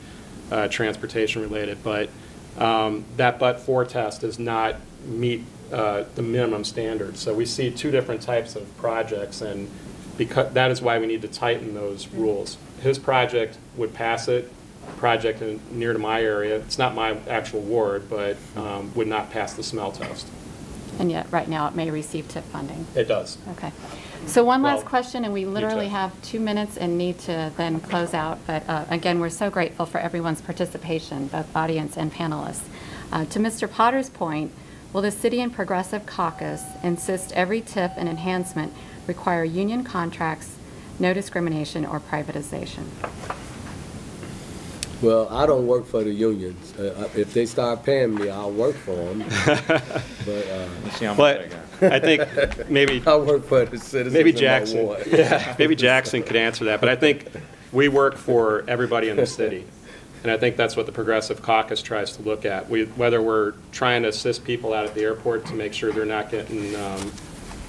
Speaker 10: transportation related, but that but-for test does not meet the minimum standards. So we see 2 different types of projects, and because that is why we need to tighten those rules. His project would pass it. Project near to my area, it's not my actual ward, but would not pass the smell test.
Speaker 8: And yet, right now, it may receive TIF funding.
Speaker 10: It does.
Speaker 8: Okay. So one last question, and we literally have 2 minutes and need to then close out. But again, we're so grateful for everyone's participation, both audience and panelists. To Mr. Potter's point, will the City and Progressive Caucus insist every TIF and enhancement require union contracts, no discrimination, or privatization?
Speaker 9: Well, I don't work for the unions. If they start paying me, I'll work for them.
Speaker 10: But I think maybe
Speaker 9: I work for the citizens.
Speaker 10: Maybe Jackson. Yeah, maybe Jackson could answer that. But I think we work for everybody in the city, and I think that's what the Progressive Caucus tries to look at. Whether we're trying to assist people out at the airport to make sure they're not getting,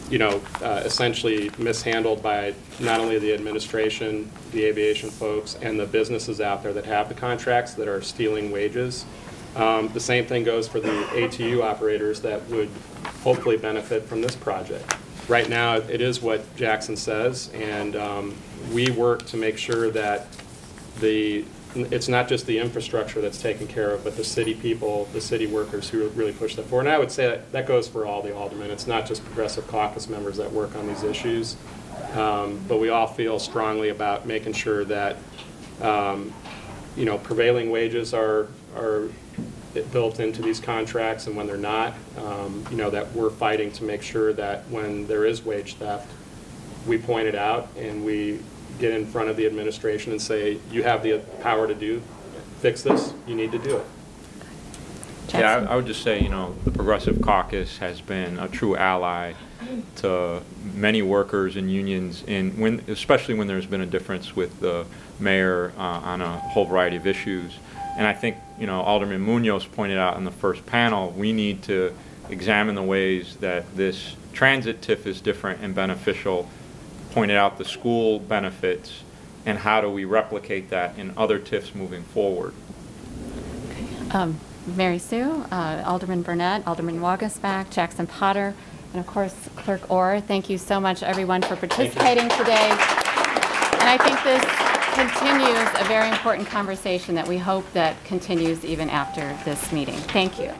Speaker 10: you know, essentially mishandled by not only the administration, the aviation folks, and the businesses out there that have the contracts that are stealing wages. The same thing goes for the ATU operators that would hopefully benefit from this project. Right now, it is what Jackson says, and we work to make sure that it's not just the infrastructure that's taken care of, but the city people, the city workers who really push that forward. And I would say that goes for all the aldermen. It's not just Progressive Caucus members that work on these issues, but we all feel strongly about making sure that you know, prevailing wages are built into these contracts, and when they're not, you know, that we're fighting to make sure that when there is wage theft, we point it out and we get in front of the administration and say, you have the power to fix this, you need to do it.
Speaker 11: Yeah, I would just say, the Progressive Caucus has been a true ally to many workers and unions, especially when there's been a difference with the mayor on a whole variety of issues. And I think, Alderman Munoz pointed out in the first panel, we need to examine the ways that this transit TIF is different and beneficial, pointed out the school benefits, and how do we replicate that in other TIFs moving forward.
Speaker 8: Mary Sue, Alderman Burnett, Alderman Wagasback, Jackson Potter, and of course Clerk Orr. Thank you so much, everyone, for participating today. And I think this continues a very important conversation that we hope that continues even after this meeting. Thank you.